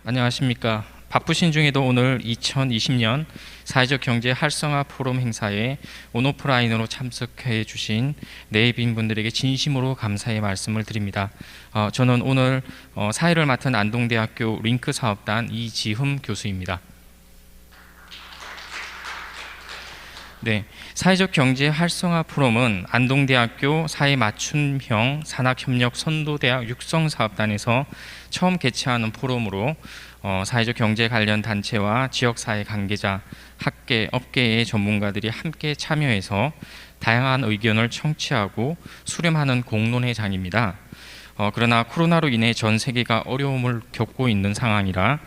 안녕하십니까. 바쁘신 중에도 오늘 2020년 사회적 경제 활성화 포럼 행사에 온오프라인으로 참석해 주신 내빈 분들에게 진심으로 감사의 말씀을 드립니다. 저는 오늘 사회를 맡은 안동대학교 링크 사업단 이지흠 교수입니다. 네, 사회적 경제 활성화 포럼은 안동대학교 사회맞춤형 산학협력 선도대학 육성사업단에서 처음 개최하는 포럼으로 사회적 경제 관련 단체와 지역사회 관계자, 학계, 업계의 전문가들이 함께 참여해서 다양한 의견을 청취하고 수렴하는 공론회 장입니다. 그러나 코로나로 인해 전 세계가 어려움을 겪고 있는 상황이라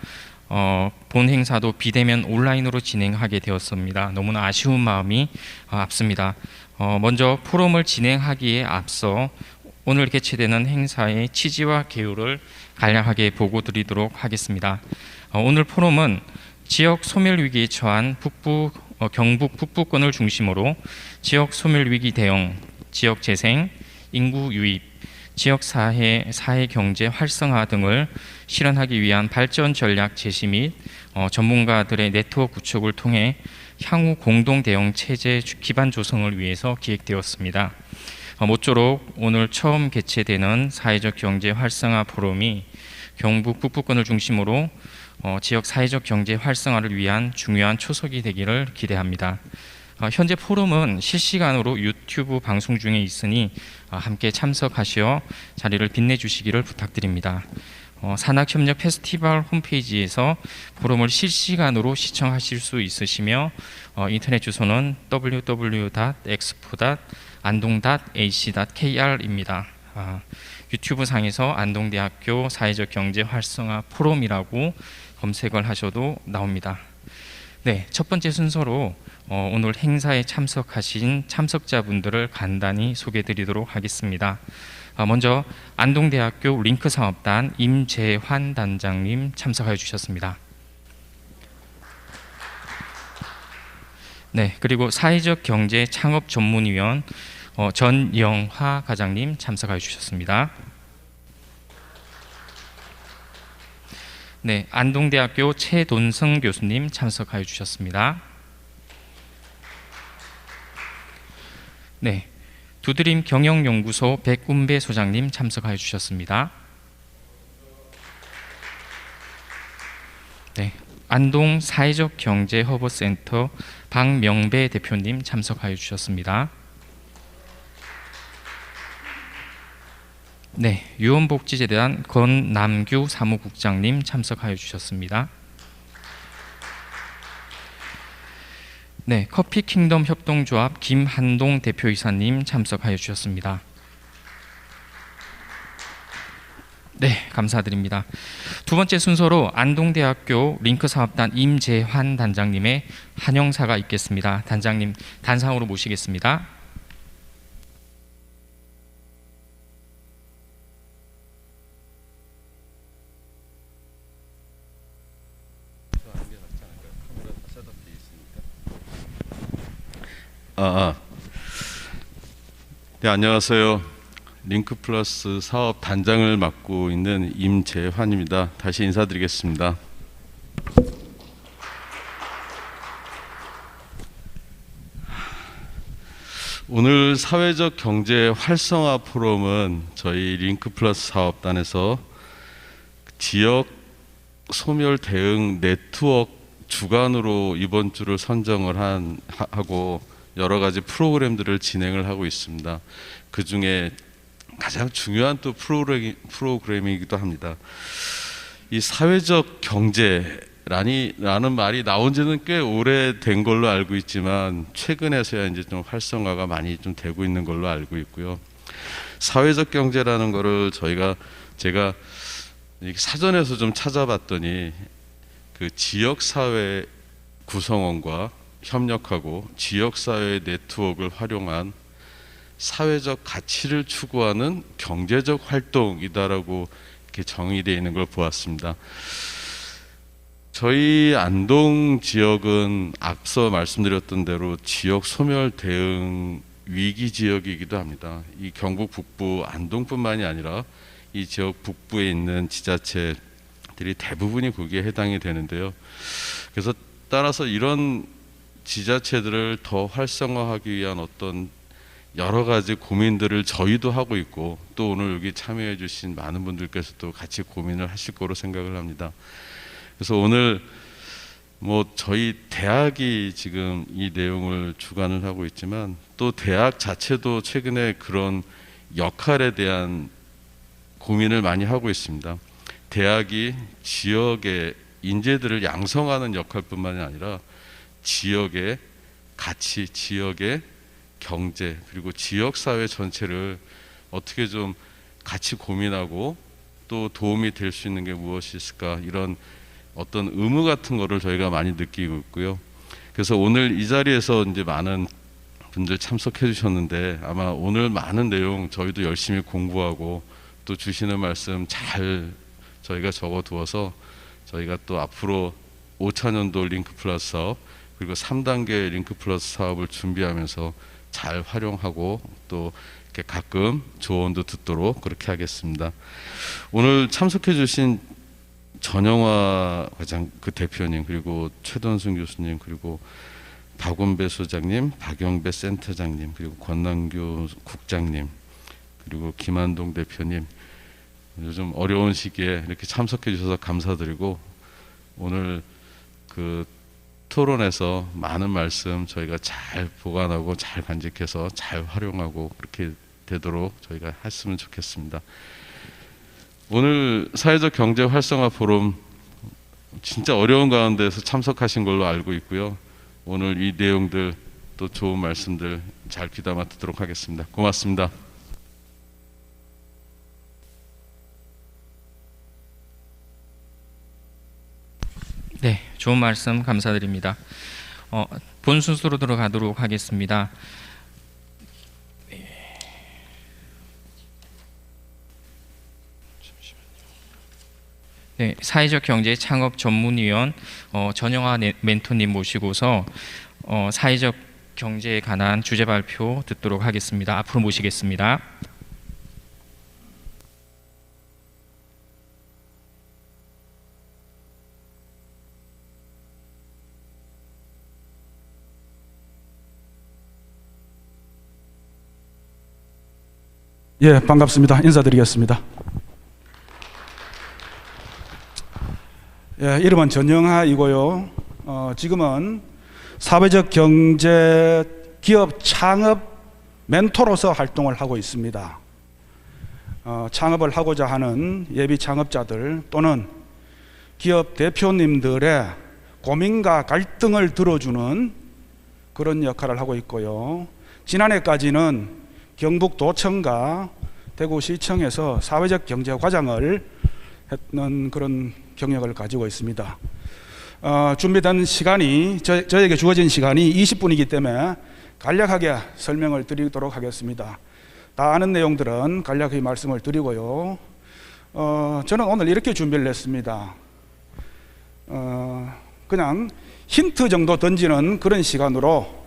본 행사도 비대면 온라인으로 진행하게 되었습니다. 너무나 아쉬운 마음이 앞섭니다. 먼저 포럼을 진행하기에 앞서 오늘 개최되는 행사의 취지와 개요를 간략하게 보고 드리도록 하겠습니다. 오늘 포럼은 지역 소멸위기에 처한 경북 북부권을 중심으로 지역 소멸위기 대응, 지역 재생, 인구 유입, 지역사회, 사회경제 활성화 등을 실현하기 위한 발전 전략 제시 및 전문가들의 네트워크 구축을 통해 향후 공동 대응 체제 기반 조성을 위해서 기획되었습니다. 모쪼록 오늘 처음 개최되는 사회적 경제 활성화 포럼이 경북 북부권을 중심으로 지역 사회적 경제 활성화를 위한 중요한 초석이 되기를 기대합니다. 현재 포럼은 실시간으로 유튜브 방송 중에 있으니 함께 참석하시어 자리를 빛내주시기를 부탁드립니다. 산학협력 페스티벌 홈페이지에서 포럼을 실시간으로 시청하실 수 있으시며 인터넷 주소는 www.expo.andong.ac.kr입니다. 유튜브 상에서 안동대학교 사회적 경제 활성화 포럼이라고 검색을 하셔도 나옵니다. 네, 첫 번째 순서로 오늘 행사에 참석하신 참석자분들을 간단히 소개해 드리도록 하겠습니다. 먼저 안동대학교 링크 사업단 임재환 단장님 참석하여 주셨습니다. 네, 그리고 사회적 경제 창업 전문위원 전영화 과장님 참석하여 주셨습니다. 네, 안동대학교 최돈승 교수님 참석하여 주셨습니다. 네, 두드림 경영연구소 백운배 소장님 참석하여 주셨습니다. 네, 안동 사회적 경제 허브센터 박명배 대표님 참석하여 주셨습니다. 네, 유원복지재단 권남규 사무국장님 참석하여 주셨습니다. 네, 커피킹덤 협동조합 김한동 대표이사님 참석하여 주셨습니다. 네, 감사드립니다. 두 번째 순서로 안동대학교 링크 사업단 임재환 단장님의 한영사가 있겠습니다. 단장님 단상으로 모시겠습니다. 네, 안녕하세요. 링크플러스 사업 단장을 맡고 있는 임재환입니다. 다시 인사드리겠습니다. 오늘 사회적 경제 활성화 포럼은 저희 링크플러스 사업단에서 지역 소멸 대응 네트워크 주관으로 이번 주를 선정을 하고 여러 가지 프로그램들을 진행을 하고 있습니다. 그 중에 가장 중요한 또 프로그램이기도 합니다. 이 사회적 경제라는 말이 나온 지는 꽤 오래된 걸로 알고 있지만 최근에서야 이제 좀 활성화가 많이 좀 되고 있는 걸로 알고 있고요. 사회적 경제라는 거를 제가 사전에서 좀 찾아봤더니 그 지역사회 구성원과 협력하고 지역사회 네트워크를 활용한 사회적 가치를 추구하는 경제적 활동이다라고 이렇게 정의되어 있는 걸 보았습니다. 저희 안동 지역은 앞서 말씀드렸던 대로 지역 소멸 대응 위기 지역이기도 합니다. 이 경북 북부 안동뿐만이 아니라 이 지역 북부에 있는 지자체 지자체들이 대부분이 거기에 해당이 되는데요. 그래서 따라서 이런 지자체들을 더 활성화하기 위한 어떤 여러 가지 고민들을 저희도 하고 있고, 또 오늘 여기 참여해 주신 많은 분들께서도 같이 고민을 하실 거로 생각을 합니다. 그래서 오늘 저희 대학이 지금 이 내용을 주관을 하고 있지만, 또 대학 자체도 최근에 그런 역할에 대한 고민을 많이 하고 있습니다. 대학이 지역의 인재들을 양성하는 역할뿐만이 아니라 지역의 가치, 지역의 경제, 그리고 지역사회 전체를 어떻게 좀 같이 고민하고 또 도움이 될 수 있는 게 무엇이 있을까, 이런 어떤 의무 같은 거를 저희가 많이 느끼고 있고요. 그래서 오늘 이 자리에서 이제 많은 분들 참석해 주셨는데, 아마 오늘 많은 내용 저희도 열심히 공부하고 또 주시는 말씀 잘 저희가 적어두어서 저희가 또 앞으로 5차년도 링크 플러스 사업, 그리고 3단계 링크 플러스 사업을 준비하면서 잘 활용하고 또 이렇게 가끔 조언도 듣도록 그렇게 하겠습니다. 오늘 참석해 주신 전영화 과장 대표님, 그리고 최던순 교수님, 그리고 박원배 소장님, 박영배 센터장님, 그리고 권남규 국장님, 그리고 김한동 대표님, 요즘 어려운 시기에 이렇게 참석해 주셔서 감사드리고, 오늘 그 토론에서 많은 말씀 저희가 잘 보관하고 잘 간직해서 잘 활용하고 그렇게 되도록 저희가 했으면 좋겠습니다. 오늘 사회적 경제 활성화 포럼 진짜 어려운 가운데서 참석하신 걸로 알고 있고요. 오늘 이 내용들 또 좋은 말씀들 잘 귀담아 듣도록 하겠습니다. 고맙습니다. 네, 좋은 말씀 감사드립니다. 본 순서로 들어가도록 하겠습니다. 네, 사회적 경제 창업 전문위원 전영화 멘토님 모시고서 사회적 경제에 관한 주제 발표 듣도록 하겠습니다. 앞으로 모시겠습니다. 예, 반갑습니다. 인사드리겠습니다. 예, 이름은 전영하이고요. 지금은 사회적 경제 기업 창업 멘토로서 활동을 하고 있습니다. 창업을 하고자 하는 예비 창업자들 또는 기업 대표님들의 고민과 갈등을 들어주는 그런 역할을 하고 있고요. 지난해까지는 경북도청과 대구시청에서 사회적 경제 과장을 했는 그런 경력을 가지고 있습니다. 준비된 시간이 저에게 주어진 시간이 20분이기 때문에 간략하게 설명을 드리도록 하겠습니다. 다 아는 내용들은 간략하게 말씀을 드리고요. 저는 오늘 이렇게 준비를 했습니다. 그냥 힌트 정도 던지는 그런 시간으로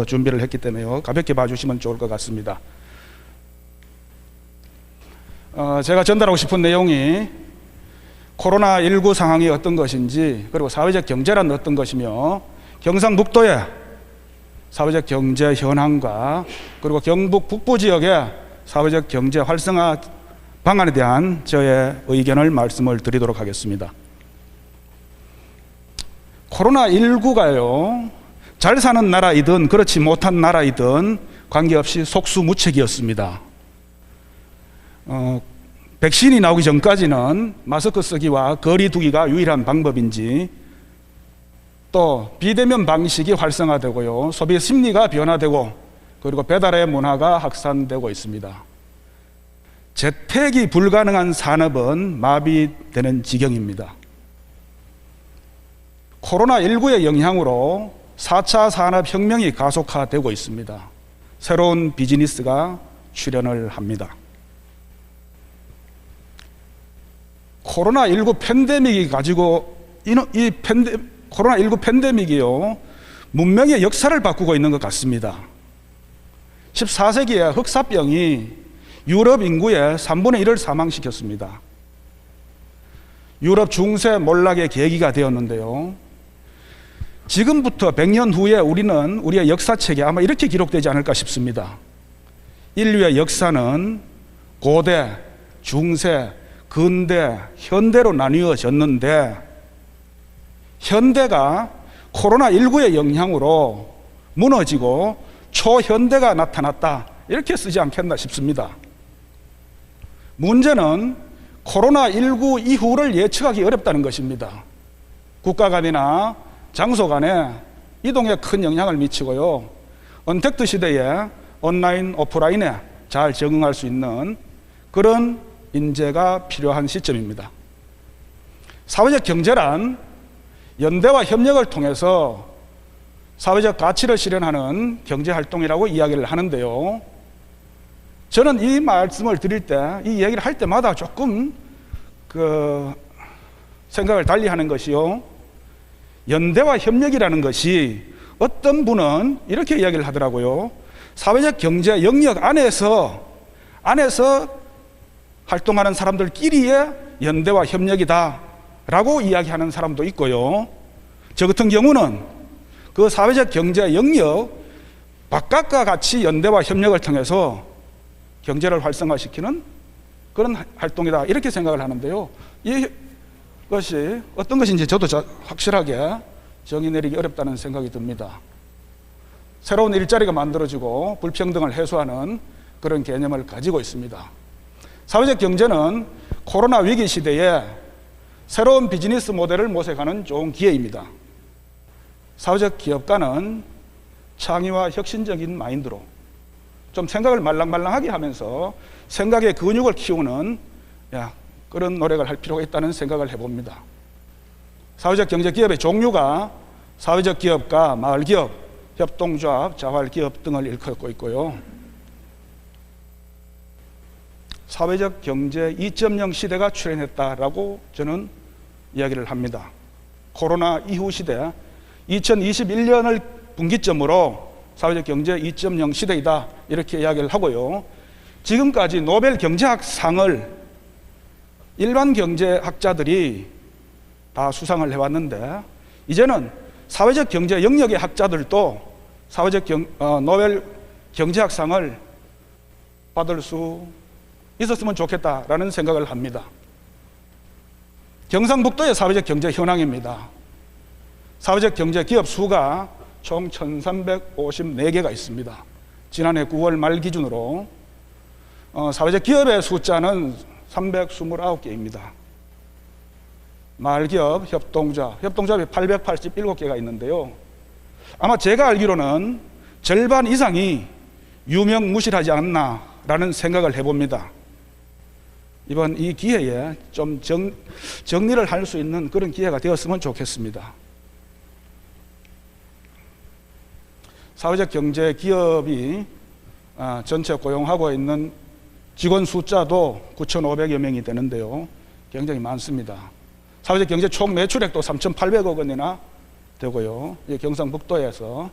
준비를 했기 때문에요. 가볍게 봐주시면 좋을 것 같습니다. 제가 전달하고 싶은 내용이 코로나19 상황이 어떤 것인지, 그리고 사회적 경제란 어떤 것이며, 경상북도의 사회적 경제 현황과 그리고 경북 북부 지역의 사회적 경제 활성화 방안에 대한 저의 의견을 말씀을 드리도록 하겠습니다. 코로나19가요, 잘 사는 나라이든 그렇지 못한 나라이든 관계없이 속수무책이었습니다. 백신이 나오기 전까지는 마스크 쓰기와 거리 두기가 유일한 방법인지, 또 비대면 방식이 활성화되고요, 소비 심리가 변화되고, 그리고 배달의 문화가 확산되고 있습니다. 재택이 불가능한 산업은 마비되는 지경입니다. 코로나19의 영향으로 4차 산업혁명이 가속화되고 있습니다. 새로운 비즈니스가 출현을 합니다. 코로나19 팬데믹이 코로나19 팬데믹이요, 문명의 역사를 바꾸고 있는 것 같습니다. 14세기에 흑사병이 유럽 인구의 3분의 1을 사망시켰습니다. 유럽 중세 몰락의 계기가 되었는데요. 지금부터 100년 후에 우리는 우리의 역사책에 아마 이렇게 기록되지 않을까 싶습니다. 인류의 역사는 고대, 중세, 근대, 현대로 나뉘어졌는데 현대가 코로나19의 영향으로 무너지고 초현대가 나타났다, 이렇게 쓰지 않겠나 싶습니다. 문제는 코로나19 이후를 예측하기 어렵다는 것입니다. 국가 간이나 장소 간에 이동에 큰 영향을 미치고요. 언택트 시대에 온라인, 오프라인에 잘 적응할 수 있는 그런 인재가 필요한 시점입니다. 사회적 경제란 연대와 협력을 통해서 사회적 가치를 실현하는 경제활동이라고 이야기를 하는데요. 저는 이 말씀을 드릴 때, 이 얘기를 할 때마다 조금 생각을 달리 하는 것이요. 연대와 협력이라는 것이 어떤 분은 이렇게 이야기를 하더라고요. 사회적 경제 영역 안에서 활동하는 사람들끼리의 연대와 협력이다 라고 이야기하는 사람도 있고요. 저 같은 경우는 그 사회적 경제 영역 바깥과 같이 연대와 협력을 통해서 경제를 활성화시키는 그런 활동이다, 이렇게 생각을 하는데요. 이것이 어떤 것인지 저도 확실하게 정의 내리기 어렵다는 생각이 듭니다. 새로운 일자리가 만들어지고 불평등을 해소하는 그런 개념을 가지고 있습니다. 사회적 경제는 코로나 위기 시대에 새로운 비즈니스 모델을 모색하는 좋은 기회입니다. 사회적 기업가는 창의와 혁신적인 마인드로 좀 생각을 말랑말랑하게 하면서 생각의 근육을 키우는 그런 노력을 할 필요가 있다는 생각을 해봅니다. 사회적 경제 기업의 종류가 사회적 기업가, 마을기업, 협동조합, 자활기업 등을 일컫고 있고요. 사회적 경제 2.0 시대가 출현했다라고 저는 이야기를 합니다. 코로나 이후 시대, 2021년을 분기점으로 사회적 경제 2.0 시대이다, 이렇게 이야기를 하고요. 지금까지 노벨 경제학상을 일반 경제학자들이 다 수상을 해왔는데, 이제는 사회적 경제 영역의 학자들도 노벨 경제학상을 받을 수 있었으면 좋겠다라는 생각을 합니다. 경상북도의 사회적 경제 현황입니다. 사회적 경제 기업 수가 총 1354개가 있습니다. 지난해 9월 말 기준으로 사회적 기업의 숫자는 329개입니다. 마을기업, 협동조합이 887개가 있는데요. 아마 제가 알기로는 절반 이상이 유명무실하지 않나라는 생각을 해봅니다. 이번 이 기회에 좀 정리를 할 수 있는 그런 기회가 되었으면 좋겠습니다. 사회적 경제 기업이 전체 고용하고 있는 직원 숫자도 9,500여 명이 되는데요. 굉장히 많습니다. 사회적 경제 총 매출액도 3,800억 원이나 되고요. 경상북도에서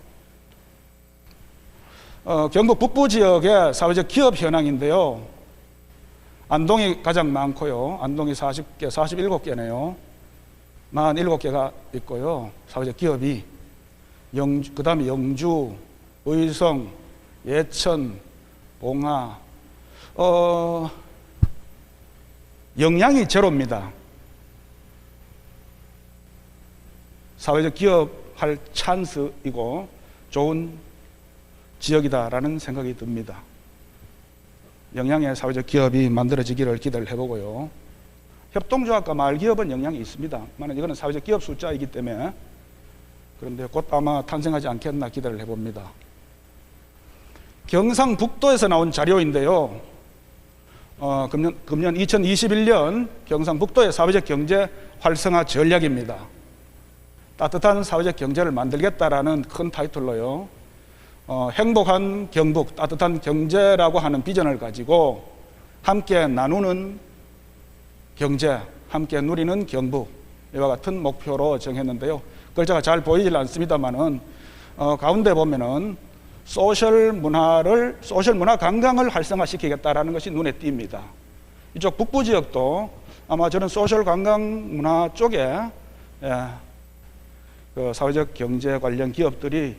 경북 북부 지역의 사회적 기업 현황인데요. 안동이 가장 많고요. 안동이 47개네요. 47개가 있고요. 사회적 기업이 그 다음에 영주, 의성, 예천, 봉화, 영양이 제로입니다. 사회적 기업 할 찬스이고 좋은 지역이다라는 생각이 듭니다. 영양의 사회적 기업이 만들어지기를 기대를 해보고요. 협동조합과 마을기업은 영향이 있습니다. 이거는 사회적 기업 숫자이기 때문에, 그런데 곧 아마 탄생하지 않겠나 기대를 해봅니다. 경상북도에서 나온 자료인데요. 금년 2021년 경상북도의 사회적 경제 활성화 전략입니다. 따뜻한 사회적 경제를 만들겠다라는 큰 타이틀로요. 행복한 경북, 따뜻한 경제라고 하는 비전을 가지고 함께 나누는 경제, 함께 누리는 경북, 이와 같은 목표로 정했는데요. 글자가 잘 보이질 않습니다만은 가운데 보면은 소셜 문화 관광을 활성화시키겠다라는 것이 눈에 띕니다. 이쪽 북부 지역도 아마 저는 소셜 관광 문화 쪽에 그 사회적 경제 관련 기업들이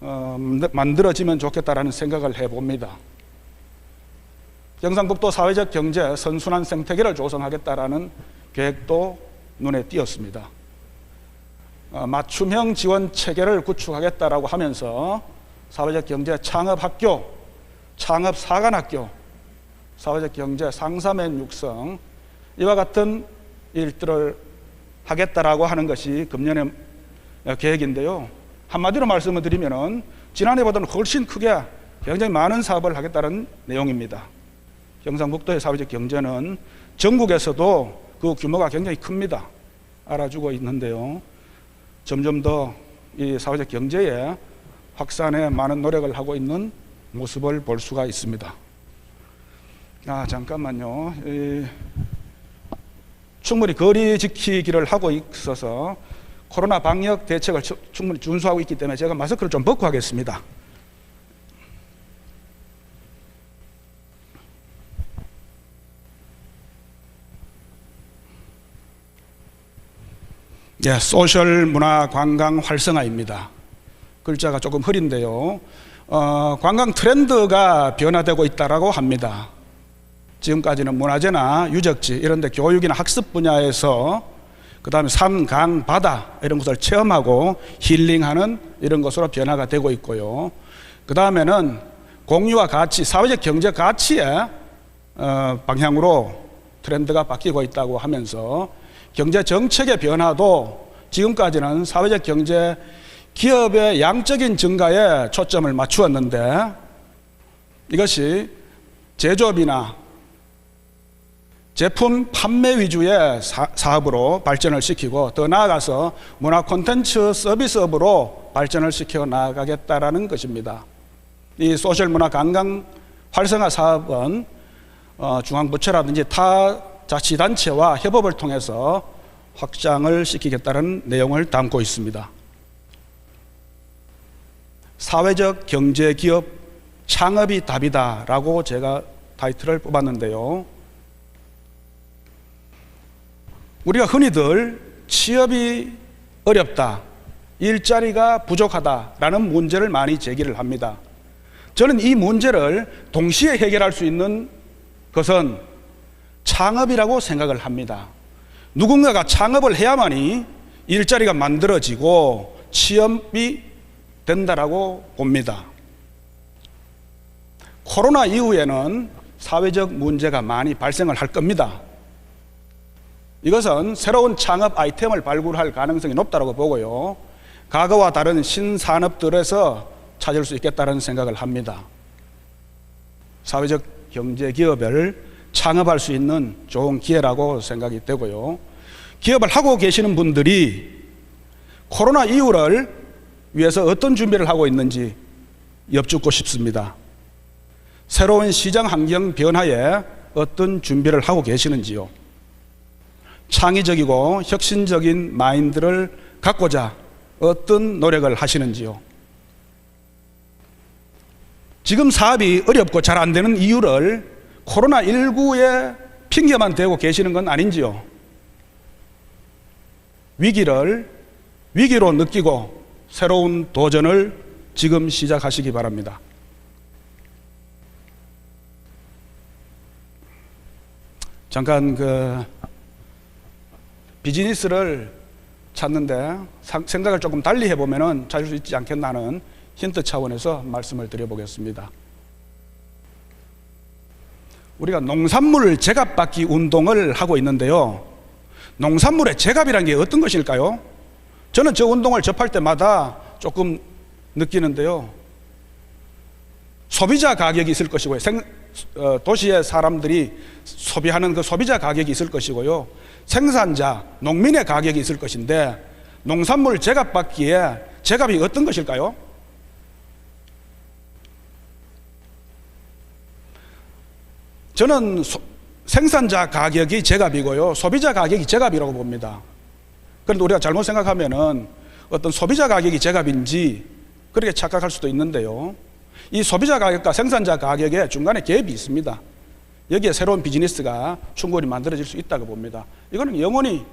만들어지면 좋겠다라는 생각을 해봅니다. 경상북도 사회적 경제 선순환 생태계를 조성하겠다라는 계획도 눈에 띄었습니다. 맞춤형 지원 체계를 구축하겠다라고 하면서 사회적 경제 창업학교, 창업사관학교, 사회적 경제 상사맨 육성, 이와 같은 일들을 하겠다라고 하는 것이 금년의 계획인데요. 한마디로 말씀을 드리면은 지난해보다는 훨씬 크게 굉장히 많은 사업을 하겠다는 내용입니다. 경상북도의 사회적 경제는 전국에서도 그 규모가 굉장히 큽니다. 알아주고 있는데요. 점점 더 이 사회적 경제의 확산에 많은 노력을 하고 있는 모습을 볼 수가 있습니다. 잠깐만요. 충분히 거리 지키기를 하고 있어서 코로나 방역 대책을 충분히 준수하고 있기 때문에 제가 마스크를 좀 벗고 하겠습니다. 소셜 문화 관광 활성화입니다. 글자가 조금 흐린데요. 관광 트렌드가 변화되고 있다고 합니다. 지금까지는 문화재나 유적지 이런 데 교육이나 학습 분야에서 그 다음에 산, 강, 바다 이런 것을 체험하고 힐링하는 이런 것으로 변화가 되고 있고요. 그 다음에는 공유와 가치, 사회적 경제 가치의 방향으로 트렌드가 바뀌고 있다고 하면서 경제 정책의 변화도 지금까지는 사회적 경제 기업의 양적인 증가에 초점을 맞추었는데 이것이 제조업이나 제품 판매 위주의 사업으로 발전을 시키고 더 나아가서 문화 콘텐츠 서비스업으로 발전을 시켜 나가겠다라는 것입니다. 이 소셜 문화 관광 활성화 사업은 중앙부처라든지 타 자치단체와 협업을 통해서 확장을 시키겠다는 내용을 담고 있습니다. 사회적 경제 기업 창업이 답이다라고 제가 타이틀을 뽑았는데요. 우리가 흔히들 취업이 어렵다, 일자리가 부족하다라는 문제를 많이 제기를 합니다. 저는 이 문제를 동시에 해결할 수 있는 것은 창업이라고 생각을 합니다. 누군가가 창업을 해야만이 일자리가 만들어지고 취업이 된다라고 봅니다. 코로나 이후에는 사회적 문제가 많이 발생을 할 겁니다. 이것은 새로운 창업 아이템을 발굴할 가능성이 높다고 보고요. 과거와 다른 신산업들에서 찾을 수 있겠다는 생각을 합니다. 사회적 경제 기업을 창업할 수 있는 좋은 기회라고 생각이 되고요. 기업을 하고 계시는 분들이 코로나 이후를 위해서 어떤 준비를 하고 있는지 여쭙고 싶습니다. 새로운 시장 환경 변화에 어떤 준비를 하고 계시는지요. 창의적이고 혁신적인 마인드를 갖고자 어떤 노력을 하시는지요. 지금 사업이 어렵고 잘 안 되는 이유를 코로나19에 핑계만 대고 계시는 건 아닌지요. 위기를 위기로 느끼고 새로운 도전을 지금 시작하시기 바랍니다. 잠깐 비즈니스를 찾는데 생각을 조금 달리 해보면 찾을 수 있지 않겠나 하는 힌트 차원에서 말씀을 드려보겠습니다. 우리가 농산물 제값받기 운동을 하고 있는데요. 농산물의 제값이라는 게 어떤 것일까요? 저는 저 운동을 접할 때마다 조금 느끼는데요. 소비자 가격이 있을 것이고요. 도시의 사람들이 소비하는 그 소비자 가격이 있을 것이고요. 생산자, 농민의 가격이 있을 것인데 농산물 제값받기에 제값이 어떤 것일까요? 저는 생산자 가격이 제값이고요. 소비자 가격이 제값이라고 봅니다. 그런데 우리가 잘못 생각하면은 어떤 소비자 가격이 제값인지 그렇게 착각할 수도 있는데요. 이 소비자 가격과 생산자 가격에 중간에 갭이 있습니다. 여기에 새로운 비즈니스가 충분히 만들어질 수 있다고 봅니다. 이거는 영원히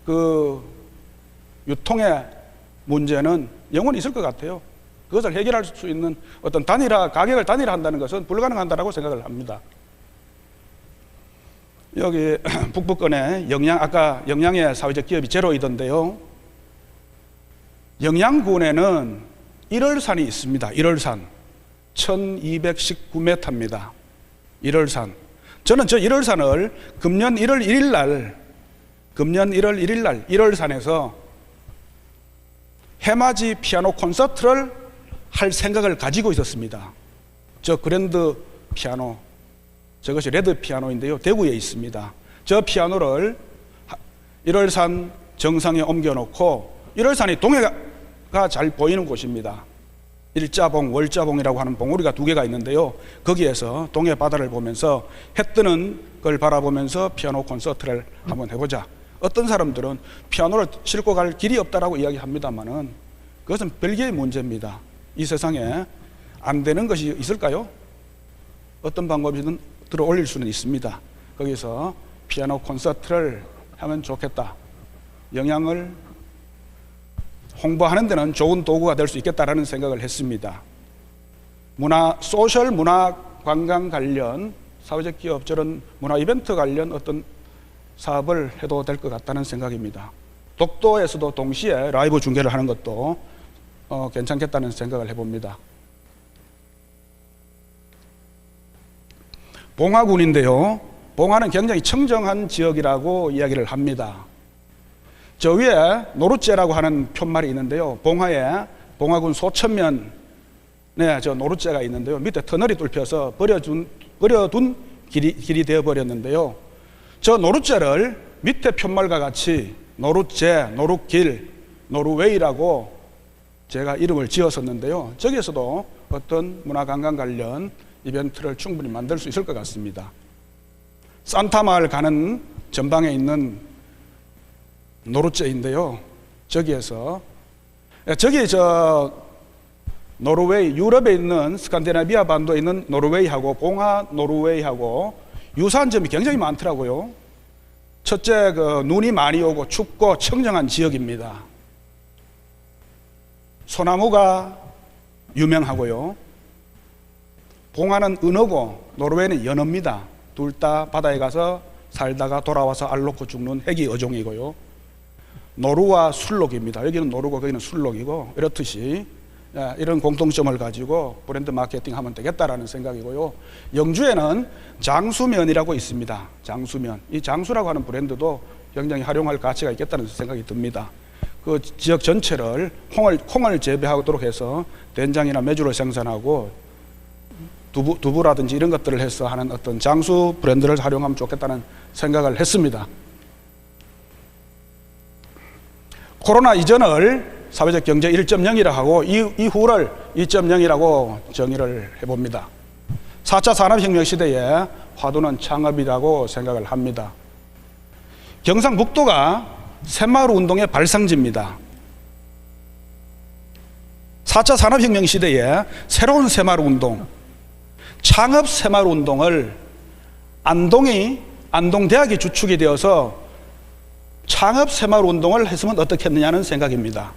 그 유통의 문제는 영원히 있을 것 같아요. 그것을 해결할 수 있는 어떤 가격을 단일화한다는 것은 불가능하다고 생각을 합니다. 여기 북부권에 아까 영양의 사회적 기업이 제로이던데요. 영양군에는 1월산이 있습니다. 1월산 1219m입니다. 1월산. 저는 저 1월산을 금년 1월 1일 날 1월산에서 해맞이 피아노 콘서트를 할 생각을 가지고 있었습니다. 저 그랜드 피아노, 저것이 레드 피아노인데요. 대구에 있습니다. 저 피아노를 1월산 정상에 옮겨놓고 1월산이 동해가 잘 보이는 곳입니다. 일자봉, 월자봉이라고 하는 봉우리가 2개가 있는데요. 거기에서 동해 바다를 보면서 해 뜨는 걸 바라보면서 피아노 콘서트를 한번 해보자. 어떤 사람들은 피아노를 싣고 갈 길이 없다라고 이야기합니다만은 그것은 별개의 문제입니다. 이 세상에 안 되는 것이 있을까요? 어떤 방법이든 들어 올릴 수는 있습니다. 거기서 피아노 콘서트를 하면 좋겠다. 영양을 홍보하는 데는 좋은 도구가 될 수 있겠다라는 생각을 했습니다. 소셜 문화 관광 관련 사회적 기업 저런 문화 이벤트 관련 어떤 사업을 해도 될 것 같다는 생각입니다. 독도에서도 동시에 라이브 중계를 하는 것도 괜찮겠다는 생각을 해봅니다. 봉화군인데요. 봉화는 굉장히 청정한 지역이라고 이야기를 합니다. 저 위에 노루째라고 하는 푯말이 있는데요. 봉화에 봉화군 소천면에 저 노루째가 있는데요. 밑에 터널이 뚫혀서 버려둔 길이 되어버렸는데요. 저 노루째를 밑에 푯말과 같이 노루째, 노루길, 노루웨이라고 제가 이름을 지었었는데요. 저기에서도 어떤 문화관광 관련 이벤트를 충분히 만들 수 있을 것 같습니다. 산타마을 가는 전방에 있는 노루째인데요. 저기 저 노르웨이, 유럽에 있는 스칸디나비아 반도에 있는 노르웨이하고 봉화 노르웨이하고 유사한 점이 굉장히 많더라고요. 첫째, 눈이 많이 오고 춥고 청정한 지역입니다. 소나무가 유명하고요. 봉화는 은어고 노르웨이는 연어입니다. 둘 다 바다에 가서 살다가 돌아와서 알 놓고 죽는 핵이 어종이고요. 노루와 술록입니다. 여기는 노루고 거기는 술록이고 이렇듯이 이런 공통점을 가지고 브랜드 마케팅하면 되겠다라는 생각이고요. 영주에는 장수면이라고 있습니다. 장수면. 이 장수라고 하는 브랜드도 굉장히 활용할 가치가 있겠다는 생각이 듭니다. 그 지역 전체를 콩을 재배하도록 해서 된장이나 메주를 생산하고 두부라든지 이런 것들을 해서 하는 어떤 장수 브랜드를 활용하면 좋겠다는 생각을 했습니다. 코로나 이전을 사회적 경제 1.0이라고 하고 이후를 2.0이라고 정의를 해봅니다. 4차 산업혁명 시대에 화두는 창업이라고 생각을 합니다. 경상북도가 새마을 운동의 발상지입니다. 4차 산업혁명 시대에 새로운 새마을 운동, 창업 새마을 운동을 안동대학이 주축이 되어서 창업 새마을 운동을 했으면 어떻겠느냐는 생각입니다.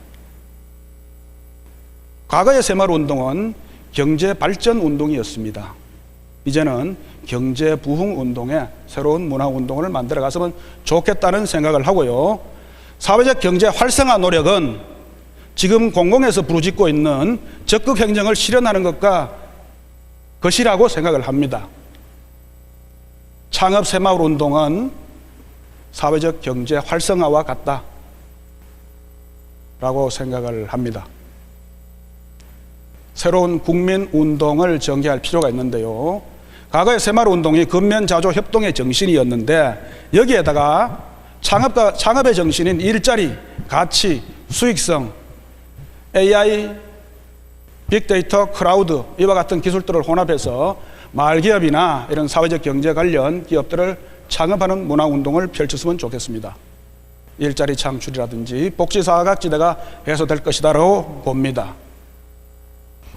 과거의 새마을 운동은 경제 발전 운동이었습니다. 이제는 경제 부흥 운동에 새로운 문화 운동을 만들어 갔으면 좋겠다는 생각을 하고요. 사회적 경제 활성화 노력은 지금 공공에서 부르짖고 있는 적극 행정을 실현하는 것이라고 생각을 합니다. 창업 새마을 운동은 사회적 경제 활성화와 같다라고 생각을 합니다. 새로운 국민 운동을 전개할 필요가 있는데요. 과거의 새마을 운동이 근면자조 협동의 정신이었는데 여기에다가 창업의 정신인 일자리, 가치, 수익성, AI, 빅데이터, 클라우드 이와 같은 기술들을 혼합해서 마을기업이나 이런 사회적 경제 관련 기업들을 창업하는 문화운동을 펼쳤으면 좋겠습니다. 일자리 창출이라든지 복지사각지대가 해소될 것이다라고 봅니다.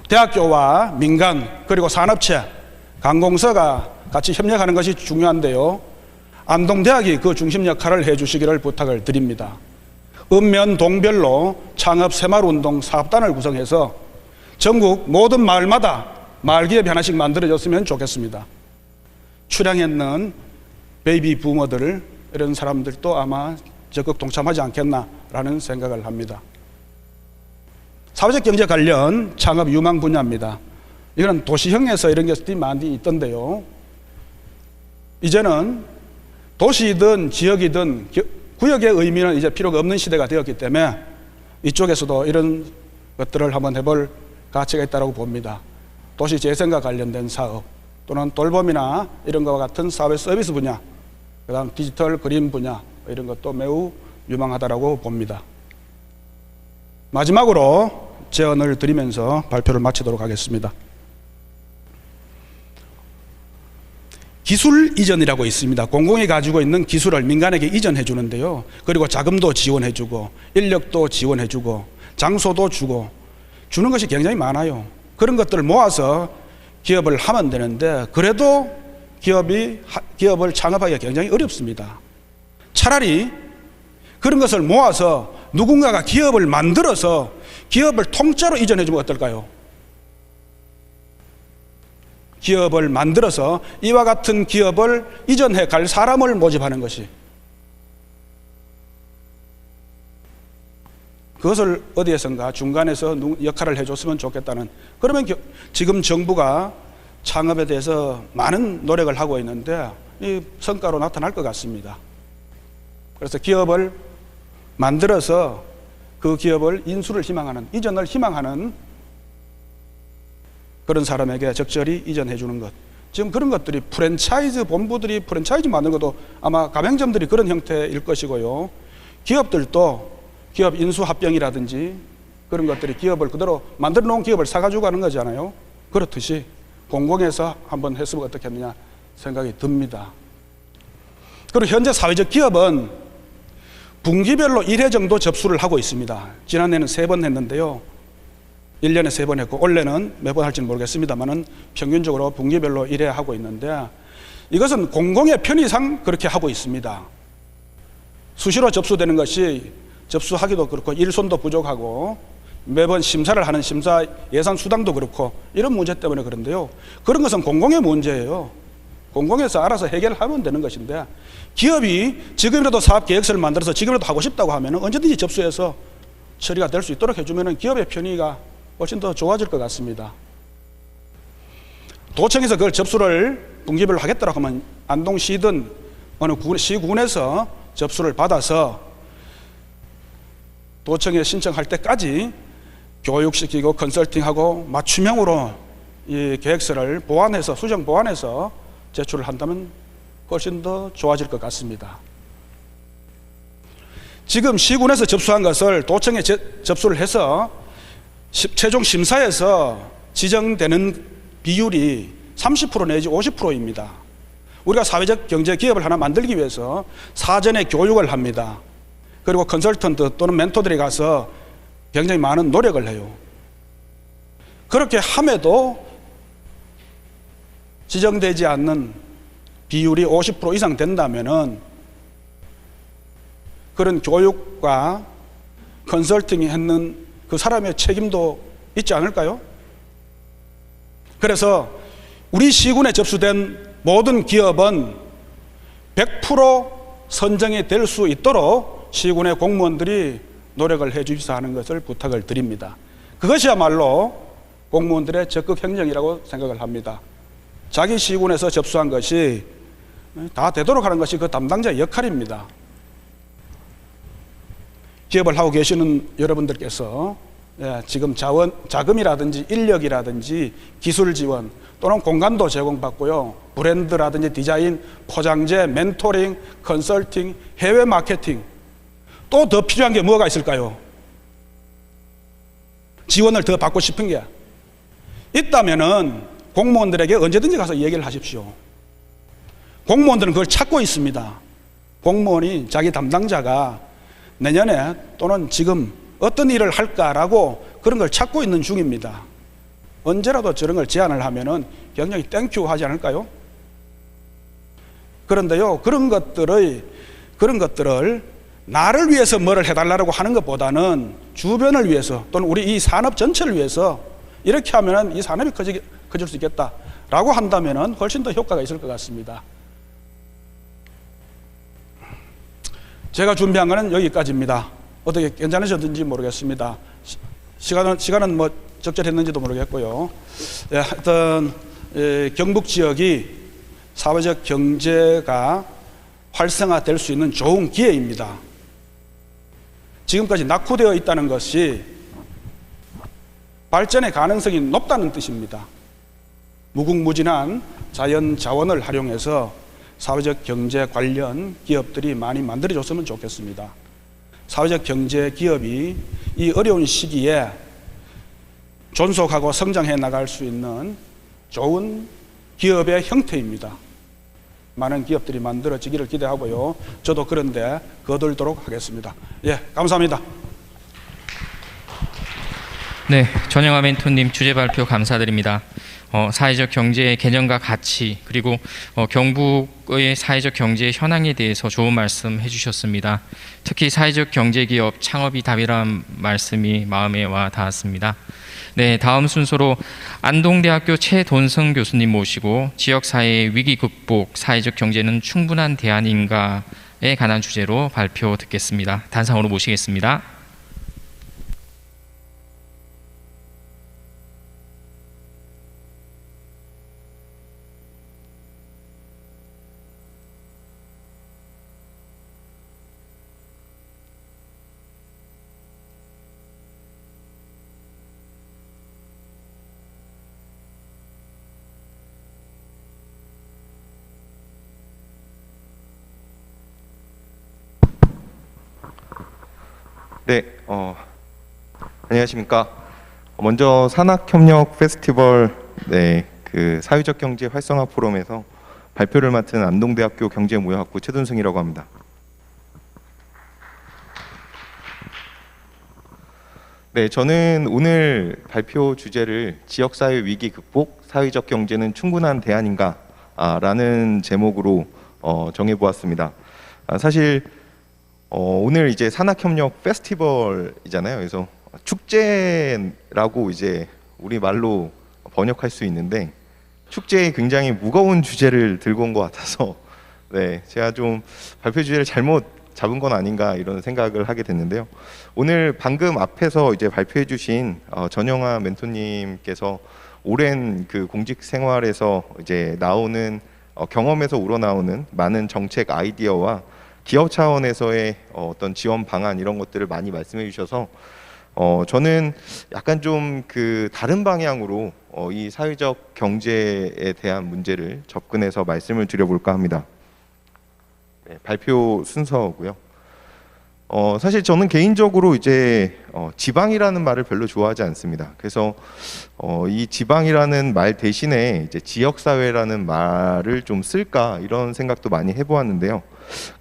대학교와 민간 그리고 산업체, 관공서가 같이 협력하는 것이 중요한데요. 안동대학이 그 중심 역할을 해주시기를 부탁을 드립니다. 읍면 동별로 창업 새마을운동 사업단을 구성해서 전국 모든 마을마다 마을기업이 하나씩 만들어졌으면 좋겠습니다. 출향했는 베이비 부머들 이런 사람들도 아마 적극 동참하지 않겠나라는 생각을 합니다. 사회적 경제 관련 창업 유망 분야입니다. 이거는 도시형에서 이런 것들이 많이 있던데요. 이제는 도시이든 지역이든 구역의 의미는 이제 필요가 없는 시대가 되었기 때문에 이쪽에서도 이런 것들을 한번 해볼 가치가 있다고 봅니다. 도시 재생과 관련된 사업 또는 돌봄이나 이런 것과 같은 사회 서비스 분야, 그다음 디지털 그림 분야 이런 것도 매우 유망하다고 봅니다. 마지막으로 제언을 드리면서 발표를 마치도록 하겠습니다. 기술 이전이라고 있습니다. 공공이 가지고 있는 기술을 민간에게 이전해 주는데요. 그리고 자금도 지원해 주고 인력도 지원해 주고 장소도 주고 주는 것이 굉장히 많아요. 그런 것들을 모아서 기업을 하면 되는데 그래도 기업을 창업하기가 굉장히 어렵습니다. 차라리 그런 것을 모아서 누군가가 기업을 만들어서 기업을 통째로 이전해 주면 어떨까요? 기업을 만들어서 이와 같은 기업을 이전해 갈 사람을 모집하는 것이, 그것을 어디에선가 중간에서 역할을 해줬으면 좋겠다는, 그러면 지금 정부가 창업에 대해서 많은 노력을 하고 있는데 이 성과로 나타날 것 같습니다. 그래서 기업을 만들어서 그 기업을 인수를 희망하는, 이전을 희망하는 그런 사람에게 적절히 이전해 주는 것. 지금 그런 것들이 프랜차이즈 본부들이 프랜차이즈 만든 것도 아마 가맹점들이 그런 형태일 것이고요. 기업들도 기업 인수 합병이라든지 그런 것들이 기업을 그대로 만들어 놓은 기업을 사가지고 가는 거잖아요. 그렇듯이 공공에서 한번 했으면 어떻겠느냐 생각이 듭니다. 그리고 현재 사회적 기업은 분기별로 1회 정도 접수를 하고 있습니다. 지난해는 3번 했는데요. 1년에 3번 했고 올해는 몇 번 할지는 모르겠습니다만은 평균적으로 분기별로 1회 하고 있는데 이것은 공공의 편의상 그렇게 하고 있습니다. 수시로 접수되는 것이 접수하기도 그렇고 일손도 부족하고 매번 심사를 하는 심사 예산 수당도 그렇고 이런 문제 때문에 그런데요. 그런 것은 공공의 문제예요. 공공에서 알아서 해결하면 되는 것인데 기업이 지금이라도 사업계획서를 만들어서 지금이라도 하고 싶다고 하면 언제든지 접수해서 처리가 될 수 있도록 해주면 기업의 편의가 훨씬 더 좋아질 것 같습니다. 도청에서 그걸 접수를 분기별로 하겠다고 하면 안동시든 어느 시군에서 접수를 받아서 도청에 신청할 때까지 교육시키고 컨설팅하고 맞춤형으로 이 계획서를 보완해서 수정 보완해서 제출을 한다면 훨씬 더 좋아질 것 같습니다. 지금 시군에서 접수한 것을 도청에 접수를 해서 최종 심사에서 지정되는 비율이 30% 내지 50%입니다. 우리가 사회적 경제 기업을 하나 만들기 위해서 사전에 교육을 합니다. 그리고 컨설턴트 또는 멘토들이 가서 굉장히 많은 노력을 해요. 그렇게 함에도 지정되지 않는 비율이 50% 이상 된다면은 그런 교육과 컨설팅이 했는 그 사람의 책임도 있지 않을까요? 그래서 우리 시군에 접수된 모든 기업은 100% 선정이 될 수 있도록 시군의 공무원들이 노력을 해 주셔야 하는 것을 부탁을 드립니다. 그것이야말로 공무원들의 적극 행정이라고 생각을 합니다. 자기 시군에서 접수한 것이 다 되도록 하는 것이 그 담당자의 역할입니다. 기업을 하고 계시는 여러분들께서 지금 자금이라든지 인력이라든지 기술 지원 또는 공간도 제공받고요. 브랜드라든지 디자인, 포장재, 멘토링, 컨설팅, 해외 마케팅 또 더 필요한 게 뭐가 있을까요? 지원을 더 받고 싶은 게 있다면은 공무원들에게 언제든지 가서 얘기를 하십시오. 공무원들은 그걸 찾고 있습니다. 공무원이 자기 담당자가 내년에 또는 지금 어떤 일을 할까라고 그런 걸 찾고 있는 중입니다. 언제라도 저런 걸 제안을 하면은 굉장히 땡큐 하지 않을까요? 그런데요, 그런 것들을 나를 위해서 뭐를 해달라고 하는 것보다는 주변을 위해서 또는 우리 이 산업 전체를 위해서 이렇게 하면 이 산업이 커질 수 있겠다라고 한다면 훨씬 더 효과가 있을 것 같습니다. 제가 준비한 것은 여기까지입니다. 어떻게 괜찮으셨는지 모르겠습니다. 시간은 뭐 적절했는지도 모르겠고요. 예, 하여튼 경북 지역이 사회적 경제가 활성화될 수 있는 좋은 기회입니다. 지금까지 낙후되어 있다는 것이 발전의 가능성이 높다는 뜻입니다. 무궁무진한 자연 자원을 활용해서 사회적 경제 관련 기업들이 많이 만들어졌으면 좋겠습니다. 사회적 경제 기업이 이 어려운 시기에 존속하고 성장해 나갈 수 있는 좋은 기업의 형태입니다. 많은 기업들이 만들어지기를 기대하고요. 저도 그런데 거들도록 하겠습니다. 예, 감사합니다. 네, 전영하 멘토님 주제 발표 감사드립니다. 사회적 경제의 개념과 가치 그리고 경북의 사회적 경제의 현황에 대해서 좋은 말씀 해주셨습니다. 특히 사회적 경제기업 창업이 답이라는 말씀이 마음에 와 닿았습니다. 네, 다음 순서로 안동대학교 최돈성 교수님 모시고 지역사회의 위기 극복, 사회적 경제는 충분한 대안인가에 관한 주제로 발표 듣겠습니다. 단상으로 모시겠습니다. 네, 안녕하십니까. 먼저 산학협력 페스티벌 그 사회적 경제 활성화 포럼에서 발표를 맡은 안동대학교 경제무역학부 최돈승이라고 합니다. 네, 저는 오늘 발표 주제를 지역사회 위기 극복, 사회적 경제는 충분한 대안인가 라는 제목으로 정해보았습니다. 사실 오늘 이제 산학협력 페스티벌이잖아요. 그래서 축제라고 이제 우리 말로 번역할 수 있는데 축제에 굉장히 무거운 주제를 들고 온 것 같아서 네, 제가 좀 발표 주제를 잘못 잡은 건 아닌가 이런 생각을 하게 됐는데요. 오늘 방금 앞에서 이제 발표해 주신 전영하 멘토님께서 오랜 그 공직 생활에서 이제 나오는 경험에서 우러나오는 많은 정책 아이디어와 기업 차원에서의 어떤 지원 방안 이런 것들을 많이 말씀해 주셔서 저는 약간 좀 그 다른 방향으로 이 사회적 경제에 대한 문제를 접근해서 말씀을 드려볼까 합니다. 네, 발표 순서고요. 사실 저는 개인적으로 이제 지방이라는 말을 별로 좋아하지 않습니다. 그래서 이 지방이라는 말 대신에 이제 지역사회라는 말을 좀 쓸까 이런 생각도 많이 해보았는데요.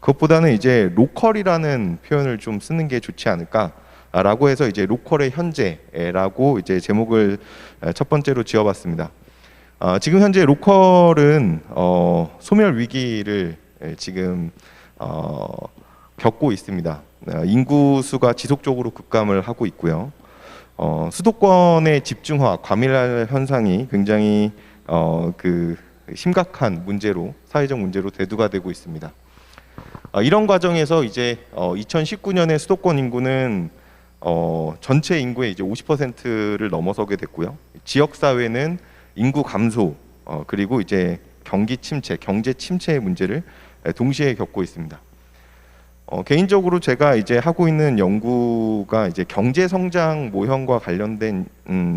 그것보다는 이제 로컬이라는 표현을 좀 쓰는 게 좋지 않을까라고 해서 이제 로컬의 현재라고 이제 제목을 첫 번째로 지어봤습니다. 지금 현재 로컬은 소멸 위기를 지금 겪고 있습니다. 인구 수가 지속적으로 급감을 하고 있고요. 수도권의 집중화, 과밀화 현상이 굉장히 그 심각한 문제로 사회적 문제로 대두가 되고 있습니다. 이런 과정에서 이제 2019년에 수도권 인구는 전체 인구의 이제 50%를 넘어서게 됐고요. 지역 사회는 인구 감소 그리고 이제 경기 침체, 경제 침체의 문제를 동시에 겪고 있습니다. 개인적으로 제가 이제 하고 있는 연구가 이제 경제 성장 모형과 관련된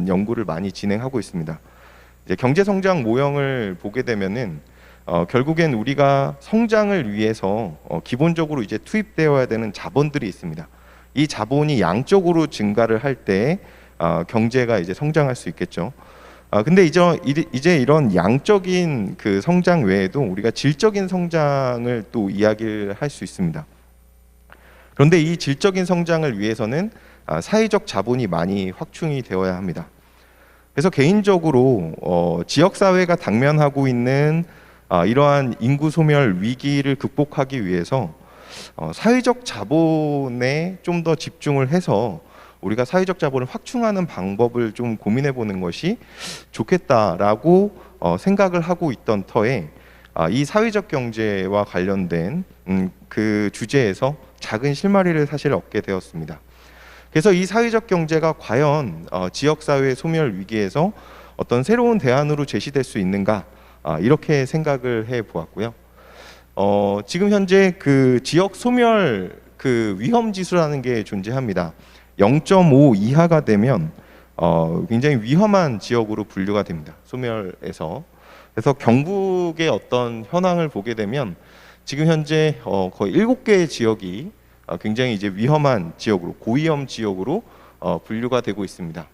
연구를 많이 진행하고 있습니다. 이제 경제 성장 모형을 보게 되면은 결국엔 우리가 성장을 위해서 기본적으로 이제 투입되어야 되는 자본들이 있습니다. 이 자본이 양적으로 증가를 할 때 경제가 이제 성장할 수 있겠죠. 근데 이제 이런 양적인 그 성장 외에도 우리가 질적인 성장을 또 이야기를 할 수 있습니다. 그런데 이 질적인 성장을 위해서는 사회적 자본이 많이 확충이 되어야 합니다. 그래서 개인적으로 지역사회가 당면하고 있는 이러한 인구 소멸 위기를 극복하기 위해서 사회적 자본에 좀 더 집중을 해서 우리가 사회적 자본을 확충하는 방법을 좀 고민해 보는 것이 좋겠다라고 생각을 하고 있던 터에 이 사회적 경제와 관련된 그 주제에서 작은 실마리를 사실 얻게 되었습니다. 그래서 이 사회적 경제가 과연 지역사회 소멸 위기에서 어떤 새로운 대안으로 제시될 수 있는가, 이렇게 생각을 해 보았고요. 지금 현재 그 지역 소멸 그 위험 지수라는 게 존재합니다. 0.5 이하가 되면 굉장히 위험한 지역으로 분류가 됩니다. 소멸에서. 그래서 경북의 어떤 현황을 보게 되면 지금 현재 거의 7개의 지역이 굉장히 이제 위험한 지역으로, 고위험 지역으로 분류가 되고 있습니다.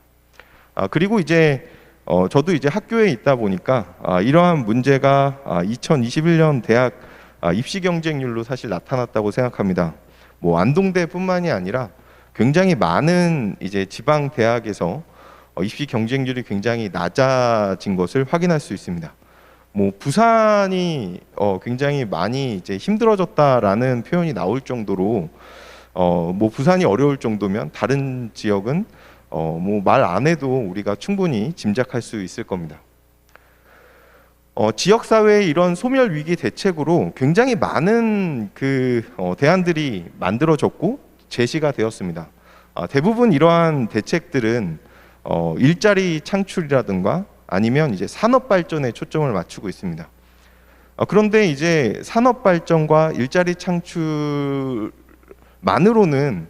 그리고 이제 저도 이제 학교에 있다 보니까 이러한 문제가 2021년 대학 입시 경쟁률로 사실 나타났다고 생각합니다. 뭐 안동대뿐만이 아니라 굉장히 많은 이제 지방 대학에서 입시 경쟁률이 굉장히 낮아진 것을 확인할 수 있습니다. 뭐 부산이 굉장히 많이 이제 힘들어졌다라는 표현이 나올 정도로 뭐 부산이 어려울 정도면 다른 지역은 뭐 말 안 해도 우리가 충분히 짐작할 수 있을 겁니다. 지역 사회의 이런 소멸 위기 대책으로 굉장히 많은 그 대안들이 만들어졌고 제시가 되었습니다. 대부분 이러한 대책들은 일자리 창출이라든가 아니면 이제 산업 발전에 초점을 맞추고 있습니다. 그런데 이제 산업 발전과 일자리 창출만으로는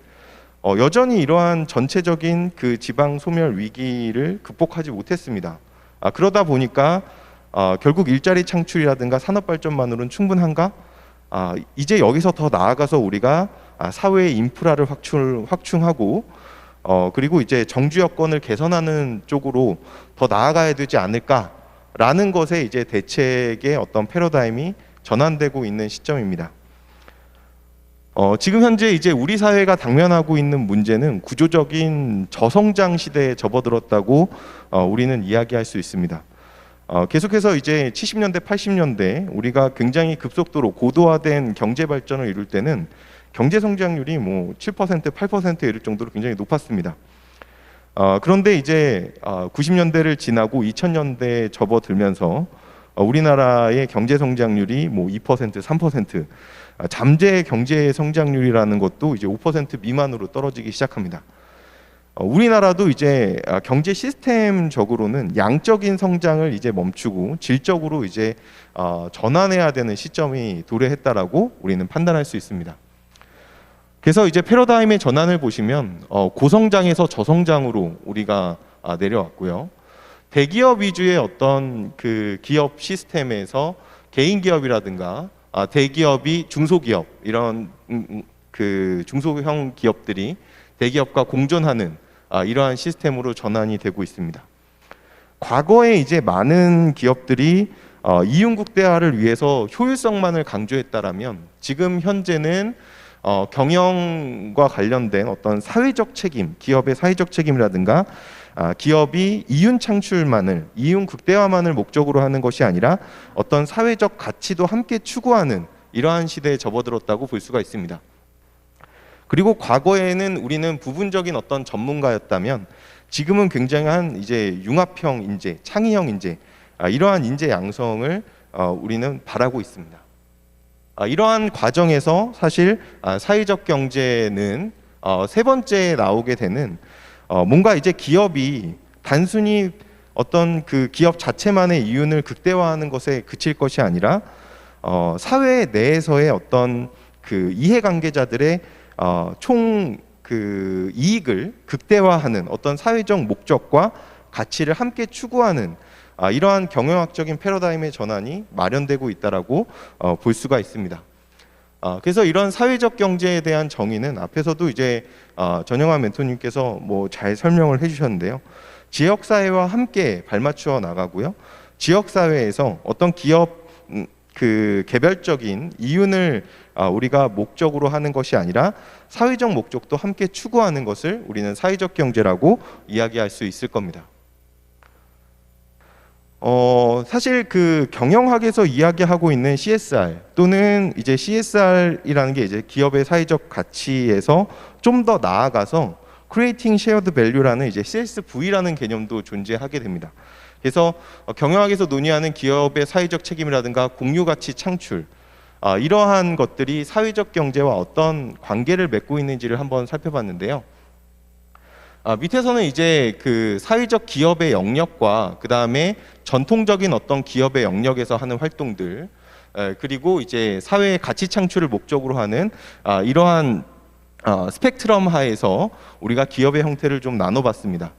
여전히 이러한 전체적인 그 지방 소멸 위기를 극복하지 못했습니다. 그러다 보니까 결국 일자리 창출이라든가 산업 발전만으로는 충분한가? 이제 여기서 더 나아가서 우리가 사회의 인프라를 확충하고 그리고 이제 정주 여건을 개선하는 쪽으로 더 나아가야 되지 않을까라는 것에 이제 대책의 어떤 패러다임이 전환되고 있는 시점입니다. 지금 현재 이제 우리 사회가 당면하고 있는 문제는 구조적인 저성장 시대에 접어들었다고 우리는 이야기할 수 있습니다. 계속해서 이제 70년대, 80년대 우리가 굉장히 급속도로 고도화된 경제 발전을 이룰 때는 경제 성장률이 뭐 7%, 8%에 이를 정도로 굉장히 높았습니다. 그런데 이제 90년대를 지나고 2000년대에 접어들면서 우리나라의 경제 성장률이 뭐 2%, 3%, 잠재 경제 성장률이라는 것도 이제 5% 미만으로 떨어지기 시작합니다. 우리나라도 이제 경제 시스템적으로는 양적인 성장을 이제 멈추고 질적으로 이제 전환해야 되는 시점이 도래했다라고 우리는 판단할 수 있습니다. 그래서 이제 패러다임의 전환을 보시면 고성장에서 저성장으로 우리가 내려왔고요. 대기업 위주의 어떤 그 기업 시스템에서 개인 기업이라든가 대기업이 중소기업 이런 그 중소형 기업들이 대기업과 공존하는 이러한 시스템으로 전환이 되고 있습니다. 과거에 이제 많은 기업들이 이윤국대화를 위해서 효율성만을 강조했다라면 지금 현재는 경영과 관련된 어떤 사회적 책임, 기업의 사회적 책임이라든가 기업이 이윤 창출만을, 이윤 극대화만을 목적으로 하는 것이 아니라 어떤 사회적 가치도 함께 추구하는 이러한 시대에 접어들었다고 볼 수가 있습니다. 그리고 과거에는 우리는 부분적인 어떤 전문가였다면 지금은 굉장한 이제 융합형 인재, 창의형 인재, 이러한 인재 양성을 우리는 바라고 있습니다. 이러한 과정에서 사실 사회적 경제는 세 번째에 나오게 되는 뭔가 이제 기업이 단순히 어떤 그 기업 자체만의 이윤을 극대화하는 것에 그칠 것이 아니라 사회 내에서의 어떤 그 이해관계자들의 총 그 이익을 극대화하는 어떤 사회적 목적과 가치를 함께 추구하는 이러한 경영학적인 패러다임의 전환이 마련되고 있다라고 볼 수가 있습니다. 그래서 이런 사회적 경제에 대한 정의는 앞에서도 이제 전영환 멘토님께서 뭐 잘 설명을 해주셨는데요. 지역 사회와 함께 발맞추어 나가고요. 지역 사회에서 어떤 기업 그 개별적인 이윤을 우리가 목적으로 하는 것이 아니라 사회적 목적도 함께 추구하는 것을 우리는 사회적 경제라고 이야기할 수 있을 겁니다. 사실 그 경영학에서 이야기하고 있는 CSR 또는 이제 CSR이라는 게 이제 기업의 사회적 가치에서 좀 더 나아가서 Creating Shared Value라는 이제 CSV라는 개념도 존재하게 됩니다. 그래서 경영학에서 논의하는 기업의 사회적 책임이라든가 공유 가치 창출, 이러한 것들이 사회적 경제와 어떤 관계를 맺고 있는지를 한번 살펴봤는데요. 밑에서는 이제 그 사회적 기업의 영역과 그 다음에 전통적인 어떤 기업의 영역에서 하는 활동들, 그리고 이제 사회의 가치 창출을 목적으로 하는 이러한 스펙트럼 하에서 우리가 기업의 형태를 좀 나눠봤습니다.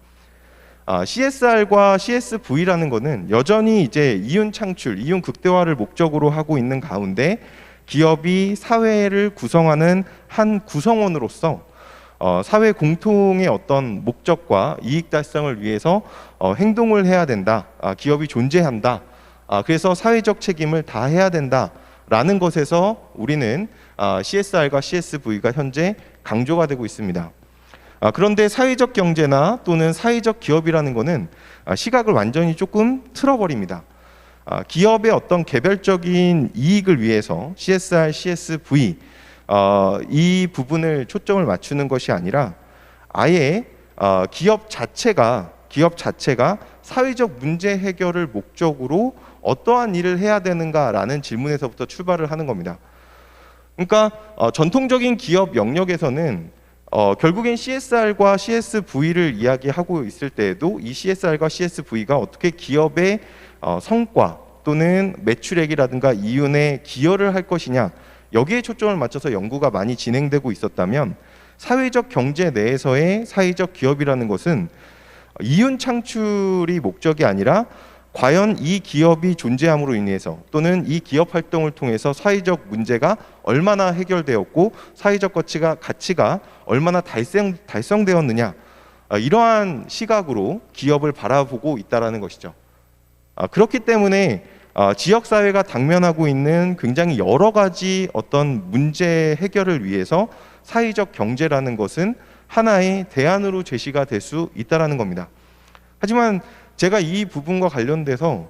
CSR과 CSV라는 것은 여전히 이제 이윤 창출, 이윤 극대화를 목적으로 하고 있는 가운데 기업이 사회를 구성하는 한 구성원으로서 사회 공통의 어떤 목적과 이익 달성을 위해서 행동을 해야 된다. 기업이 존재한다. 그래서 사회적 책임을 다해야 된다라는 것에서 우리는 CSR과 CSV가 현재 강조가 되고 있습니다. 그런데 사회적 경제나 또는 사회적 기업이라는 것은 시각을 완전히 조금 틀어버립니다. 기업의 어떤 개별적인 이익을 위해서 CSR, CSV 이 부분을 초점을 맞추는 것이 아니라 아예 기업 자체가 사회적 문제 해결을 목적으로 어떠한 일을 해야 되는가라는 질문에서부터 출발을 하는 겁니다. 그러니까 전통적인 기업 영역에서는 결국엔 CSR과 CSV를 이야기하고 있을 때에도 이 CSR과 CSV가 어떻게 기업의 성과 또는 매출액이라든가 이윤에 기여를 할 것이냐, 여기에 초점을 맞춰서 연구가 많이 진행되고 있었다면 사회적 경제 내에서의 사회적 기업이라는 것은 이윤 창출이 목적이 아니라 과연 이 기업이 존재함으로 인해서 또는 이 기업 활동을 통해서 사회적 문제가 얼마나 해결되었고 사회적 가치가 얼마나 달성되었느냐, 이러한 시각으로 기업을 바라보고 있다는 것이죠. 그렇기 때문에 지역사회가 당면하고 있는 굉장히 여러 가지 어떤 문제 해결을 위해서 사회적 경제라는 것은 하나의 대안으로 제시가 될 수 있다는 겁니다. 하지만 제가 이 부분과 관련돼서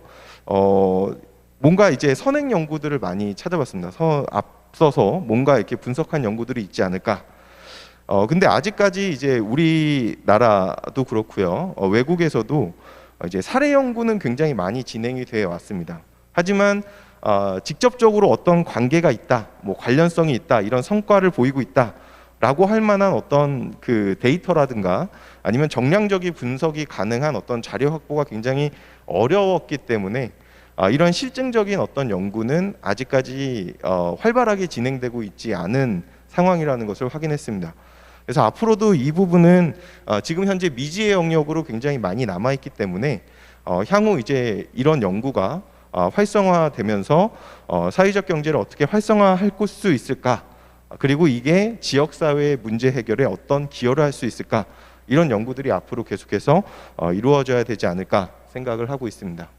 뭔가 이제 선행 연구들을 많이 찾아봤습니다. 앞서서 뭔가 이렇게 분석한 연구들이 있지 않을까. 근데 아직까지 이제 우리나라도 그렇고요. 외국에서도 이제 사례 연구는 굉장히 많이 진행이 되어 왔습니다. 하지만 직접적으로 어떤 관계가 있다, 뭐 관련성이 있다, 이런 성과를 보이고 있다라고 할 만한 어떤 그 데이터라든가 아니면 정량적인 분석이 가능한 어떤 자료 확보가 굉장히 어려웠기 때문에 이런 실증적인 어떤 연구는 아직까지 활발하게 진행되고 있지 않은 상황이라는 것을 확인했습니다. 그래서 앞으로도 이 부분은 지금 현재 미지의 영역으로 굉장히 많이 남아 있기 때문에 향후 이제 이런 연구가 활성화되면서 사회적 경제를 어떻게 활성화할 수 있을까, 그리고 이게 지역사회의 문제 해결에 어떤 기여를 할 수 있을까, 이런 연구들이 앞으로 계속해서 이루어져야 되지 않을까 생각을 하고 있습니다.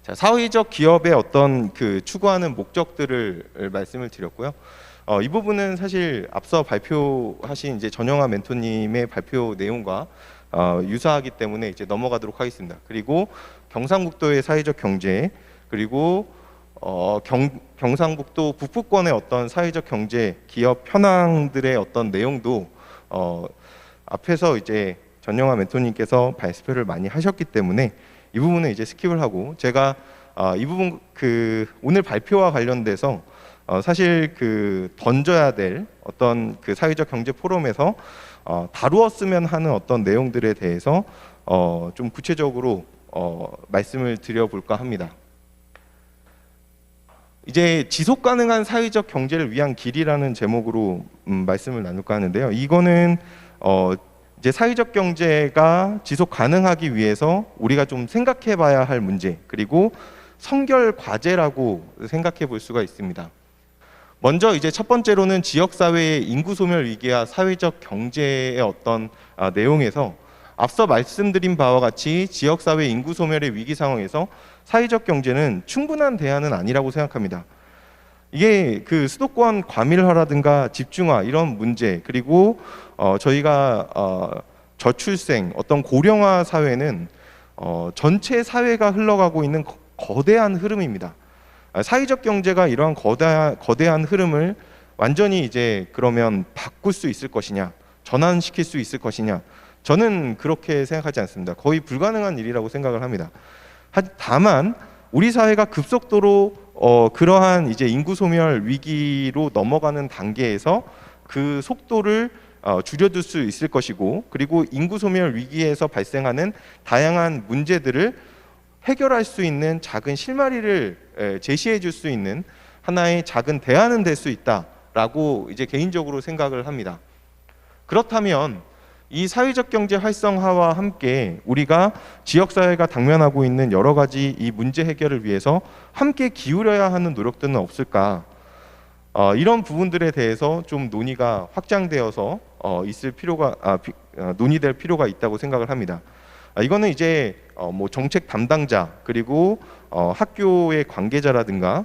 자, 사회적 기업의 어떤 그 추구하는 목적들을 말씀을 드렸고요. 이 부분은 사실 앞서 발표하신 이제 전영하 멘토님의 발표 내용과 유사하기 때문에 이제 넘어가도록 하겠습니다. 그리고 경상북도의 사회적 경제, 그리고 경상북도 북부권의 어떤 사회적 경제 기업 현황들의 어떤 내용도 앞에서 이제 전영하 멘토님께서 발표를 많이 하셨기 때문에 이 부분은 이제 스킵을 하고, 제가 이 부분 그 오늘 발표와 관련돼서 사실 그 던져야 될 어떤 그 사회적 경제 포럼에서 다루었으면 하는 어떤 내용들에 대해서 좀 구체적으로 말씀을 드려볼까 합니다. 이제 지속 가능한 사회적 경제를 위한 길이라는 제목으로 말씀을 나눌까 하는데요. 이거는 이제 사회적 경제가 지속 가능하기 위해서 우리가 좀 생각해 봐야 할 문제, 그리고 선결 과제라고 생각해 볼 수가 있습니다. 먼저 이제 첫 번째로는 지역사회의 인구 소멸 위기와 사회적 경제의 어떤 내용에서 앞서 말씀드린 바와 같이 지역사회 인구 소멸의 위기 상황에서 사회적 경제는 충분한 대안은 아니라고 생각합니다. 이게 그 수도권 과밀화라든가 집중화 이런 문제, 그리고 저희가 저출생 어떤 고령화 사회는 전체 사회가 흘러가고 있는 거대한 흐름입니다. 사회적 경제가 이러한 거대한 흐름을 완전히 이제 그러면 바꿀 수 있을 것이냐, 전환시킬 수 있을 것이냐, 저는 그렇게 생각하지 않습니다. 거의 불가능한 일이라고 생각을 합니다. 다만 우리 사회가 급속도로 그러한 이제 인구 소멸 위기로 넘어가는 단계에서 그 속도를 줄여둘 수 있을 것이고, 그리고 인구 소멸 위기에서 발생하는 다양한 문제들을 해결할 수 있는 작은 실마리를 제시해 줄 수 있는 하나의 작은 대안은 될 수 있다라고 이제 개인적으로 생각을 합니다. 그렇다면 이 사회적 경제 활성화와 함께 우리가 지역사회가 당면하고 있는 여러 가지 이 문제 해결을 위해서 함께 기울여야 하는 노력들은 없을까? 이런 부분들에 대해서 좀 논의가 확장되어서 있을 필요가 논의될 필요가 있다고 생각을 합니다. 이거는 이제 뭐 정책 담당자, 그리고 학교의 관계자라든가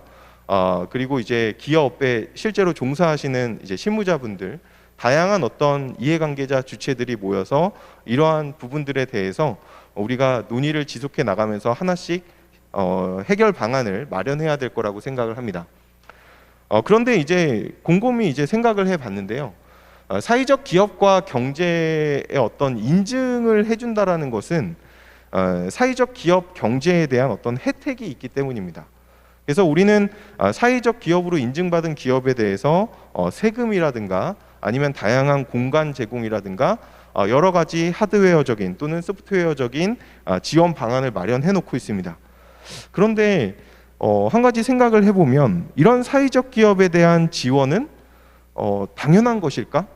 그리고 이제 기업에 실제로 종사하시는 이제 실무자분들, 다양한 어떤 이해관계자 주체들이 모여서 이러한 부분들에 대해서 우리가 논의를 지속해 나가면서 하나씩 해결 방안을 마련해야 될 거라고 생각을 합니다. 그런데 이제 곰곰이 이제 생각을 해봤는데요. 사회적 기업과 경제의 어떤 인증을 해준다라는 것은 사회적 기업 경제에 대한 어떤 혜택이 있기 때문입니다. 그래서 우리는 사회적 기업으로 인증받은 기업에 대해서 세금이라든가 아니면 다양한 공간 제공이라든가 여러 가지 하드웨어적인 또는 소프트웨어적인 지원 방안을 마련해 놓고 있습니다. 그런데 한 가지 생각을 해보면 이런 사회적 기업에 대한 지원은 당연한 것일까?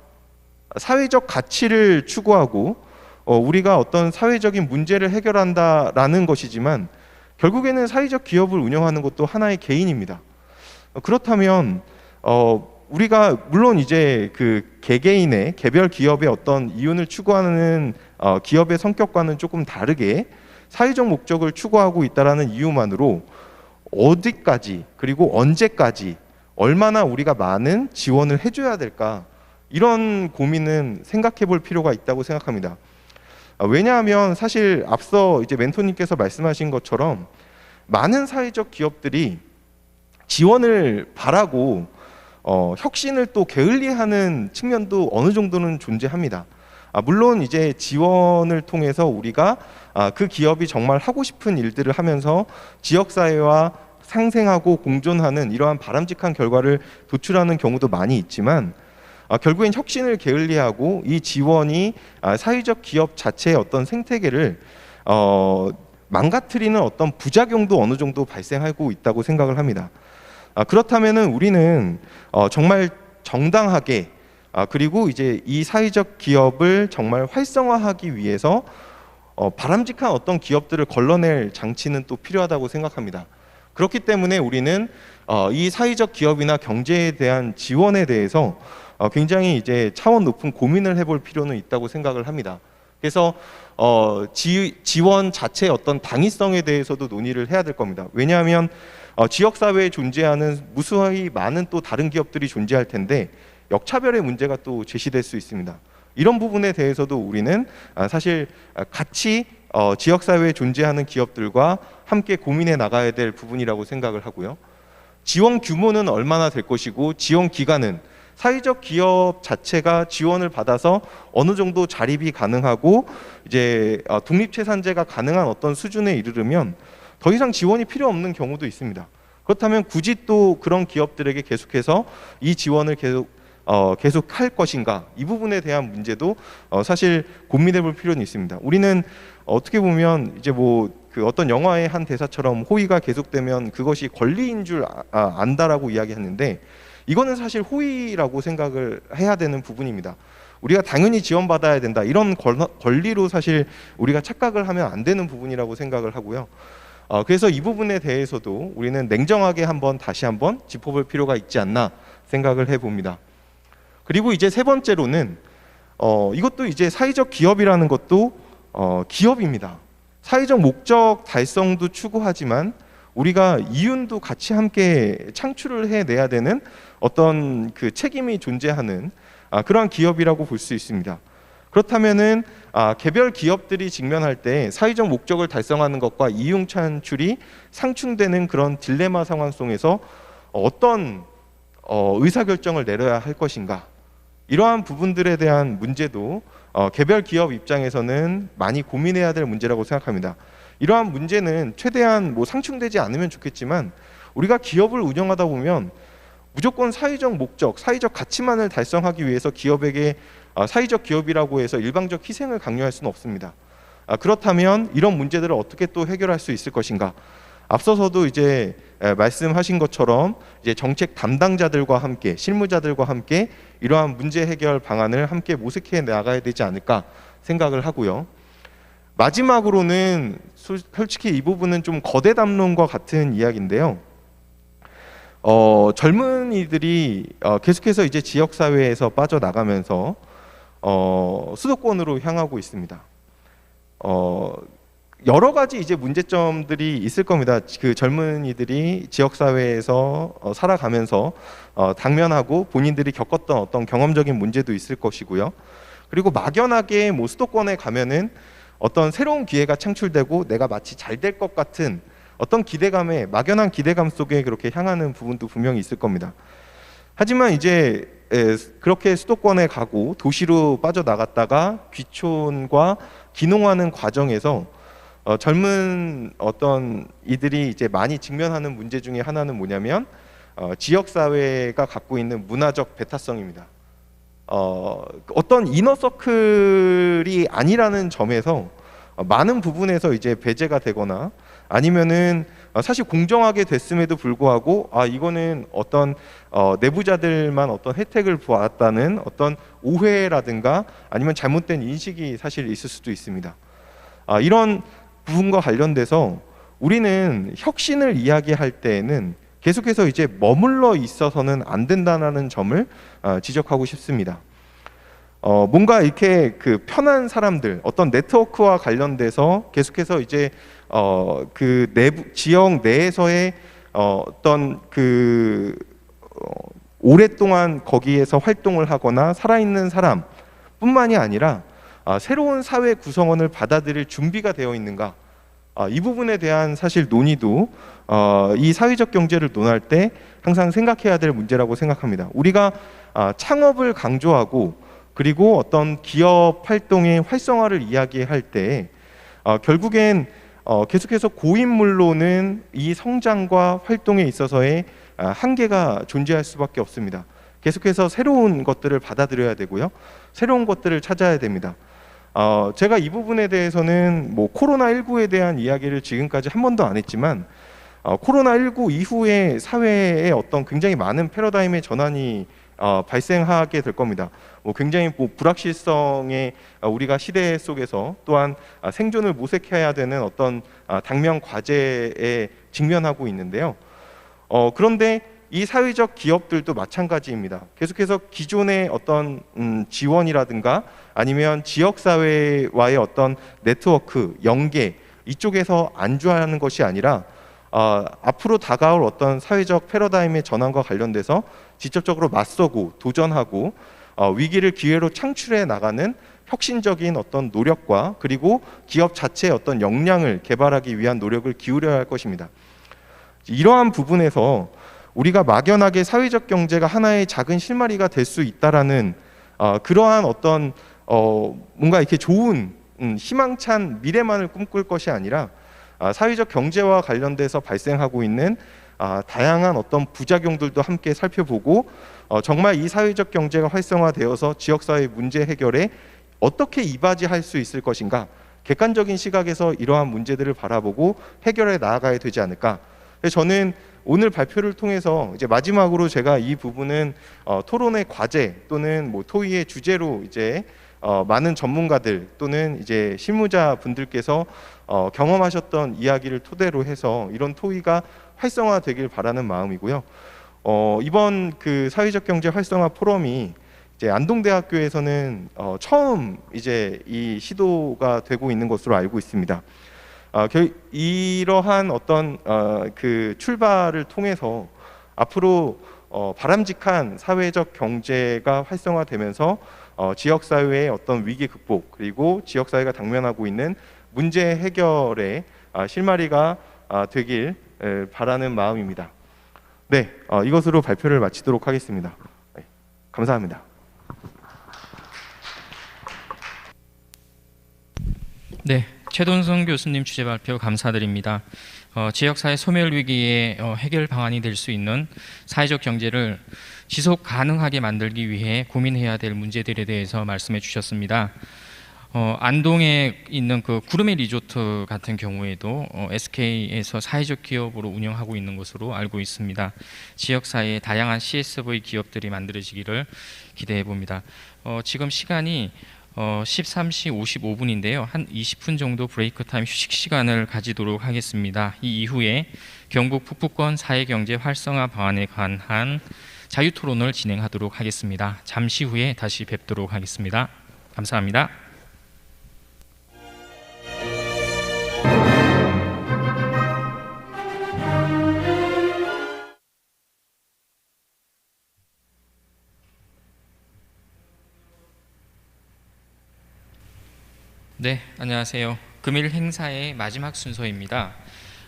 사회적 가치를 추구하고 우리가 어떤 사회적인 문제를 해결한다라는 것이지만 결국에는 사회적 기업을 운영하는 것도 하나의 개인입니다. 그렇다면 우리가 물론 이제 그 개개인의 개별 기업의 어떤 이윤을 추구하는 기업의 성격과는 조금 다르게 사회적 목적을 추구하고 있다라는 이유만으로 어디까지 그리고 언제까지 얼마나 우리가 많은 지원을 해줘야 될까, 이런 고민은 생각해 볼 필요가 있다고 생각합니다. 왜냐하면 사실 앞서 이제 멘토님께서 말씀하신 것처럼 많은 사회적 기업들이 지원을 바라고 혁신을 또 게을리하는 측면도 어느 정도는 존재합니다. 물론 이제 지원을 통해서 우리가 그 기업이 정말 하고 싶은 일들을 하면서 지역사회와 상생하고 공존하는 이러한 바람직한 결과를 도출하는 경우도 많이 있지만 결국엔 혁신을 게을리하고 이 지원이 사회적 기업 자체의 어떤 생태계를 망가뜨리는 어떤 부작용도 어느 정도 발생하고 있다고 생각을 합니다. 그렇다면은 우리는 정말 정당하게 그리고 이제 이 사회적 기업을 정말 활성화하기 위해서 바람직한 어떤 기업들을 걸러낼 장치는 또 필요하다고 생각합니다. 그렇기 때문에 우리는 이 사회적 기업이나 경제에 대한 지원에 대해서 굉장히 이제 차원 높은 고민을 해볼 필요는 있다고 생각을 합니다. 그래서 지원 자체의 어떤 당위성에 대해서도 논의를 해야 될 겁니다. 왜냐하면 지역사회에 존재하는 무수히 많은 또 다른 기업들이 존재할 텐데 역차별의 문제가 또 제시될 수 있습니다. 이런 부분에 대해서도 우리는 사실 같이 지역사회에 존재하는 기업들과 함께 고민해 나가야 될 부분이라고 생각을 하고요. 지원 규모는 얼마나 될 것이고 지원 기간은 사회적 기업 자체가 지원을 받아서 어느 정도 자립이 가능하고 이제 독립채산제가 가능한 어떤 수준에 이르르면 더 이상 지원이 필요 없는 경우도 있습니다. 그렇다면 굳이 또 그런 기업들에게 계속해서 이 지원을 계속 할 것인가, 이 부분에 대한 문제도 사실 고민해 볼 필요는 있습니다. 우리는 어떻게 보면 이제 뭐 그 어떤 영화의 한 대사처럼 호의가 계속되면 그것이 권리인 줄 안다라고 이야기했는데 이거는 사실 호의라고 생각을 해야 되는 부분입니다. 우리가 당연히 지원받아야 된다, 이런 권리로 사실 우리가 착각을 하면 안 되는 부분이라고 생각을 하고요. 그래서 이 부분에 대해서도 우리는 냉정하게 다시 한번 짚어볼 필요가 있지 않나 생각을 해봅니다. 그리고 이제 세 번째로는 이것도 이제 사회적 기업이라는 것도 기업입니다. 사회적 목적 달성도 추구하지만 우리가 이윤도 같이 함께 창출을 해내야 되는 어떤 그 책임이 존재하는 그러한 기업이라고 볼 수 있습니다. 그렇다면은 개별 기업들이 직면할 때 사회적 목적을 달성하는 것과 이윤 창출이 상충되는 그런 딜레마 상황 속에서 어떤 의사결정을 내려야 할 것인가, 이러한 부분들에 대한 문제도 개별 기업 입장에서는 많이 고민해야 될 문제라고 생각합니다. 이러한 문제는 최대한 상충되지 않으면 좋겠지만, 우리가 기업을 운영하다 보면 무조건 사회적 목적, 사회적 가치만을 달성하기 위해서 기업에게 사회적 기업이라고 해서 일방적 희생을 강요할 수는 없습니다. 그렇다면 이런 문제들을 어떻게 또 해결할 수 있을 것인가? 앞서서도 이제 말씀하신 것처럼 이제 정책 담당자들과 함께, 실무자들과 함께 이러한 문제 해결 방안을 함께 모색해 나가야 되지 않을까 생각을 하고요. 마지막으로는 솔직히 이 부분은 좀 거대 담론과 같은 이야기인데요. 젊은이들이 계속해서 이제 지역 사회에서 빠져나가면서 수도권으로 향하고 있습니다. 여러 가지 이제 문제점들이 있을 겁니다. 그 젊은이들이 지역 사회에서 살아가면서 당면하고 본인들이 겪었던 어떤 경험적인 문제도 있을 것이고요. 그리고 막연하게 수도권에 가면은 어떤 새로운 기회가 창출되고 내가 마치 잘 될 것 같은 어떤 기대감에, 막연한 기대감 속에 그렇게 향하는 부분도 분명히 있을 겁니다. 하지만 이제 그렇게 수도권에 가고 도시로 빠져나갔다가 귀촌과 귀농하는 과정에서 젊은 어떤 이들이 이제 많이 직면하는 문제 중에 하나는 뭐냐면 지역 사회가 갖고 있는 문화적 배타성입니다. 어떤 이너서클이 아니라는 점에서 많은 부분에서 이제 배제가 되거나, 아니면은 사실 공정하게 됐음에도 불구하고 이거는 어떤 내부자들만 어떤 혜택을 보았다는 어떤 오해라든가 아니면 잘못된 인식이 사실 있을 수도 있습니다. 이런 부분과 관련돼서 우리는 혁신을 이야기할 때에는 계속해서 이제 머물러 있어서는 안 된다는 점을 지적하고 싶습니다. 뭔가 이렇게 그 편한 사람들, 어떤 네트워크와 관련돼서 계속해서 이제 그 내부 지역 내에서의 어떤 그 오랫동안 거기에서 활동을 하거나 살아있는 사람뿐만이 아니라 새로운 사회 구성원을 받아들일 준비가 되어 있는가, 이 부분에 대한 사실 논의도 이 사회적 경제를 논할 때 항상 생각해야 될 문제라고 생각합니다. 우리가 창업을 강조하고 그리고 어떤 기업 활동의 활성화를 이야기할 때 결국엔 계속해서 고인물로는 이 성장과 활동에 있어서의 한계가 존재할 수밖에 없습니다. 계속해서 새로운 것들을 받아들여야 되고요, 새로운 것들을 찾아야 됩니다. 제가 이 부분에 대해서는 코로나19에 대한 이야기를 지금까지 한 번도 안 했지만, 코로나19 이후에 사회에 어떤 굉장히 많은 패러다임의 전환이 발생하게 될 겁니다. 굉장히 불확실성의 우리가 시대 속에서 또한 생존을 모색해야 되는 어떤 당면 과제에 직면하고 있는데요. 그런데 이 사회적 기업들도 마찬가지입니다. 계속해서 기존의 어떤 지원이라든가 아니면 지역사회와의 어떤 네트워크, 연계, 이쪽에서 안주하는 것이 아니라 앞으로 다가올 어떤 사회적 패러다임의 전환과 관련돼서 직접적으로 맞서고 도전하고 위기를 기회로 창출해 나가는 혁신적인 어떤 노력과 그리고 기업 자체의 어떤 역량을 개발하기 위한 노력을 기울여야 할 것입니다. 이러한 부분에서 우리가 막연하게 사회적 경제가 하나의 작은 실마리가 될 수 있다라는 그러한 어떤 뭔가 이렇게 좋은 희망찬 미래만을 꿈꿀 것이 아니라 사회적 경제와 관련돼서 발생하고 있는 다양한 어떤 부작용들도 함께 살펴보고 정말 이 사회적 경제가 활성화되어서 지역사회 문제 해결에 어떻게 이바지할 수 있을 것인가, 객관적인 시각에서 이러한 문제들을 바라보고 해결해 나아가야 되지 않을까. 저는 오늘 발표를 통해서 이제 마지막으로 제가 이 부분은 토론의 과제 또는 토의의 주제로 이제 많은 전문가들 또는 이제 실무자 분들께서 경험하셨던 이야기를 토대로 해서 이런 토의가 활성화되길 바라는 마음이고요. 이번 그 사회적 경제 활성화 포럼이 이제 안동대학교에서는 처음 이제 이 시도가 되고 있는 것으로 알고 있습니다. 이러한 어떤 그 출발을 통해서 앞으로 바람직한 사회적 경제가 활성화되면서 지역사회의 어떤 위기 극복 그리고 지역사회가 당면하고 있는 문제 해결의 실마리가 되길 바라는 마음입니다. 네, 이것으로 발표를 마치도록 하겠습니다. 네, 감사합니다. 네, 최돈성 교수님 주제 발표 감사드립니다. 지역사회 소멸 위기의 해결 방안이 될 수 있는 사회적 경제를 지속 가능하게 만들기 위해 고민해야 될 문제들에 대해서 말씀해 주셨습니다. 안동에 있는 그 구름의 리조트 같은 경우에도 SK에서 사회적 기업으로 운영하고 있는 것으로 알고 있습니다. 지역사회에 다양한 CSV 기업들이 만들어지기를 기대해 봅니다. 지금 시간이 13시 55분인데요. 한 20분 정도 브레이크 타임 휴식 시간을 가지도록 하겠습니다. 이 이후에 경북 북부권 사회경제 활성화 방안에 관한 자유토론을 진행하도록 하겠습니다. 잠시 후에 다시 뵙도록 하겠습니다. 감사합니다. 네, 안녕하세요. 금일 행사의 마지막 순서입니다.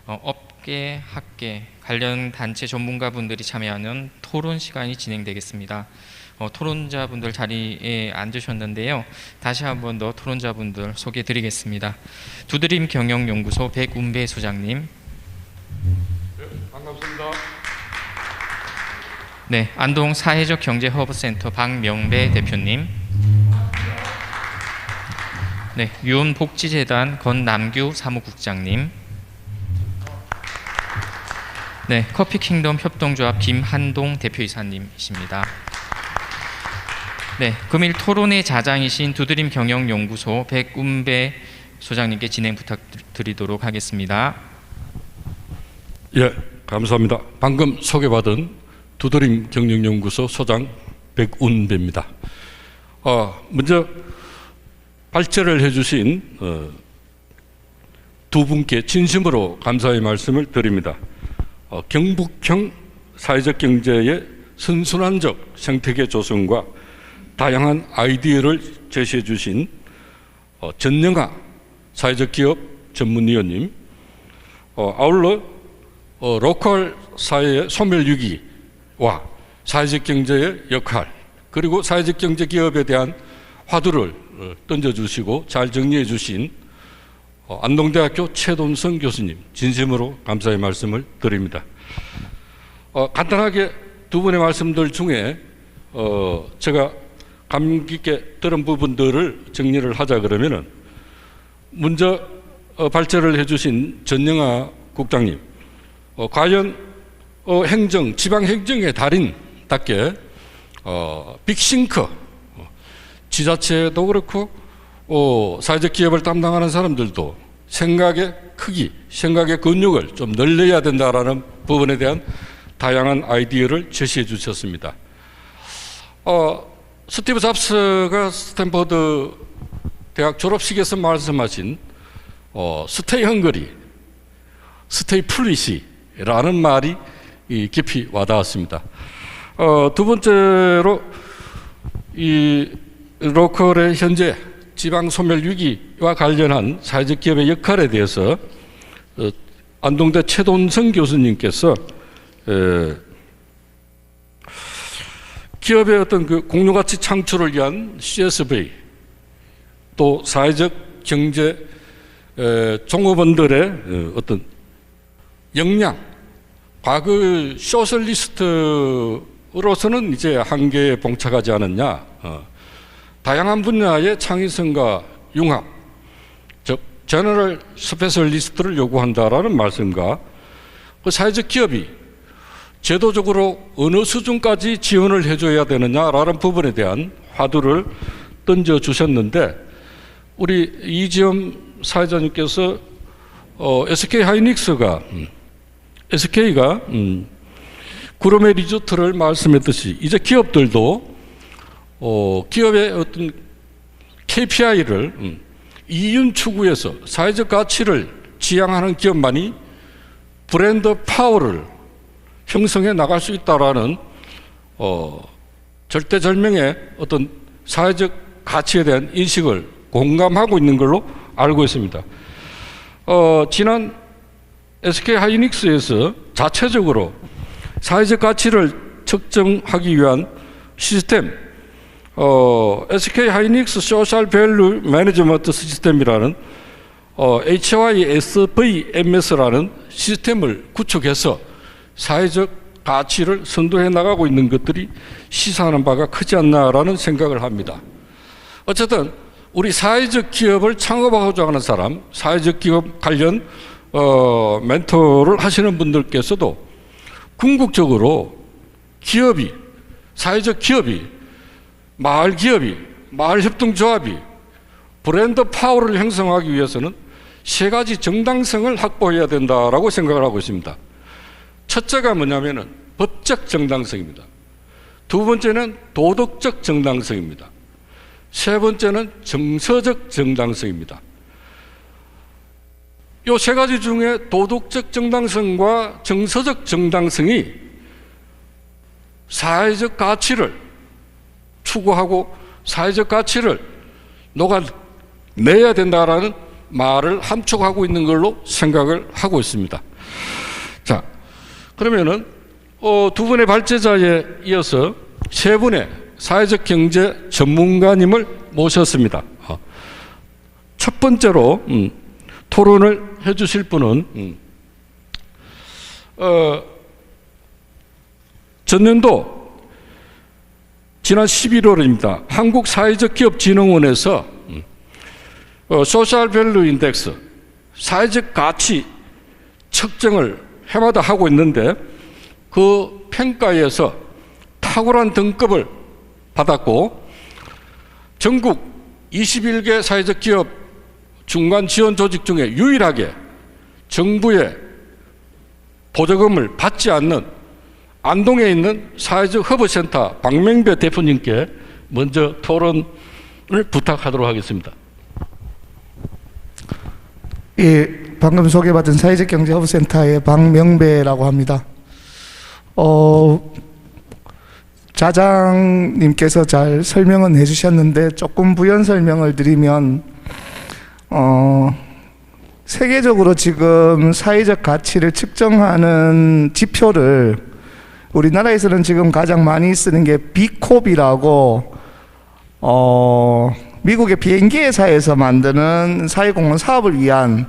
업계, 학계, 관련 단체 전문가분들이 참여하는 토론 시간이 진행되겠습니다. 토론자분들 자리에 앉으셨는데요. 다시 한 번 더 토론자분들 소개드리겠습니다. 두드림 경영연구소 백운배 소장님. 네, 반갑습니다. 네, 안동 사회적 경제 허브센터 박명배 대표님. 네, 유원복지재단 건남규 사무국장님. 네, 커피킹덤 협동조합 김한동 대표이사님이십니다. 네, 금일 토론의 자장이신 두드림 경영연구소 백운배 소장님께 진행 부탁드리도록 하겠습니다. 예, 감사합니다. 방금 소개받은 두드림 경영연구소 소장 백운배입니다. 먼저 발제를 해주신 두 분께 진심으로 감사의 말씀을 드립니다. 경북형 사회적 경제의 선순환적 생태계 조성과 다양한 아이디어를 제시해 주신 전영하 사회적 기업 전문위원님, 아울러 로컬 사회의 소멸 위기와 사회적 경제의 역할, 그리고 사회적 경제 기업에 대한 화두를 던져주시고 잘 정리해 주신 안동대학교 최돈성 교수님, 진심으로 감사의 말씀을 드립니다. 간단하게 두 분의 말씀들 중에 제가 감명 깊게 들은 부분들을 정리를 하자 그러면은, 먼저 발제를 해주신 전영하 국장님, 과연 행정, 지방행정의 달인답게 빅싱커, 지자체도 그렇고 사회적 기업을 담당하는 사람들도 생각의 크기, 생각의 근육을 좀 늘려야 된다라는 부분에 대한 다양한 아이디어를 제시해 주셨습니다. 스티브 잡스가 스탠퍼드 대학 졸업식에서 말씀하신 스테이 헝그리, 스테이 플리시라는 말이 깊이 와닿았습니다. 두 번째로 이 로컬의 현재 지방 소멸 위기와 관련한 사회적 기업의 역할에 대해서 안동대 최돈성 교수님께서 기업의 어떤 그 공유가치 창출을 위한 CSV, 또 사회적 경제 종업원들의 어떤 역량, 과거 소셜리스트로서는 이제 한계에 봉착하지 않았냐, 다양한 분야의 창의성과 융합, 즉 제너럴 스페셜리스트를 요구한다라는 말씀과 그 사회적 기업이 제도적으로 어느 수준까지 지원을 해줘야 되느냐라는 부분에 대한 화두를 던져주셨는데, 우리 이지엄 사회자님께서 SK하이닉스가 구름의 리조트를 말씀했듯이 이제 기업들도 기업의 어떤 KPI를 이윤 추구해서 사회적 가치를 지향하는 기업만이 브랜드 파워를 형성해 나갈 수 있다라는 절대절명의 어떤 사회적 가치에 대한 인식을 공감하고 있는 걸로 알고 있습니다. 지난 SK하이닉스에서 자체적으로 사회적 가치를 측정하기 위한 시스템, SK하이닉스 소셜 밸류 매니지먼트 시스템이라는 HYSVMS라는 시스템을 구축해서 사회적 가치를 선도해 나가고 있는 것들이 시사하는 바가 크지 않나라는 생각을 합니다. 어쨌든 우리 사회적 기업을 창업하고자 하는 사람, 사회적 기업 관련 멘토를 하시는 분들께서도 궁극적으로 기업이, 사회적 기업이, 마을 기업이, 마을 협동조합이 브랜드 파워를 형성하기 위해서는 세 가지 정당성을 확보해야 된다라고 생각을 하고 있습니다. 첫째가 뭐냐면은 법적 정당성입니다. 두 번째는 도덕적 정당성입니다. 세 번째는 정서적 정당성입니다. 이 세 가지 중에 도덕적 정당성과 정서적 정당성이 사회적 가치를 추구하고 사회적 가치를 녹아내야 된다라는 말을 함축하고 있는 걸로 생각을 하고 있습니다. 자, 그러면은 두 분의 발제자에 이어서 세 분의 사회적 경제 전문가님을 모셨습니다. 첫 번째로 토론을 해주실 분은 전년도 지난 11월입니다. 한국사회적기업진흥원에서 소셜 밸류 인덱스, 사회적 가치 측정을 해마다 하고 있는데 그 평가에서 탁월한 등급을 받았고 전국 21개 사회적 기업 중간 지원 조직 중에 유일하게 정부의 보조금을 받지 않는 안동에 있는 사회적 허브센터 박명배 대표님께 먼저 토론을 부탁하도록 하겠습니다. 예, 방금 소개받은 사회적 경제 허브센터의 박명배라고 합니다. 자장님께서 잘 설명은 해주셨는데 조금 부연 설명을 드리면 세계적으로 지금 사회적 가치를 측정하는 지표를 우리나라에서는 지금 가장 많이 쓰는 게 비콥이라고 미국의 비행기 회사에서 만드는 사회공헌 사업을 위한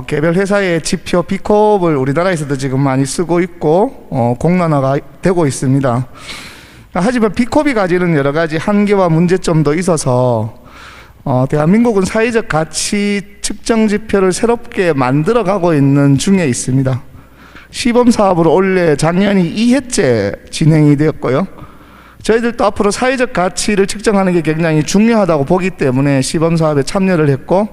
개별 회사의 지표 비콥을 우리나라에서도 지금 많이 쓰고 있고 공론화가 되고 있습니다. 하지만 비콥이 가지는 여러 가지 한계와 문제점도 있어서 대한민국은 사회적 가치 측정 지표를 새롭게 만들어가고 있는 중에 있습니다. 시범 사업으로 올해 작년이 2회째 진행이 되었고요. 저희들도 앞으로 사회적 가치를 측정하는 게 굉장히 중요하다고 보기 때문에 시범 사업에 참여를 했고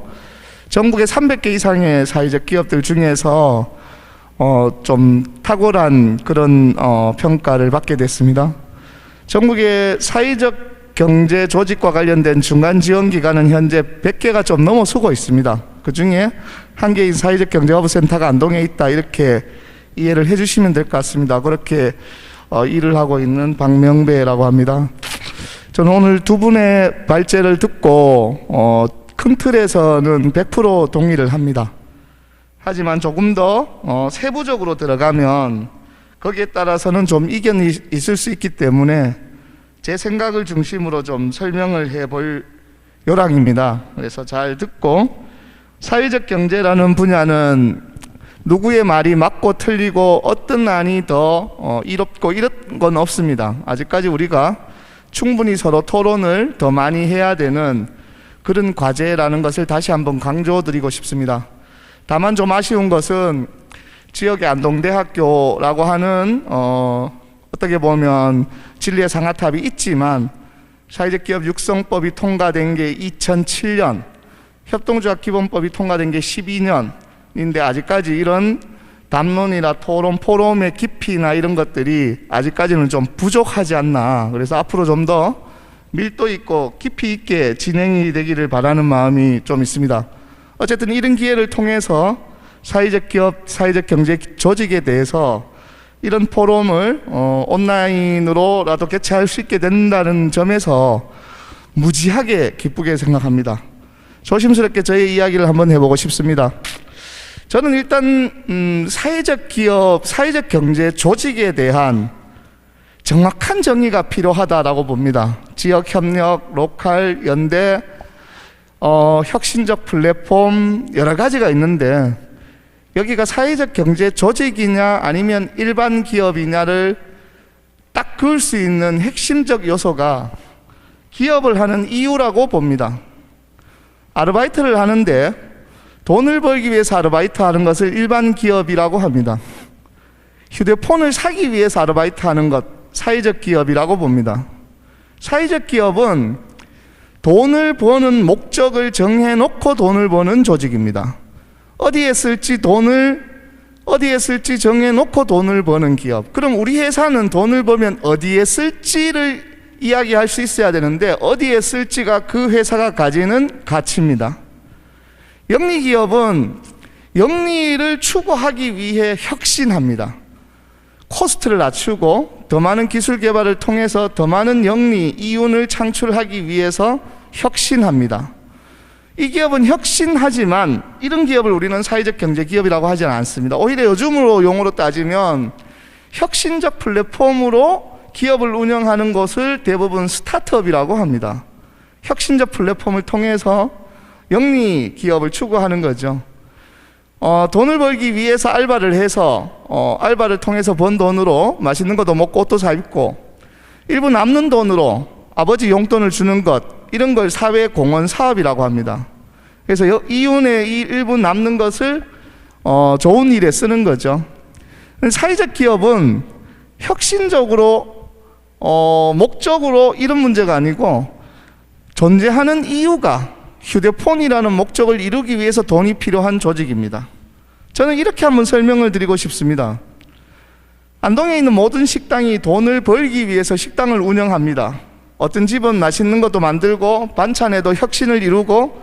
전국에 300개 이상의 사회적 기업들 중에서 좀 탁월한 그런 평가를 받게 됐습니다. 전국의 사회적 경제 조직과 관련된 중간 지원 기관은 현재 100개가 좀 넘어서고 있습니다. 그 중에 한 개인 사회적 경제 허브센터가 안동에 있다, 이렇게 이해를 해주시면 될 것 같습니다. 그렇게 일을 하고 있는 박명배라고 합니다. 저는 오늘 두 분의 발제를 듣고 큰 틀에서는 100% 동의를 합니다. 하지만 조금 더 세부적으로 들어가면 거기에 따라서는 좀 이견이 있을 수 있기 때문에 제 생각을 중심으로 좀 설명을 해볼 요량입니다. 그래서 잘 듣고, 사회적 경제라는 분야는 누구의 말이 맞고 틀리고 어떤 안이 더 이롭고 이런 건 없습니다. 아직까지 우리가 충분히 서로 토론을 더 많이 해야 되는 그런 과제라는 것을 다시 한번 강조드리고 싶습니다. 다만 좀 아쉬운 것은 지역의 안동대학교라고 하는 어떻게 보면 진리의 상아탑이 있지만 사회적 기업 육성법이 통과된 게 2007년, 협동조합 기본법이 통과된 게 12년인데 아직까지 이런 담론이나 토론, 포럼의 깊이나 이런 것들이 아직까지는 좀 부족하지 않나. 그래서 앞으로 좀 더 밀도 있고 깊이 있게 진행이 되기를 바라는 마음이 좀 있습니다. 어쨌든 이런 기회를 통해서 사회적 기업, 사회적 경제 조직에 대해서 이런 포럼을 온라인으로라도 개최할 수 있게 된다는 점에서 무지하게 기쁘게 생각합니다. 조심스럽게 저의 이야기를 한번 해보고 싶습니다. 저는 일단 사회적 기업, 사회적 경제 조직에 대한 정확한 정의가 필요하다라고 봅니다. 지역 협력, 로컬, 연대, 혁신적 플랫폼 여러 가지가 있는데 여기가 사회적 경제 조직이냐 아니면 일반 기업이냐를 딱 그을 수 있는 핵심적 요소가 기업을 하는 이유라고 봅니다. 아르바이트를 하는데 돈을 벌기 위해서 아르바이트 하는 것을 일반 기업이라고 합니다. 휴대폰을 사기 위해서 아르바이트 하는 것, 사회적 기업이라고 봅니다. 사회적 기업은 돈을 버는 목적을 정해놓고 돈을 버는 조직입니다. 어디에 쓸지 정해놓고 돈을 버는 기업. 그럼 우리 회사는 돈을 벌면 어디에 쓸지를 이야기할 수 있어야 되는데 어디에 쓸지가 그 회사가 가지는 가치입니다. 영리기업은 영리를 추구하기 위해 혁신합니다. 코스트를 낮추고 더 많은 기술 개발을 통해서 더 많은 영리, 이윤을 창출하기 위해서 혁신합니다. 이 기업은 혁신하지만 이런 기업을 우리는 사회적 경제 기업이라고 하지는 않습니다. 오히려 요즘으로 용어로 따지면 혁신적 플랫폼으로 기업을 운영하는 것을 대부분 스타트업이라고 합니다. 혁신적 플랫폼을 통해서 영리 기업을 추구하는 거죠. 돈을 벌기 위해서 알바를 해서 알바를 통해서 번 돈으로 맛있는 것도 먹고 옷도 사 입고 일부 남는 돈으로 아버지 용돈을 주는 것, 이런 걸 사회공헌 사업이라고 합니다. 그래서 이윤의 이 일부 남는 것을 좋은 일에 쓰는 거죠. 사회적 기업은 혁신적으로 목적으로 이런 문제가 아니고 존재하는 이유가 휴대폰이라는 목적을 이루기 위해서 돈이 필요한 조직입니다. 저는 이렇게 한번 설명을 드리고 싶습니다. 안동에 있는 모든 식당이 돈을 벌기 위해서 식당을 운영합니다. 어떤 집은 맛있는 것도 만들고 반찬에도 혁신을 이루고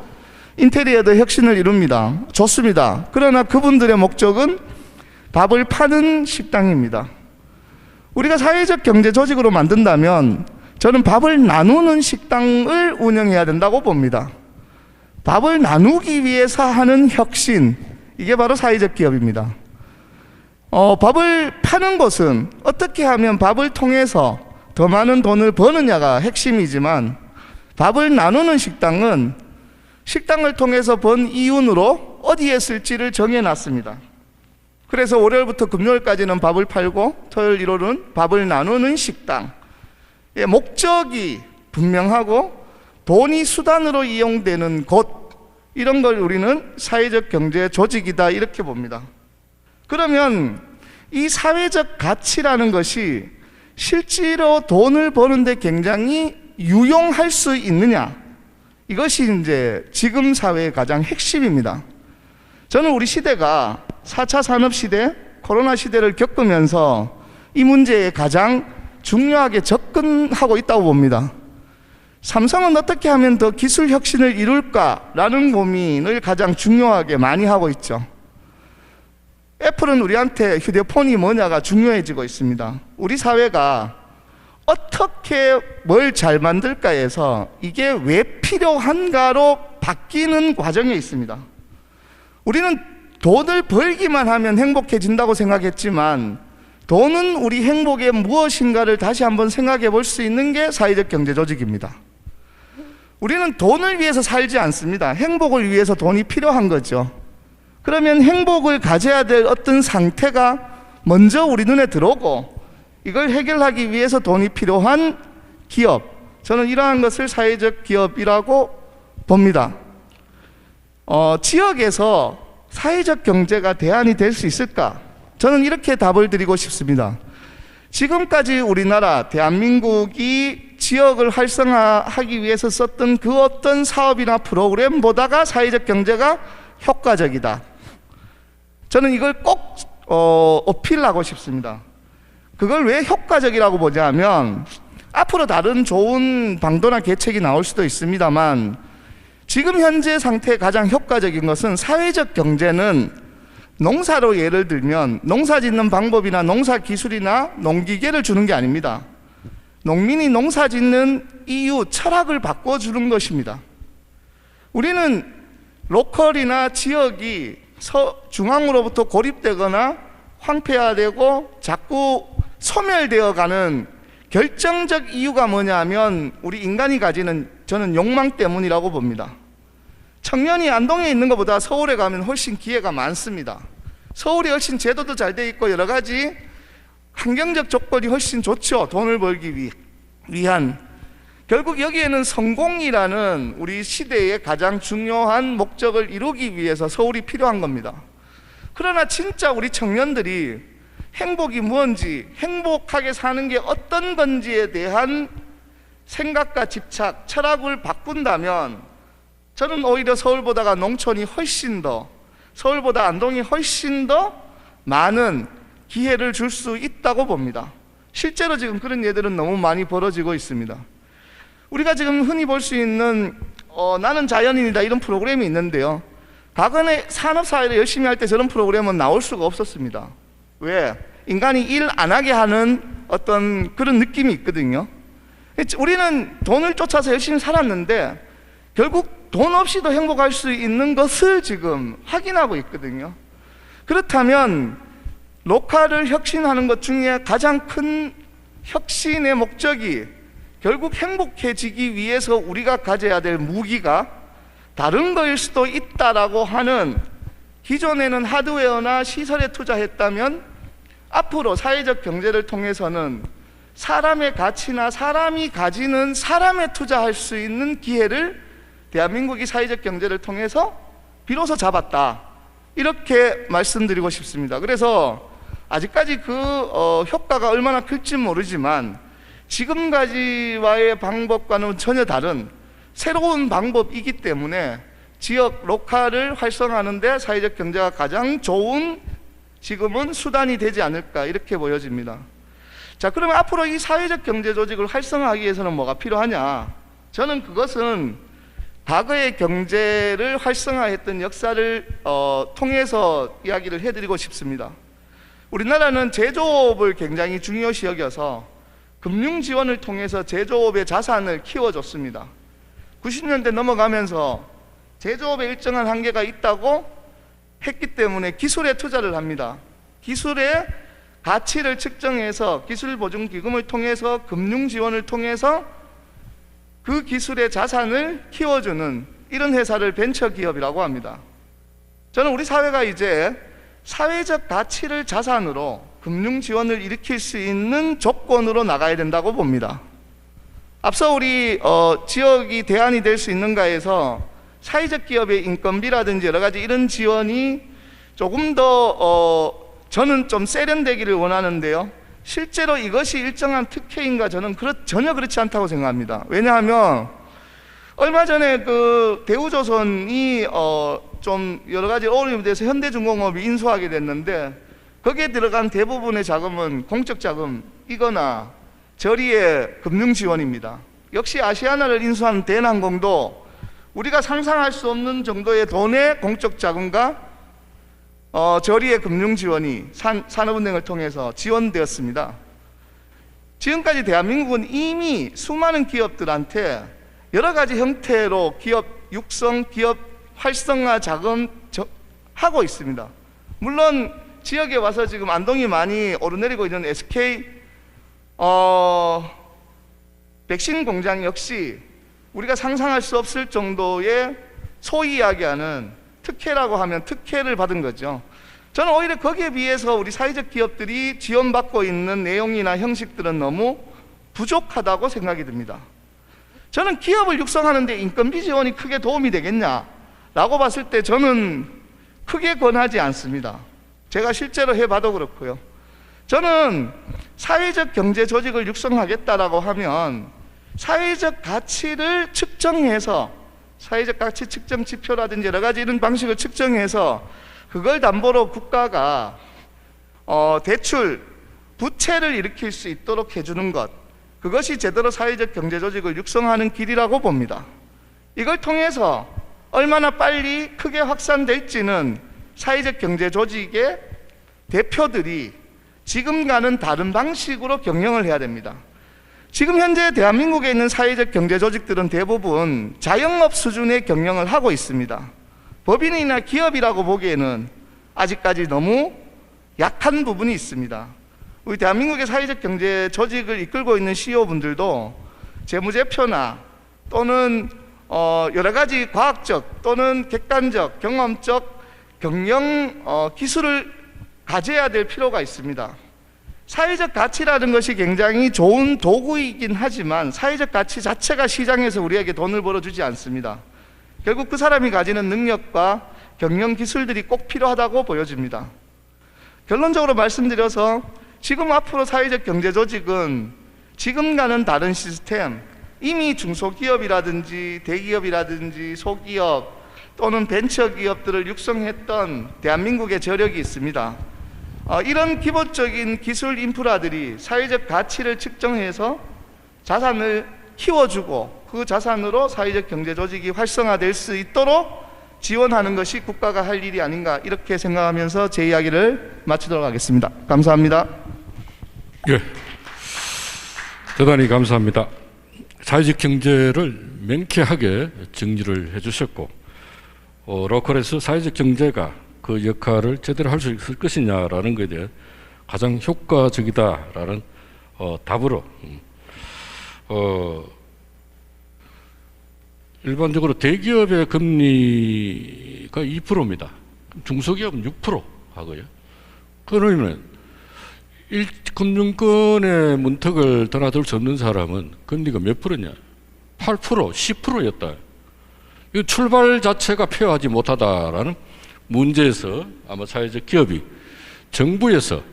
인테리어도 혁신을 이룹니다. 좋습니다. 그러나 그분들의 목적은 밥을 파는 식당입니다. 우리가 사회적 경제 조직으로 만든다면 저는 밥을 나누는 식당을 운영해야 된다고 봅니다. 밥을 나누기 위해서 하는 혁신, 이게 바로 사회적 기업입니다. 밥을 파는 것은 어떻게 하면 밥을 통해서 더 많은 돈을 버느냐가 핵심이지만 밥을 나누는 식당은 식당을 통해서 번 이윤으로 어디에 쓸지를 정해놨습니다. 그래서 월요일부터 금요일까지는 밥을 팔고 토요일, 일요일은 밥을 나누는 식당. 목적이 분명하고 돈이 수단으로 이용되는 곳, 이런 걸 우리는 사회적 경제 조직이다 이렇게 봅니다. 그러면 이 사회적 가치라는 것이 실제로 돈을 버는데 굉장히 유용할 수 있느냐, 이것이 이제 지금 사회의 가장 핵심입니다. 저는 우리 시대가 4차 산업시대, 코로나 시대를 겪으면서 이 문제에 가장 중요하게 접근하고 있다고 봅니다. 삼성은 어떻게 하면 더 기술 혁신을 이룰까라는 고민을 가장 중요하게 많이 하고 있죠. 애플은 우리한테 휴대폰이 뭐냐가 중요해지고 있습니다. 우리 사회가 어떻게 뭘 잘 만들까에서 이게 왜 필요한가로 바뀌는 과정에 있습니다. 우리는 돈을 벌기만 하면 행복해진다고 생각했지만 돈은 우리 행복의 무엇인가를 다시 한번 생각해 볼 수 있는 게 사회적 경제 조직입니다. 우리는 돈을 위해서 살지 않습니다. 행복을 위해서 돈이 필요한 거죠. 그러면 행복을 가져야 될 어떤 상태가 먼저 우리 눈에 들어오고 이걸 해결하기 위해서 돈이 필요한 기업, 저는 이러한 것을 사회적 기업이라고 봅니다. 지역에서 사회적 경제가 대안이 될 수 있을까? 저는 이렇게 답을 드리고 싶습니다. 지금까지 우리나라 대한민국이 지역을 활성화하기 위해서 썼던 그 어떤 사업이나 프로그램보다가 사회적 경제가 효과적이다. 저는 이걸 꼭 어필하고 싶습니다. 그걸 왜 효과적이라고 보자 하면 앞으로 다른 좋은 방도나 계책이 나올 수도 있습니다만 지금 현재 상태에 가장 효과적인 것은 사회적 경제는 농사로 예를 들면 농사 짓는 방법이나 농사 기술이나 농기계를 주는 게 아닙니다. 농민이 농사 짓는 이유, 철학을 바꿔주는 것입니다. 우리는 로컬이나 지역이 중앙으로부터 고립되거나 황폐화되고 자꾸 소멸되어 가는 결정적 이유가 뭐냐면 우리 인간이 가지는 저는 욕망 때문이라고 봅니다. 청년이 안동에 있는 것보다 서울에 가면 훨씬 기회가 많습니다. 서울이 훨씬 제도도 잘 돼 있고 여러 가지 환경적 조건이 훨씬 좋죠. 돈을 벌기 위한. 결국 여기에는 성공이라는 우리 시대의 가장 중요한 목적을 이루기 위해서 서울이 필요한 겁니다. 그러나 진짜 우리 청년들이 행복이 뭔지, 행복하게 사는 게 어떤 건지에 대한 생각과 집착, 철학을 바꾼다면 저는 오히려 서울보다가 농촌이 훨씬 더, 서울보다 안동이 훨씬 더 많은 기회를 줄 수 있다고 봅니다. 실제로 지금 그런 예들은 너무 많이 벌어지고 있습니다. 우리가 지금 흔히 볼 수 있는 나는 자연인이다 이런 프로그램이 있는데요. 과거에 산업사회를 열심히 할 때 저런 프로그램은 나올 수가 없었습니다. 왜? 인간이 일 안 하게 하는 어떤 그런 느낌이 있거든요. 우리는 돈을 쫓아서 열심히 살았는데 결국 돈 없이도 행복할 수 있는 것을 지금 확인하고 있거든요. 그렇다면 로컬을 혁신하는 것 중에 가장 큰 혁신의 목적이 결국 행복해지기 위해서 우리가 가져야 될 무기가 다른 거일 수도 있다라고 하는, 기존에는 하드웨어나 시설에 투자했다면 앞으로 사회적 경제를 통해서는 사람의 가치나 사람이 가지는 사람에 투자할 수 있는 기회를 대한민국이 사회적 경제를 통해서 비로소 잡았다, 이렇게 말씀드리고 싶습니다. 그래서 아직까지 그 효과가 얼마나 클지 모르지만 지금까지와의 방법과는 전혀 다른 새로운 방법이기 때문에 지역 로컬을 활성화하는 데 사회적 경제가 가장 좋은 지금은 수단이 되지 않을까, 이렇게 보여집니다. 자, 그러면 앞으로 이 사회적 경제 조직을 활성화하기 위해서는 뭐가 필요하냐? 저는 그것은 과거의 경제를 활성화했던 역사를 통해서 이야기를 해드리고 싶습니다. 우리나라는 제조업을 굉장히 중요시 여겨서 금융 지원을 통해서 제조업의 자산을 키워줬습니다. 90년대 넘어가면서 제조업에 일정한 한계가 있다고 했기 때문에 기술에 투자를 합니다. 기술의 가치를 측정해서 기술보증기금을 통해서 금융 지원을 통해서 그 기술의 자산을 키워주는 이런 회사를 벤처기업이라고 합니다. 저는 우리 사회가 이제 사회적 가치를 자산으로 금융 지원을 일으킬 수 있는 조건으로 나가야 된다고 봅니다. 앞서 우리 지역이 대안이 될 수 있는가에서 사회적 기업의 인건비라든지 여러 가지 이런 지원이 조금 더 저는 좀 세련되기를 원하는데요. 실제로 이것이 일정한 특혜인가, 저는 전혀 그렇지 않다고 생각합니다. 왜냐하면 얼마 전에 그 대우조선이 좀 여러 가지 어려움이 돼서 현대중공업이 인수하게 됐는데 거기에 들어간 대부분의 자금은 공적 자금이거나 저리의 금융 지원입니다. 역시 아시아나를 인수한 대한항공도 우리가 상상할 수 없는 정도의 돈의 공적 자금과 저리의 금융 지원이 산업은행을 통해서 지원되었습니다. 지금까지 대한민국은 이미 수많은 기업들한테 여러 가지 형태로 기업 육성, 기업 활성화 자금 하고 있습니다. 물론 지역에 와서 지금 안동이 많이 오르내리고 있는 SK 백신 공장 역시 우리가 상상할 수 없을 정도의 소위 이야기하는 특혜라고 하면 특혜를 받은 거죠. 저는 오히려 거기에 비해서 우리 사회적 기업들이 지원받고 있는 내용이나 형식들은 너무 부족하다고 생각이 듭니다. 저는 기업을 육성하는 데 인건비 지원이 크게 도움이 되겠냐라고 봤을 때 저는 크게 권하지 않습니다. 제가 실제로 해봐도 그렇고요. 저는 사회적 경제 조직을 육성하겠다라고 하면 사회적 가치를 측정해서 사회적 가치 측정 지표라든지 여러 가지 이런 방식을 측정해서 그걸 담보로 국가가 대출, 부채를 일으킬 수 있도록 해주는 것, 그것이 제대로 사회적 경제 조직을 육성하는 길이라고 봅니다. 이걸 통해서 얼마나 빨리 크게 확산될지는 사회적 경제 조직의 대표들이 지금과는 다른 방식으로 경영을 해야 됩니다. 지금 현재 대한민국에 있는 사회적 경제 조직들은 대부분 자영업 수준의 경영을 하고 있습니다. 법인이나 기업이라고 보기에는 아직까지 너무 약한 부분이 있습니다. 우리 대한민국의 사회적 경제 조직을 이끌고 있는 CEO분들도 재무제표나 또는 여러 가지 과학적 또는 객관적 경험적 경영 기술을 가져야 될 필요가 있습니다. 사회적 가치라는 것이 굉장히 좋은 도구이긴 하지만 사회적 가치 자체가 시장에서 우리에게 돈을 벌어주지 않습니다. 결국 그 사람이 가지는 능력과 경영 기술들이 꼭 필요하다고 보여집니다. 결론적으로 말씀드려서 지금 앞으로 사회적 경제 조직은 지금과는 다른 시스템, 이미 중소기업이라든지 대기업이라든지 소기업 또는 벤처기업들을 육성했던 대한민국의 저력이 있습니다. 이런 기본적인 기술 인프라들이 사회적 가치를 측정해서 자산을 키워주고 그 자산으로 사회적 경제 조직이 활성화될 수 있도록 지원하는 것이 국가가 할 일이 아닌가 이렇게 생각하면서 제 이야기를 마치도록 하겠습니다. 감사합니다. 예, 대단히 감사합니다. 사회적 경제를 명쾌하게 정리를 해주셨고 로컬에서 사회적 경제가 그 역할을 제대로 할 수 있을 것이냐라는 것에 대해 가장 효과적이다라는 답으로 일반적으로 대기업의 금리가 2%입니다. 중소기업은 6% 하고요. 그러면 금융권의 문턱을 떠나들 수 없는 사람은 금리가 몇 프로냐? 8%, 10%였다. 이 출발 자체가 폐허하지 못하다라는 문제에서 아마 사회적 기업이 정부에서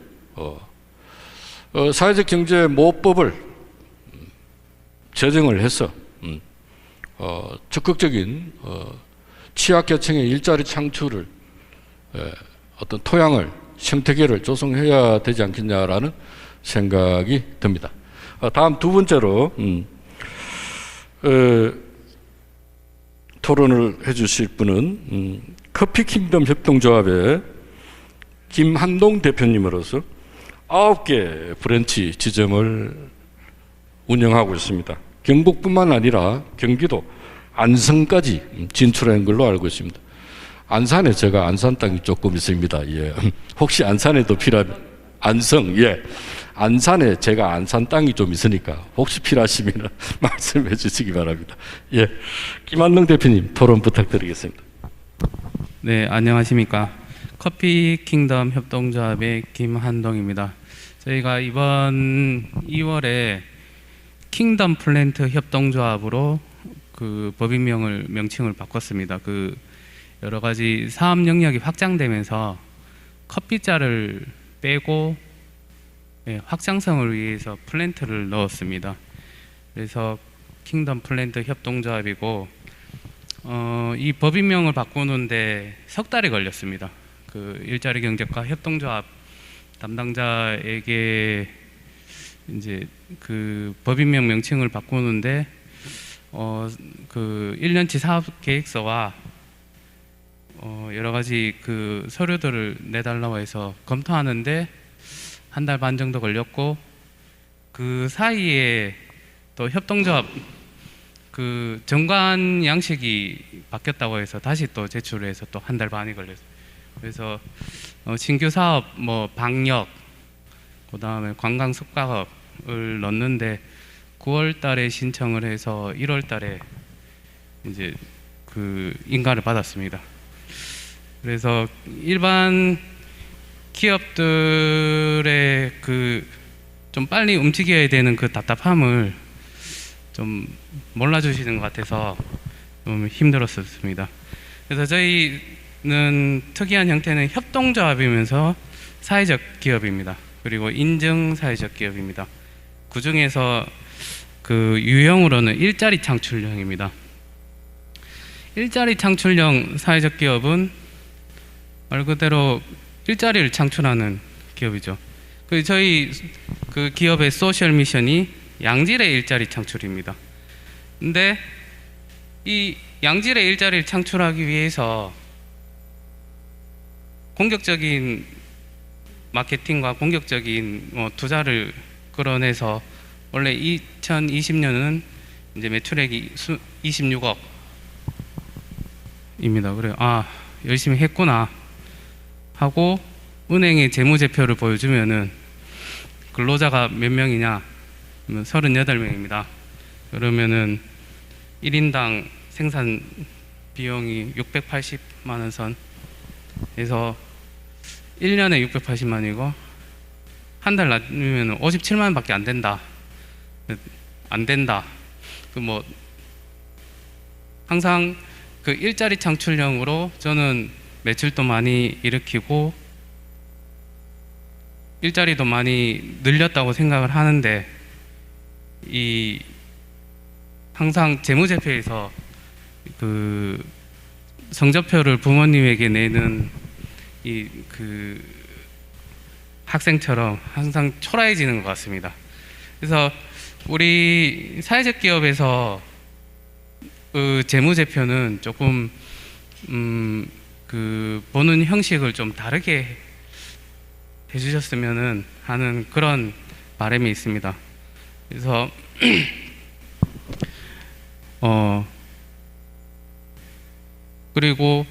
사회적 경제 모법을 제정을 해서 적극적인 취약계층의 일자리 창출을 어떤 토양을 생태계를 조성해야 되지 않겠냐라는 생각이 듭니다. 다음 두 번째로 토론을 해주실 분은 커피킹덤 협동조합의 김한동 대표님으로서 9개 브랜치 지점을 운영하고 있습니다. 경북뿐만 아니라 경기도 안성까지 진출한 걸로 알고 있습니다. 안산에 제가 안산 땅이 조금 있습니다. 예. 혹시 안산에도 필요하면 안성, 예. 안산에 제가 안산 땅이 좀 있으니까 혹시 필요하시면 말씀해 주시기 바랍니다. 예. 김한동 대표님 토론 부탁드리겠습니다. 네, 안녕하십니까. 커피킹덤 협동조합의 김한동입니다. 저희가 이번 2월에 킹덤 플랜트 협동조합으로 그 명칭을 바꿨습니다. 그 여러 가지 사업 영역이 확장되면서 커피자를 빼고 확장성을 위해서 플랜트를 넣었습니다. 그래서 킹덤 플랜트 협동조합이고 이 법인명을 바꾸는데 석 달이 걸렸습니다. 그 일자리 경제과 협동조합 담당자에게 이제 그 법인명 명칭을 바꾸는데 그 1년치 사업 계획서와 여러 가지 그 서류들을 내달라고 해서 검토하는데 1달 반 정도 걸렸고 그 사이에 또 협동조합 그 정관 양식이 바뀌었다고 해서 다시 또 제출을 해서 또 1달 반이 걸렸어요. 그래서 신규 사업 뭐 방역 그다음에 관광 숙박업을 넣는데 9월 달에 신청을 해서 1월 달에 이제 그 인가를 받았습니다. 그래서 일반 기업들의 그 좀 빨리 움직여야 되는 그 답답함을 좀 몰라주시는 것 같아서 좀 힘들었습니다. 그래서 저희는 특이한 형태는 협동조합이면서 사회적 기업입니다. 그리고 인증 사회적 기업입니다. 그 중에서 그 유형으로는 일자리 창출형입니다. 일자리 창출형 사회적 기업은 말 그대로 일자리를 창출하는 기업이죠. 그 저희 그 기업의 소셜 미션이 양질의 일자리 창출입니다. 근데 이 양질의 일자리를 창출하기 위해서 공격적인 마케팅과 공격적인 투자를 끌어내서 원래 2020년은 이제 매출액이 26억입니다. 그래요. 아, 열심히 했구나 하고 은행에 재무제표를 보여주면은 근로자가 몇 명이냐? 38명입니다. 그러면은 1인당 생산 비용이 680만 원 선에서 1년에 680만이고 한 달 나누면 57만 원밖에 안 된다. 그 뭐 항상 그 일자리 창출형으로 저는 매출도 많이 일으키고 일자리도 많이 늘렸다고 생각을 하는데 이 항상 재무제표에서 그 성적표를 부모님에게 내는 이 그 학생처럼 항상 초라해지는 것 같습니다. 그래서 우리 사회적 기업에서 그 재무제표는 조금 그 보는 형식을 좀 다르게 해주셨으면 하는 그런 바람이 있습니다. 그래서 그리고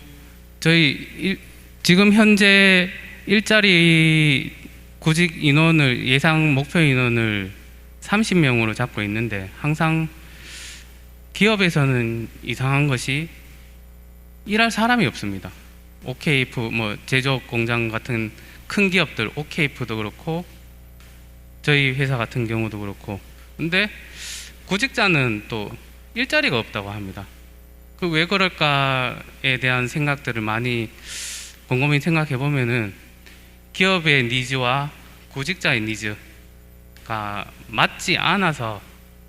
저희 지금 현재 일자리 구직 인원을 예상 목표 인원을 30명으로 잡고 있는데 항상 기업에서는 이상한 것이 일할 사람이 없습니다. OKF 뭐 제조업 공장 같은 큰 기업들 OKF도 그렇고 저희 회사 같은 경우도 그렇고 근데 구직자는 또 일자리가 없다고 합니다. 그 왜 그럴까에 대한 생각들을 많이 곰곰이 생각해 보면은 기업의 니즈와 구직자의 니즈가 맞지 않아서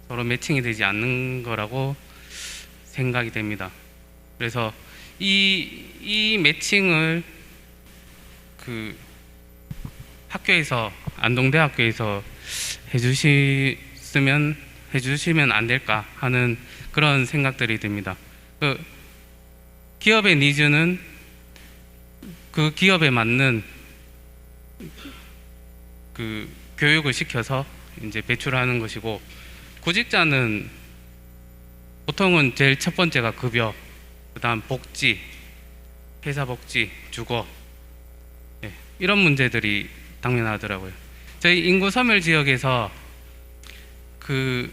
서로 매칭이 되지 않는 거라고 생각이 됩니다. 그래서 이 매칭을 그 학교에서 안동대학교에서 해주시면 안 될까 하는 그런 생각들이 듭니다. 그 기업의 니즈는 그 기업에 맞는 그 교육을 시켜서 이제 배출하는 것이고 구직자는 보통은 제일 첫 번째가 급여, 그다음 복지, 회사 복지, 주거 이런 문제들이 당면하더라고요. 저희 인구 소멸 지역에서 그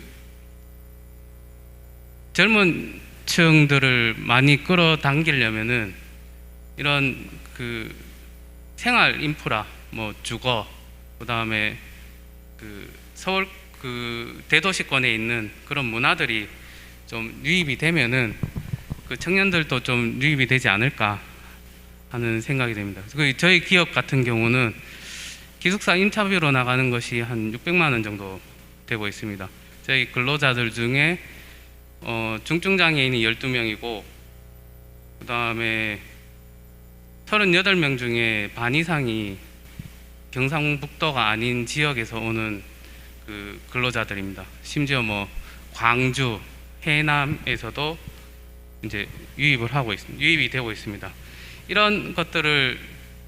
젊은 층들을 많이 끌어당기려면은 이런 그 생활 인프라, 뭐 주거, 그다음에 그 서울 그 대도시권에 있는 그런 문화들이 좀 유입이 되면은 그 청년들도 좀 유입이 되지 않을까 하는 생각이 됩니다. 그 저희 기업 같은 경우는 기숙사 인터뷰로 나가는 것이 한 600만 원 정도 되고 있습니다. 저희 근로자들 중에 중증장애인이 12명이고 그 다음에 38명 중에 반 이상이 경상북도가 아닌 지역에서 오는 그 근로자들입니다. 심지어 뭐 광주, 해남에서도 이제 유입이 되고 있습니다. 이런 것들을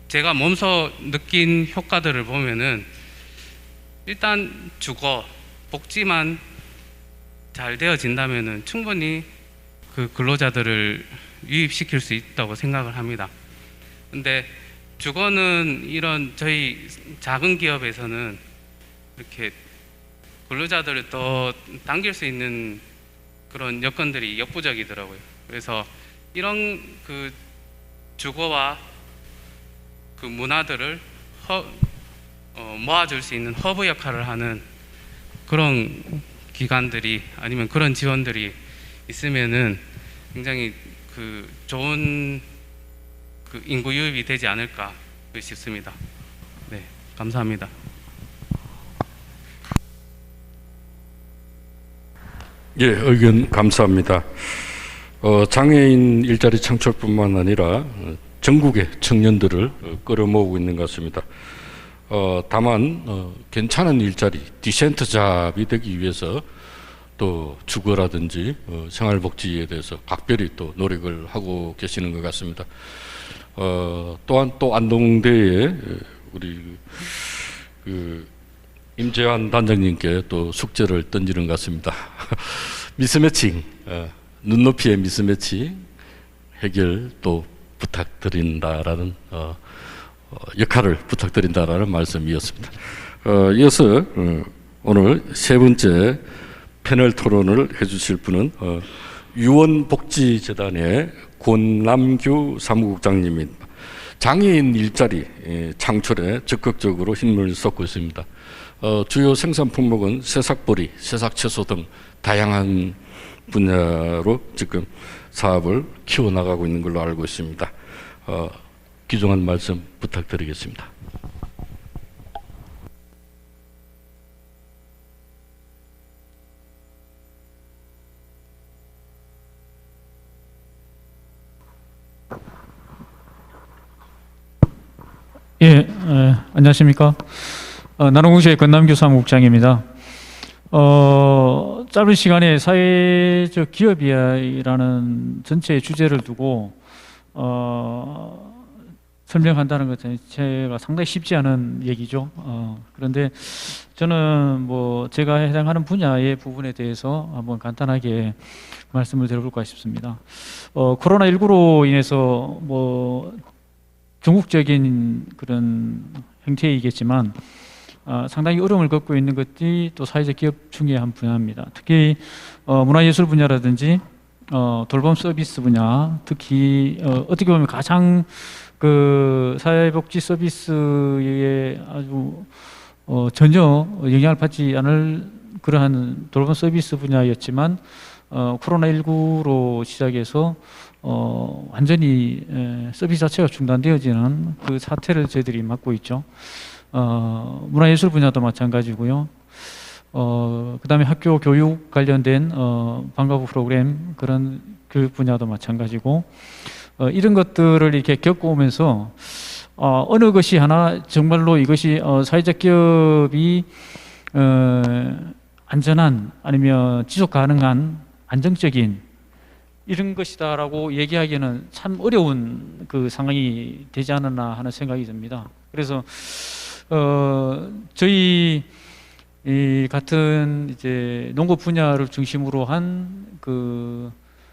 제가 몸소 느낀 효과들을 보면은 일단 주거, 복지만 잘 되어진다면은 충분히 그 근로자들을 유입시킬 수 있다고 생각을 합니다. 근데 주거는 이런 저희 작은 기업에서는 이렇게 근로자들을 더 당길 수 있는 그런 여건들이 역부족이더라고요. 그래서 이런 그 주거와 그 문화들을 모아줄 수 있는 허브 역할을 하는 그런 기관들이 아니면 그런 지원들이 있으면은 굉장히 그 좋은 그 인구 유입이 되지 않을까 싶습니다. 네, 감사합니다. 예, 의견 감사합니다. 장애인 일자리 창출뿐만 아니라 전국의 청년들을 끌어모으고 있는 것 같습니다. 다만 괜찮은 일자리, 디센트 잡이 되기 위해서 또 주거라든지 생활복지에 대해서 각별히 또 노력을 하고 계시는 것 같습니다. 또한 또 안동대에 우리 그 임재환 단장님께 또 숙제를 던지는 것 같습니다. 미스매칭, 눈높이의 미스매칭 해결 또 부탁드린다라는 역할을 부탁드린다라는 말씀이었습니다. 이어서 오늘 세 번째 패널 토론을 해주실 분은 유원복지재단의 권남규 사무국장님입니다. 장애인 일자리 창출에 적극적으로 힘을 쏟고 있습니다. 주요 생산 품목은 새싹보리, 새싹채소 등 다양한 분야로 지금 사업을 키워나가고 있는 걸로 알고 있습니다. 귀중한 말씀 부탁드리겠습니다. 예, 안녕하십니까. 나눔공시의 권남규 사무국장입니다. 짧은 시간에 사회적 기업이라는 전체의 주제를 두고 설명한다는 것 자체가 상당히 쉽지 않은 얘기죠. 그런데 저는 뭐 제가 해당하는 분야의 부분에 대해서 한번 간단하게 말씀을 드려볼까 싶습니다. 코로나19로 인해서 뭐 전국적인 그런 형태이겠지만 상당히 어려움을 겪고 있는 것이 또 사회적 기업 중에 한 분야입니다. 특히 문화예술 분야라든지 돌봄 서비스 분야, 특히 어떻게 보면 가장 그 사회복지 서비스에 아주 전혀 영향을 받지 않을 그러한 돌봄 서비스 분야였지만 코로나19로 시작해서 완전히 서비스 자체가 중단되어지는 그 사태를 저희들이 맡고 있죠. 문화예술 분야도 마찬가지고요. 그다음에 학교 교육 관련된 방과후 프로그램 그런 교육 분야도 마찬가지고 이런 것들을 이렇게 겪어오면서 어느 것이 하나 정말로 이것이 사회적 기업이 안전한 아니면 지속 가능한 안정적인 이런 것이다라고 얘기하기에는 참 어려운 그 상황이 되지 않았나 하는 생각이 듭니다. 그래서 저희 이 같은 이제 농업 분야를 중심으로 한 그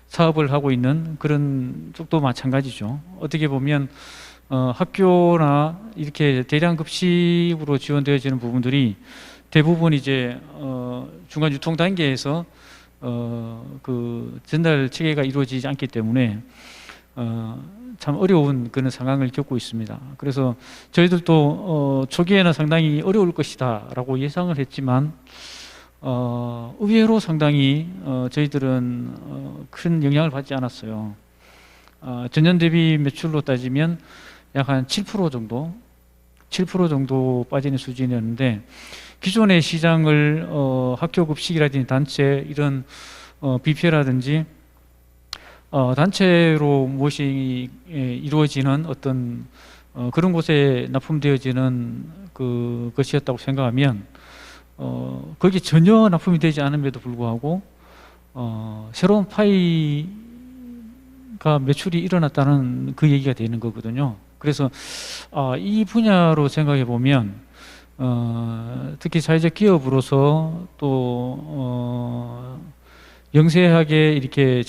사업을 하고 있는 그런 쪽도 마찬가지죠. 어떻게 보면 학교나 이렇게 대량 급식으로 지원되어지는 부분들이 대부분 이제 중간 유통 단계에서 그 전달 체계가 이루어지지 않기 때문에 참 어려운 그런 상황을 겪고 있습니다. 그래서 저희들도 초기에는 상당히 어려울 것이다라고 예상을 했지만 의외로 상당히 저희들은 큰 영향을 받지 않았어요. 전년 대비 매출로 따지면 약 한 7% 정도 빠지는 수준이었는데 기존의 시장을 학교 급식이라든지 단체 이런 뷔페라든지 단체로 무엇이 이루어지는 어떤 그런 곳에 납품되어지는 그 것이었다고 생각하면 거기 전혀 납품이 되지 않음에도 불구하고 새로운 파이가 매출이 일어났다는 그 얘기가 되는 거거든요. 그래서 이 분야로 생각해 보면 특히 사회적 기업으로서 또 영세하게 이렇게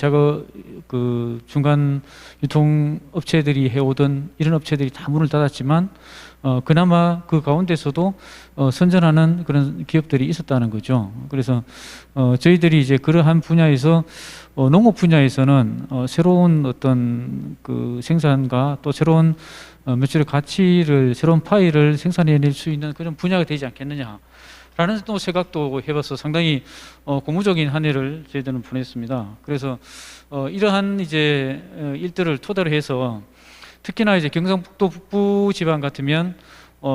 그 중간 유통 업체들이 해오던 이런 업체들이 다 문을 닫았지만 그나마 그 가운데서도 선전하는 그런 기업들이 있었다는 거죠. 그래서 저희들이 이제 그러한 분야에서 농업 분야에서는 새로운 어떤 그 생산과 또 새로운 매출의 가치를 새로운 파이를 생산해낼 수 있는 그런 분야가 되지 않겠느냐. 라는 또 생각도 해봐서 상당히 고무적인 한 해를 저희들은 보냈습니다. 그래서 이러한 이제 일들을 토대로 해서 특히나 이제 경상북도 북부 지방 같으면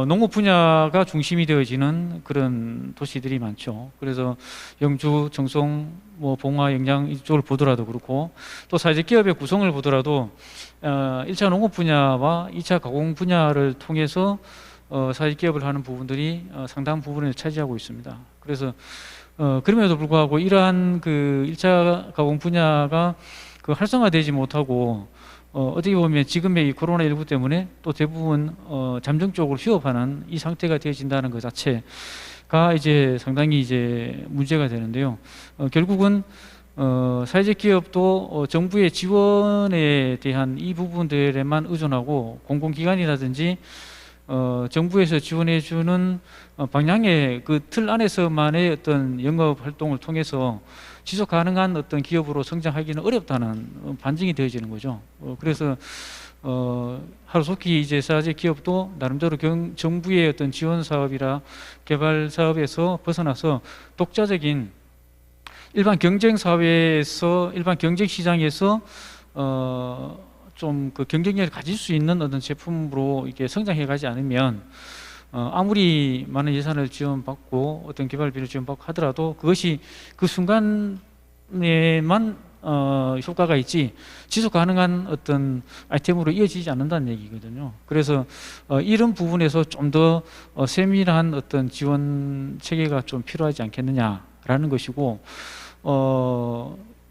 농업 분야가 중심이 되어지는 그런 도시들이 많죠. 그래서 영주, 청송, 뭐 봉화, 영양 이쪽을 보더라도 그렇고 또 사회적 기업의 구성을 보더라도 1차 농업 분야와 2차 가공 분야를 통해서 사회적 기업을 하는 부분들이 상당한 부분을 차지하고 있습니다. 그래서 그럼에도 불구하고 이러한 그 1차 가공 분야가 그 활성화되지 못하고 어떻게 보면 지금의 이 코로나19 때문에 또 대부분 잠정 쪽으로 휴업하는 이 상태가 되어진다는 것 자체 이제 상당히 이제 문제가 되는데요. 결국은 사회적 기업도 정부의 지원에 대한 이 부분들에만 의존하고 공공기관이라든지 정부에서 지원해주는 방향의 그 틀 안에서만의 어떤 영업 활동을 통해서 지속 가능한 어떤 기업으로 성장하기는 어렵다는 반증이 되어지는 거죠. 그래서 하루속히 이제 사회적 기업도 나름대로 정부의 어떤 지원 사업이라 개발 사업에서 벗어나서 독자적인 일반 경쟁 사회에서 일반 경쟁 시장에서 좀 그 경쟁력을 가질 수 있는 어떤 제품으로 이렇게 성장해가지 않으면 아무리 많은 예산을 지원받고 어떤 개발비를 지원받고 하더라도 그것이 그 순간에만 효과가 있지 지속 가능한 어떤 아이템으로 이어지지 않는다는 얘기거든요. 그래서 이런 부분에서 좀 더 세밀한 어떤 지원 체계가 좀 필요하지 않겠느냐라는 것이고,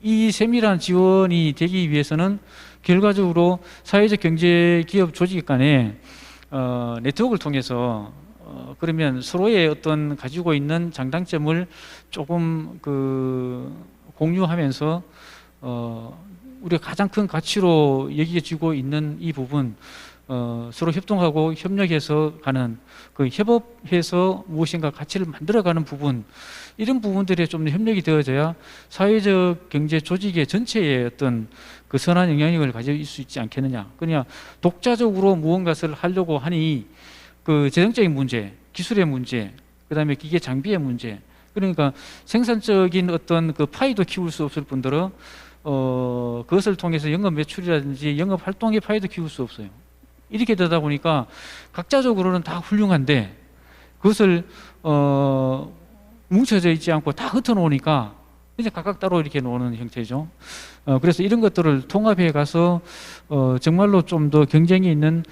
이 세밀한 지원이 되기 위해서는 결과적으로 사회적 경제 기업 조직 간에 네트워크를 통해서 그러면 서로의 어떤 가지고 있는 장단점을 조금 그 공유하면서 우리가 가장 큰 가치로 여겨지고 있는 이 부분 서로 협동하고 협력해서 가는 그 협업해서 무엇인가 가치를 만들어가는 부분, 이런 부분들에 좀 협력이 되어져야 사회적 경제 조직의 전체의 어떤 그 선한 영향력을 가질 수 있지 않겠느냐. 그냥 독자적으로 무언가를 하려고 하니 그 재정적인 문제, 기술의 문제, 그다음에 기계 장비의 문제, 그러니까 생산적인 어떤 그 파이도 키울 수 없을 뿐더러 그것을 통해서 영업 매출이라든지 영업 활동의 파이도 키울 수 없어요. 이렇게 되다 보니까 각자적으로는 다 훌륭한데 그것을 뭉쳐져 있지 않고 다 흩어놓으니까 이제 각각 따로 이렇게 노는 형태죠. 그래서 이런 것들을 통합해 가서 정말로 좀 더 경쟁이 있는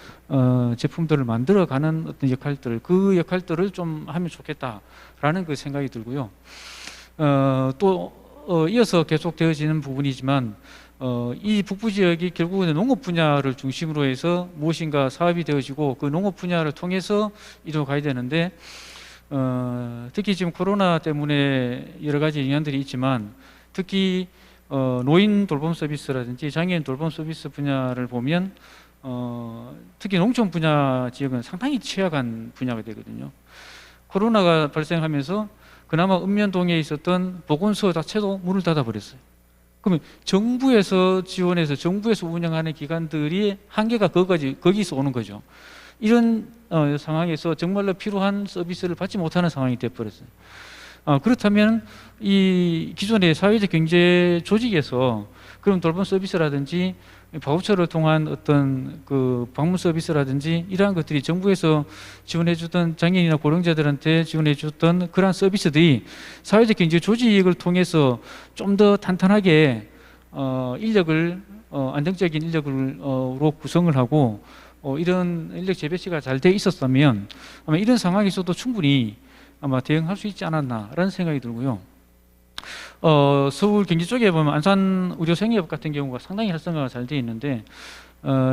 제품들을 만들어가는 어떤 역할들, 그 역할들을 좀 하면 좋겠다라는 그 생각이 들고요. 또 이어서 계속 되어지는 부분이지만 이 북부 지역이 결국은 농업 분야를 중심으로 해서 무엇인가 사업이 되어지고 그 농업 분야를 통해서 이루어 가야 되는데 특히 지금 코로나 때문에 여러 가지 영향들이 있지만 특히 노인 돌봄 서비스라든지 장애인 돌봄 서비스 분야를 보면 특히 농촌 분야 지역은 상당히 취약한 분야가 되거든요. 코로나가 발생하면서 그나마 읍면동에 있었던 보건소 자체도 문을 닫아버렸어요. 그러면 정부에서 지원해서 정부에서 운영하는 기관들이 한계가 거기서 오는 거죠. 이런 상황에서 정말로 필요한 서비스를 받지 못하는 상황이 되어버렸어요. 그렇다면 이 기존의 사회적 경제 조직에서 그런 돌봄 서비스라든지 바우처를 통한 어떤 그 방문 서비스라든지 이러한 것들이 정부에서 지원해주던 장애인이나 고령자들한테 지원해줬던 그러한 서비스들이 사회적 경제 조직을 통해서 좀 더 탄탄하게 인력을 안정적인 인력으로 구성을 하고 이런 인력 재배치가 잘 돼 있었다면 아마 이런 상황에서도 충분히 아마 대응할 수 있지 않았나라는 생각이 들고요. 서울 경기 쪽에 보면 안산 의료생협 같은 경우가 상당히 활성화가 잘 돼 있는데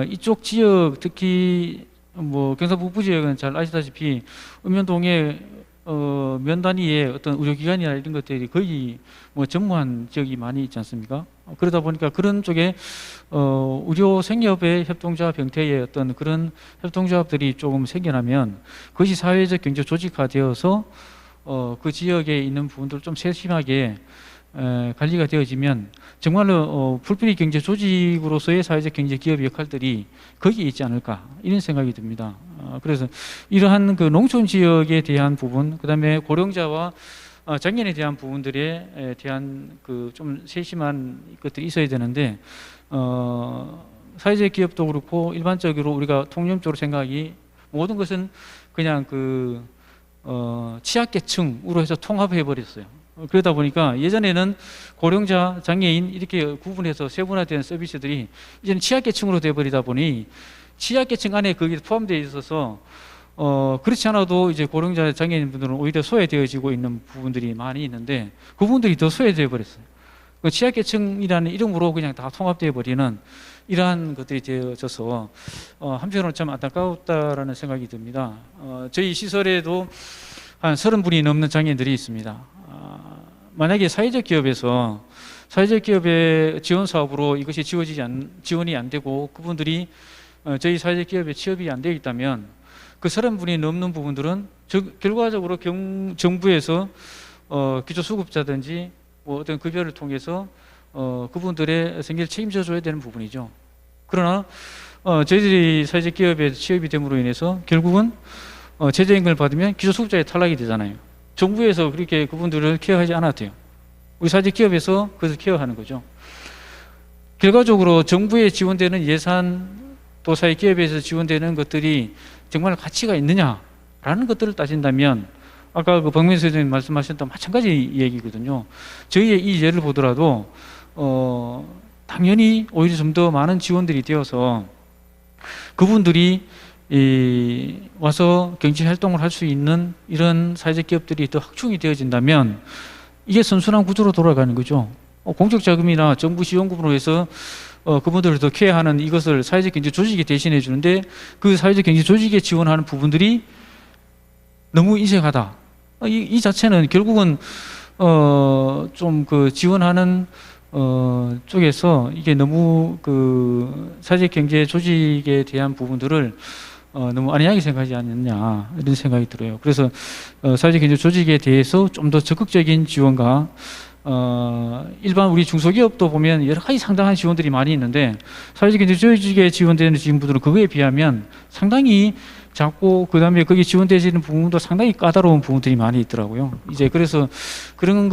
이쪽 지역 특히 뭐 경상 북부 지역은 잘 아시다시피 읍면동에 면 단위의 어떤 의료기관이나 이런 것들이 거의 뭐 전무한 지역이 많이 있지 않습니까? 그러다 보니까 그런 쪽에 의료생협의 협동조합 형태의 어떤 그런 협동조합들이 조금 생겨나면 그것이 사회적 경제 조직화되어서 그 지역에 있는 부분들을 좀 세심하게 관리가 되어지면 정말로 풀뿌리 경제 조직으로서의 사회적 경제 기업 역할들이 거기에 있지 않을까 이런 생각이 듭니다. 그래서 이러한 그 농촌 지역에 대한 부분, 그다음에 고령자와 장애인에 대한 부분들에 대한 그 좀 세심한 것들이 있어야 되는데 사회적 기업도 그렇고 일반적으로 우리가 통념적으로 생각이 모든 것은 그냥 그 취약계층으로 해서 통합해 버렸어요. 그러다 보니까 예전에는 고령자, 장애인 이렇게 구분해서 세분화된 서비스들이 이제는 취약계층으로 돼버리다 보니 취약계층 안에 거기에 포함되어 있어서 그렇지 않아도 이제 고령자, 장애인 분들은 오히려 소외되어지고 있는 부분들이 많이 있는데 그 부분들이 더 소외되어 버렸어요. 그 취약계층이라는 이름으로 그냥 다 통합되어 버리는 이러한 것들이 되어져서 한편으로 참 안타깝다라는 생각이 듭니다. 저희 시설에도 한 30분이 넘는 장애인들이 있습니다. 만약에 사회적 기업의 지원 사업으로 이것이 지원이 안 되고 그분들이 저희 사회적 기업에 취업이 안 되어 있다면 그 30분이 넘는 부분들은 결과적으로 정부에서 기초수급자든지 뭐 어떤 급여를 통해서 그분들의 생계를 책임져 줘야 되는 부분이죠. 그러나 저희들이 사회적 기업에 취업이 됨으로 인해서 결국은 최저임금을 받으면 기초수급자에 탈락이 되잖아요. 정부에서 그렇게 그분들을 케어하지 않아도 돼요. 우리 사회적 기업에서 그것을 케어하는 거죠. 결과적으로 정부에 지원되는 예산 또 사회 기업에서 지원되는 것들이 정말 가치가 있느냐라는 것들을 따진다면 아까 그 박민수 선생님 말씀하셨던 마찬가지 얘기거든요. 저희의 이 예를 보더라도 당연히 오히려 좀 더 많은 지원들이 되어서 그분들이 와서 경제 활동을 할 수 있는 이런 사회적 기업들이 더 확충이 되어진다면 이게 선순환 구조로 돌아가는 거죠. 공적 자금이나 정부 지원금으로 해서 그분들을 더 케어하는 이것을 사회적 경제 조직이 대신해 주는데 그 사회적 경제 조직에 지원하는 부분들이 너무 인색하다. 이 자체는 결국은 좀 그 지원하는 쪽에서 이게 너무 그 사회적 경제 조직에 대한 부분들을 너무 안이하게 생각하지 않느냐 이런 생각이 들어요. 그래서 사회적 경제 조직에 대해서 좀 더 적극적인 지원과 일반 우리 중소기업도 보면 여러 가지 상당한 지원들이 많이 있는데 사회적 경제 조직에 지원되는 지원들은 그거에 비하면 상당히 작고 그다음에 거기 지원되지는 부분도 상당히 까다로운 부분들이 많이 있더라고요. 이제 그래서 그런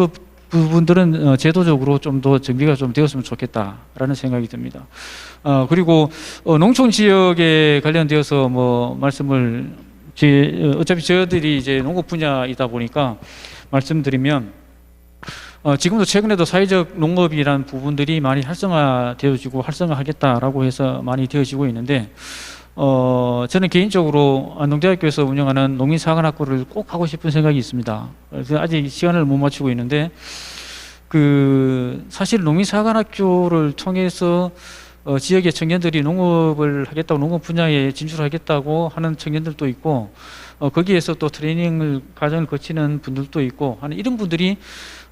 부분들은 제도적으로 좀 더 정비가 좀 되었으면 좋겠다라는 생각이 듭니다. 그리고 농촌 지역에 관련되어서 뭐 말씀을 어차피 저희들이 이제 농업 분야이다 보니까 말씀드리면 지금도 최근에도 사회적 농업이라는 부분들이 많이 활성화되어지고 활성화하겠다라고 해서 많이 되어지고 있는데 저는 개인적으로 안동대학교에서 운영하는 농민사관학교를 꼭 하고 싶은 생각이 있습니다. 그래서 아직 시간을 못 맞추고 있는데 사실 농민사관학교를 통해서 지역의 청년들이 농업을 하겠다고 농업 분야에 진출하겠다고 하는 청년들도 있고 거기에서 또 트레이닝을 과정을 거치는 분들도 있고 하는 이런 분들이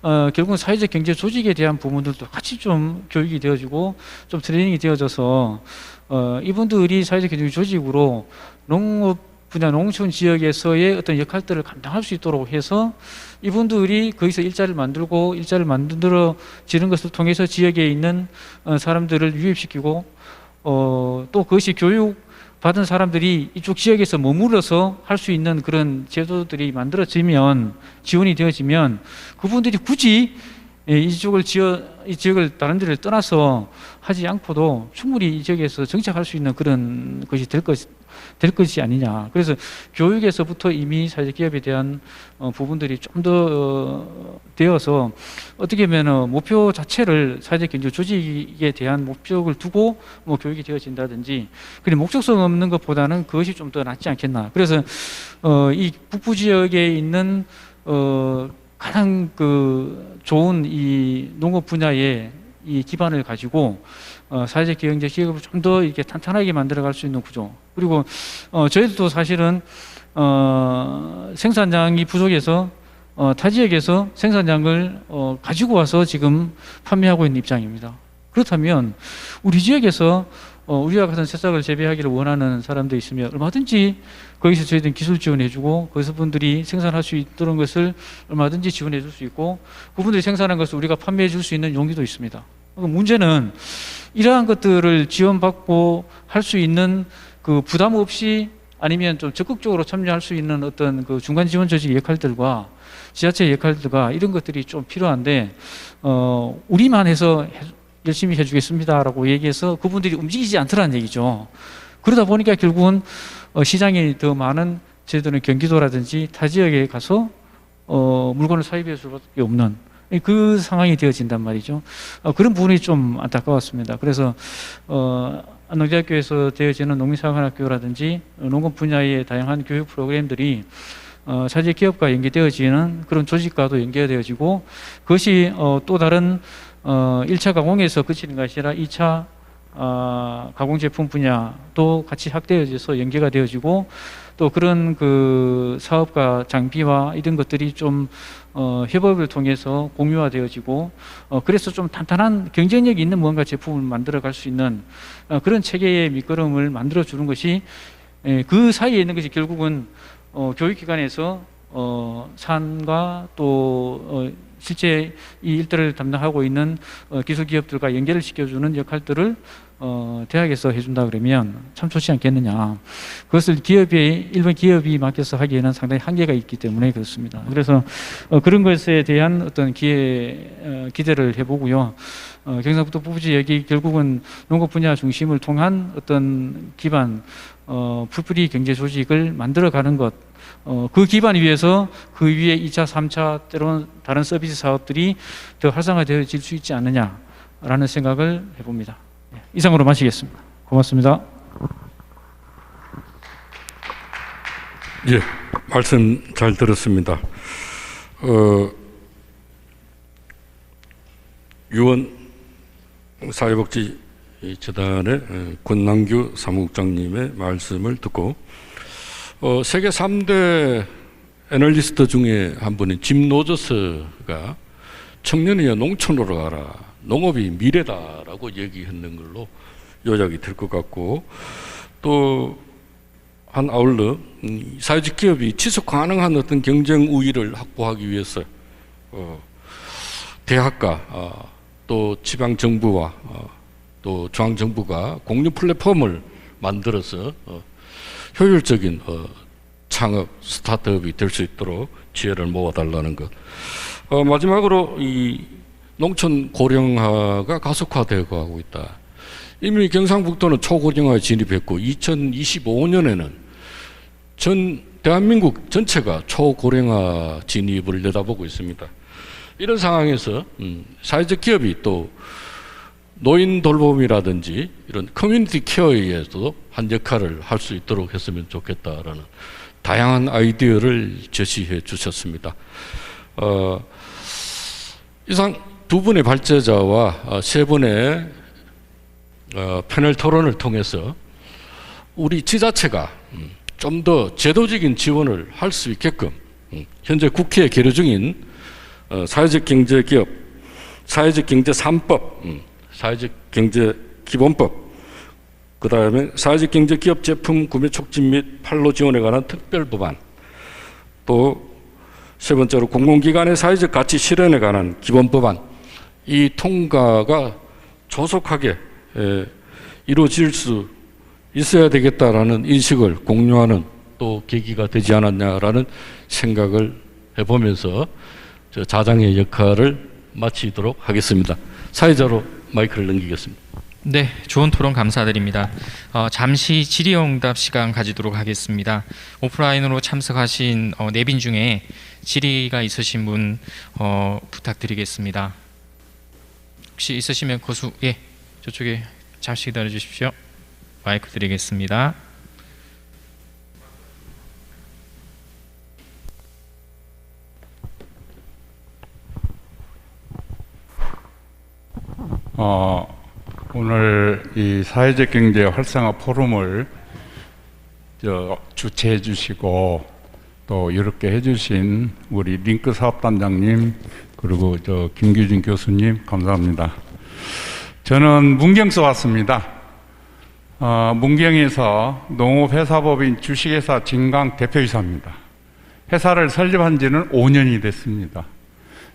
결국은 사회적 경제 조직에 대한 부분들도 같이 좀 교육이 되어지고 좀 트레이닝이 되어져서 이분들이 사회적 경제 조직으로 농업 분야 농촌 지역에서의 어떤 역할들을 감당할 수 있도록 해서 이분들이 거기서 일자리를 만들어지는 것을 통해서 지역에 있는 사람들을 유입시키고 또 그것이 교육 받은 사람들이 이쪽 지역에서 머물러서 할 수 있는 그런 제도들이 만들어지면 지원이 되어지면 그분들이 굳이 이 지역을 다른 데를 떠나서 하지 않고도 충분히 이 지역에서 정착할 수 있는 그런 것이 될 것이 아니냐. 그래서 교육에서부터 이미 사회적 기업에 대한 부분들이 좀 더 되어서 어떻게 보면 목표 자체를 사회적 경제 조직에 대한 목적을 두고 뭐 교육이 되어진다든지 그리고 목적성 없는 것보다는 그것이 좀 더 낫지 않겠나. 그래서 이 북부 지역에 있는 가장 좋은 이 농업 분야의 이 기반을 가지고 사회적 경제 기업을 좀 더 이렇게 탄탄하게 만들어갈 수 있는 구조. 그리고 저희들도 사실은 생산량이 부족해서 타 지역에서 생산량을 가지고 와서 지금 판매하고 있는 입장입니다. 그렇다면 우리 지역에서 우리와 같은 새싹을 재배하기를 원하는 사람도 있으면 얼마든지 거기서 저희들은 기술 지원해주고 거기서 분들이 생산할 수 있도록 것을 얼마든지 지원해줄 수 있고 그분들이 생산한 것을 우리가 판매해줄 수 있는 용기도 있습니다. 문제는 이러한 것들을 지원받고 할 수 있는 그 부담 없이 아니면 좀 적극적으로 참여할 수 있는 어떤 그 중간 지원 조직 역할들과 지자체 역할들과 이런 것들이 좀 필요한데 우리만 해서 열심히 해주겠습니다라고 얘기해서 그분들이 움직이지 않더라는 얘기죠. 그러다 보니까 결국은 시장이 더 많은 저희들은 경기도라든지 타 지역에 가서 물건을 사입해 줄 수밖에 없는 그 상황이 되어진단 말이죠. 그런 부분이 좀 안타까웠습니다. 그래서 안동대학교에서 되어지는 농민사관학교라든지 농업 분야의 다양한 교육 프로그램들이 사회적 기업과 연계되어지는 그런 조직과도 연계되어지고 그것이 또 다른 1차 가공에서 그치는 것이 아니라 2차 가공제품 분야도 같이 확대해져서 연계가 되어지고 또 그런 그 사업과 장비와 이런 것들이 좀 협업을 통해서 공유화되어지고 그래서 좀 탄탄한 경쟁력 있는 무언가 제품을 만들어갈 수 있는 그런 체계의 밑거름을 만들어 주는 것이 그 사이에 있는 것이 결국은 교육기관에서 산과 또 실제 이 일들을 담당하고 있는 기술기업들과 연계를 시켜주는 역할들을 대학에서 해준다 그러면 참 좋지 않겠느냐. 그것을 일본 기업이 맡겨서 하기에는 상당히 한계가 있기 때문에 그렇습니다. 그래서 그런 것에 대한 어떤 기대를 해보고요. 경상북도 지역이 결국은 농업 분야 중심을 통한 어떤 기반 풀뿌리 경제 조직을 만들어가는 것, 그 기반 위에서 그 위에 2차, 3차 때로는 다른 서비스 사업들이 더 활성화되어질 수 있지 않느냐라는 생각을 해봅니다. 이상으로 마치겠습니다. 고맙습니다. 예, 말씀 잘 들었습니다. 유원 사회복지재단의 권남규 사무국장님의 말씀을 듣고 세계 3대 애널리스트 중에 한 분인 짐 로저스가 청년이여 농촌으로 가라, 농업이 미래다라고 얘기했는 걸로 요약이 될 것 같고, 또 한 아울러 사회적 기업이 지속 가능한 어떤 경쟁 우위를 확보하기 위해서 대학과 또 지방 정부와 또 중앙 정부가 공유 플랫폼을 만들어서 효율적인 창업 스타트업이 될 수 있도록 지혜를 모아달라는 것. 마지막으로 이 농촌 고령화가 가속화되고 하고 있다. 이미 경상북도는 초고령화에 진입했고 2025년에는 전 대한민국 전체가 초고령화 진입을 내다보고 있습니다. 이런 상황에서 사회적 기업이 또 노인 돌봄이라든지 이런 커뮤니티 케어에서도 한 역할을 할 수 있도록 했으면 좋겠다라는 다양한 아이디어를 제시해 주셨습니다. 이상 두 분의 발제자와 세 분의 패널 토론을 통해서 우리 지자체가 좀 더 제도적인 지원을 할 수 있게끔 현재 국회에 계류 중인 사회적 경제 기업, 사회적 경제 3법, 사회적 경제 기본법, 그 다음에 사회적 경제 기업 제품 구매 촉진 및 판로 지원에 관한 특별 법안, 또 세 번째로 공공기관의 사회적 가치 실현에 관한 기본 법안, 이 통과가 조속하게 이루어질 수 있어야 되겠다라는 인식을 공유하는 또 계기가 되지 않았냐라는 생각을 해보면서 저 자장의 역할을 마치도록 하겠습니다. 사회자로 마이크를 넘기겠습니다. 네, 좋은 토론 감사드립니다. 잠시 질의응답 시간 가지도록 하겠습니다. 오프라인으로 참석하신 내빈 중에 질의가 있으신 분 부탁드리겠습니다. 혹시 있으시면 저쪽에 잠시 기다려 주십시오. 마이크 드리겠습니다. 오늘 이 사회적 경제 활성화 포럼을 주최해 주시고 또 이렇게 해주신 우리 링크 사업단장님 그리고 김규진 교수님 감사합니다. 저는 문경서 왔습니다. 문경에서 농업회사법인 주식회사 진강 대표이사입니다. 회사를 설립한 지는 5년이 됐습니다.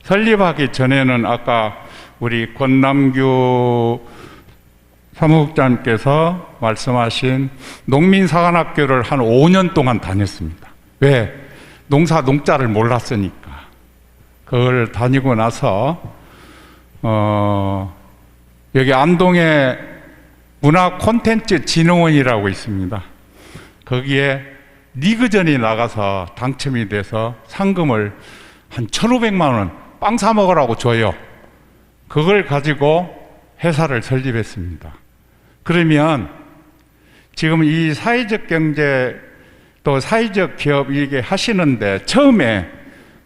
설립하기 전에는 아까 우리 권남규 사무국장님께서 말씀하신 농민사관학교를 한 5년 동안 다녔습니다. 왜? 농자를 몰랐으니까. 그걸 다니고 나서 여기 안동에 문화콘텐츠진흥원이라고 있습니다. 거기에 리그전이 나가서 당첨이 돼서 상금을 한 1,500만 원 빵 사 먹으라고 줘요. 그걸 가지고 회사를 설립했습니다. 그러면 지금 이 사회적 경제 또 사회적 기업 이게 하시는데 처음에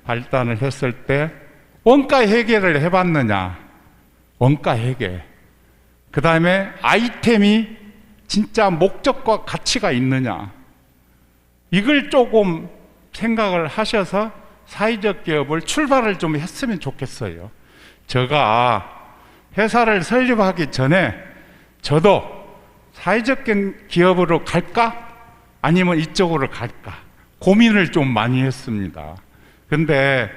발단을 했을 때 원가 회계를 해봤느냐? 원가 회계. 그 다음에 아이템이 진짜 목적과 가치가 있느냐, 이걸 조금 생각을 하셔서 사회적 기업을 출발을 좀 했으면 좋겠어요. 제가 회사를 설립하기 전에 저도 사회적 기업으로 갈까 아니면 이쪽으로 갈까 고민을 좀 많이 했습니다. 근데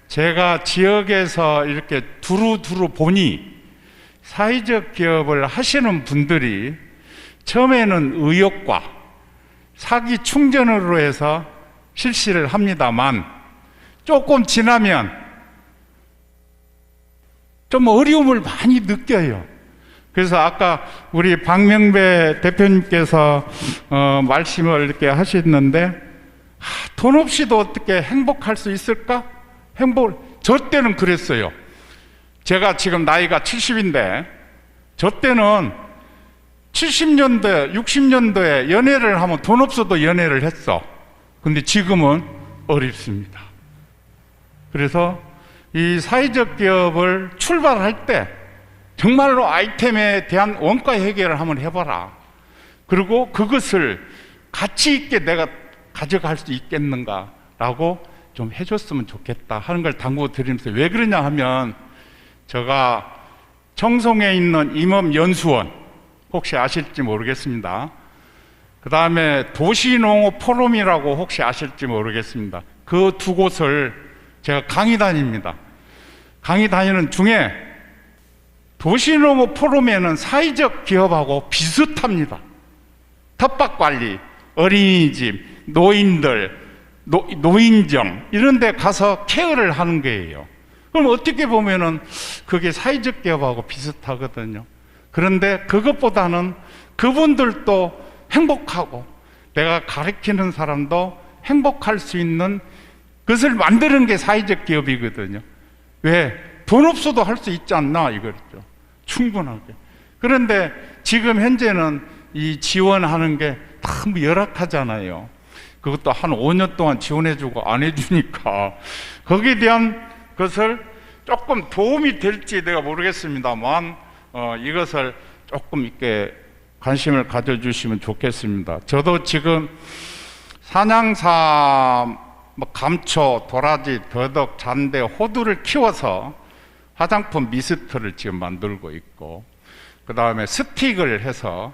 제가 지역에서 이렇게 두루두루 보니 사회적 기업을 하시는 분들이 처음에는 의욕과 사기 충전으로 해서 실시를 합니다만 조금 지나면 좀 어려움을 많이 느껴요. 그래서 아까 우리 박명배 대표님께서 말씀을 이렇게 하셨는데 돈 없이도 어떻게 행복할 수 있을까? 저 때는 그랬어요. 제가 지금 나이가 70인데 저 때는 70년대, 60년대에 연애를 하면 돈 없어도 연애를 했어. 근데 지금은 어렵습니다. 그래서 이 사회적 기업을 출발할 때 정말로 아이템에 대한 원가 해결을 한번 해봐라. 그리고 그것을 가치 있게 내가 가져갈 수 있겠는가라고 좀 해줬으면 좋겠다 하는 걸 당부드리면서, 왜 그러냐 하면 제가 청송에 있는 임업연수원 혹시 아실지 모르겠습니다. 그 다음에 도시농업 포럼이라고 혹시 아실지 모르겠습니다. 그 두 곳을 제가 강의 다닙니다. 강의 다니는 중에 도시농업 포럼에는 사회적 기업하고 비슷합니다. 텃밭관리, 어린이집, 노인들, 노인정 이런 데 가서 케어를 하는 거예요. 그럼 어떻게 보면은 그게 사회적 기업하고 비슷하거든요. 그런데 그것보다는 그분들도 행복하고 내가 가르치는 사람도 행복할 수 있는 것을 만드는 게 사회적 기업이거든요. 왜? 돈 없어도 할 수 있지 않나 이거죠. 충분하게. 그런데 지금 현재는 이 지원하는 게 너무 열악하잖아요. 그것도 한 5년 동안 지원해주고 안 해주니까 거기에 대한 것을 조금 도움이 될지 내가 모르겠습니다만 이것을 조금 이렇게 관심을 가져주시면 좋겠습니다. 저도 지금 산양사, 감초, 도라지, 더덕, 잔대, 호두를 키워서 화장품 미스트를 지금 만들고 있고, 그 다음에 스틱을 해서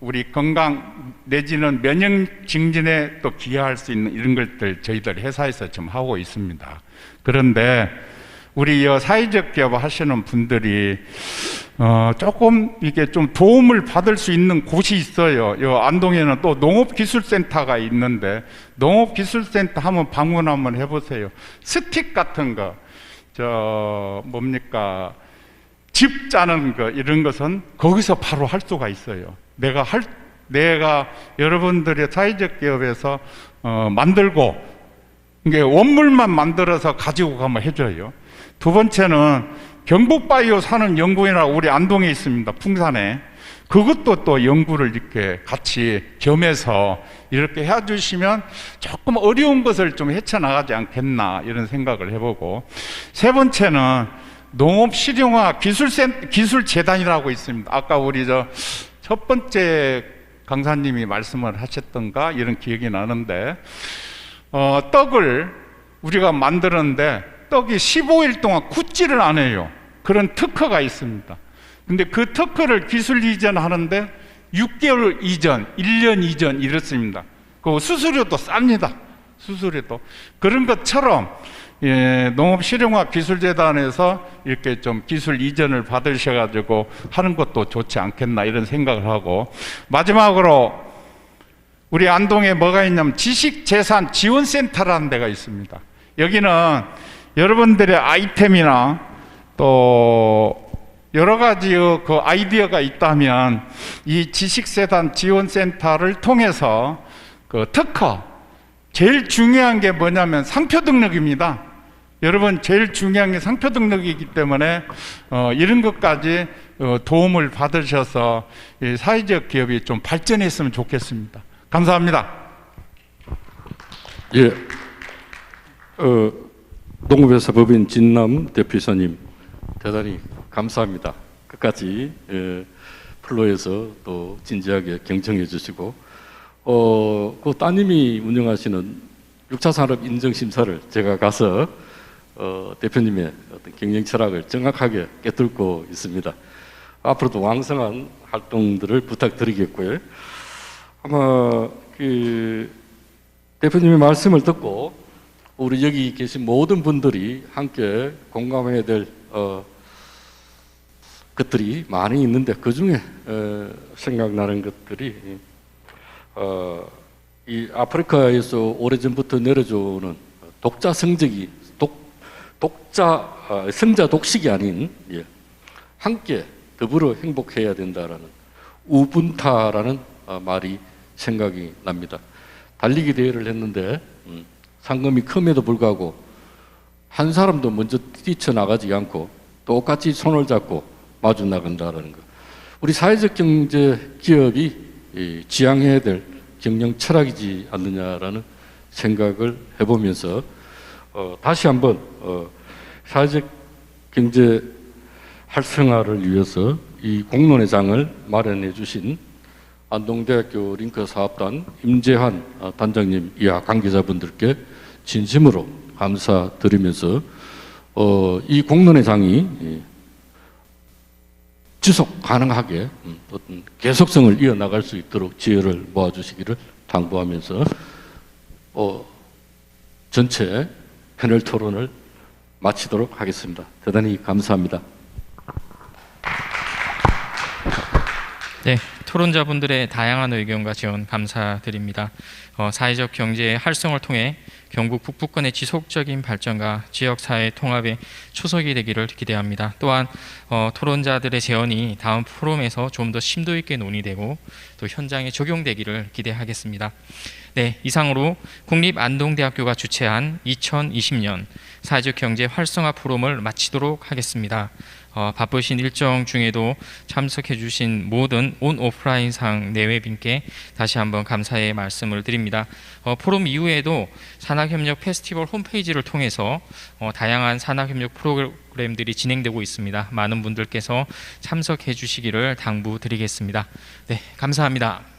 우리 건강 내지는 면역 증진에 또 기여할 수 있는 이런 것들 저희들 회사에서 지금 하고 있습니다. 그런데 우리 사회적 기업 하시는 분들이 조금 이게 좀 도움을 받을 수 있는 곳이 있어요. 안동에는 또 농업기술센터가 있는데 농업기술센터 한번 방문 한번 해보세요. 스틱 같은 거, 뭡니까, 집 짜는 거 이런 것은 거기서 바로 할 수가 있어요. 내가 여러분들의 사회적 기업에서 만들고 이게 원물만 만들어서 가지고 가면 해줘요. 두 번째는 경북바이오 산업연구원이라고 우리 안동에 있습니다. 풍산에. 그것도 또 연구를 이렇게 같이 겸해서 이렇게 해주시면 조금 어려운 것을 좀 헤쳐나가지 않겠나 이런 생각을 해보고, 세 번째는 농업실용화 기술재단이라고 있습니다. 아까 우리 첫 번째 강사님이 말씀을 하셨던가 이런 기억이 나는데, 떡을 우리가 만드는데 떡이 15일 동안 굳지를 안 해요. 그런 특허가 있습니다. 근데 그 특허를 기술 이전하는데 6개월 이전, 1년 이전 이렇습니다. 그 수수료도 쌉니다. 수수료도. 그런 것처럼 농업실용화 기술재단에서 이렇게 좀 기술 이전을 받으셔가지고 하는 것도 좋지 않겠나 이런 생각을 하고, 마지막으로 우리 안동에 뭐가 있냐면 지식재산지원센터라는 데가 있습니다. 여기는 여러분들의 아이템이나 또 여러 가지 그 아이디어가 있다면 이 지식재산지원센터를 통해서 그 특허, 제일 중요한 게 뭐냐면 상표 등록입니다. 여러분 제일 중요한 게 상표 등록이기 때문에 이런 것까지 도움을 받으셔서 이 사회적 기업이 좀 발전했으면 좋겠습니다. 감사합니다. 예, 농업회사 법인 진남 대표이사님 대단히 감사합니다. 끝까지 플로에서 또 진지하게 경청해 주시고 그 따님이 운영하시는 6차 산업 인증 심사를 제가 가서 대표님의 어떤 경영 철학을 정확하게 꿰뚫고 있습니다. 앞으로도 왕성한 활동들을 부탁드리겠고요. 아마 그 대표님의 말씀을 듣고 우리 여기 계신 모든 분들이 함께 공감해야 될 것들이 많이 있는데 그 중에 생각나는 것들이 이 아프리카에서 오래전부터 내려주는 독자 성적이 성자 독식이 아닌 함께 더불어 행복해야 된다라는 우분타라는 말이 생각이 납니다. 달리기 대회를 했는데 상금이 큼에도 불구하고 한 사람도 먼저 뛰쳐나가지 않고 똑같이 손을 잡고 마주 나간다라는 것. 우리 사회적 경제 기업이 지향해야 될 경영 철학이지 않느냐라는 생각을 해보면서 다시 한번 사회적 경제 활성화를 위해서 이 공론의 장을 마련해 주신 안동대학교 링커 사업단 임재환 단장님 이하 관계자분들께 진심으로 감사드리면서 이 공론의 장이 지속 가능하게 어떤 계속성을 이어나갈 수 있도록 지혜를 모아주시기를 당부하면서 전체 패널 토론을 마치도록 하겠습니다. 대단히 감사합니다. 네, 토론자분들의 다양한 의견과 지원 감사드립니다. 사회적 경제의 활성을 통해 경북 북부권의 지속적인 발전과 지역사회 통합의 초석이 되기를 기대합니다. 또한 토론자들의 제언이 다음 포럼에서 좀 더 심도 있게 논의되고 또 현장에 적용되기를 기대하겠습니다. 네, 이상으로 국립안동대학교가 주최한 2020년 사회적 경제 활성화 포럼을 마치도록 하겠습니다. 바쁘신 일정 중에도 참석해 주신 모든 온 오프라인상 내외빈께 다시 한번 감사의 말씀을 드립니다. 포럼 이후에도 산학협력 페스티벌 홈페이지를 통해서 다양한 산학협력 프로그램들이 진행되고 있습니다. 많은 분들께서 참석해 주시기를 당부드리겠습니다. 네, 감사합니다.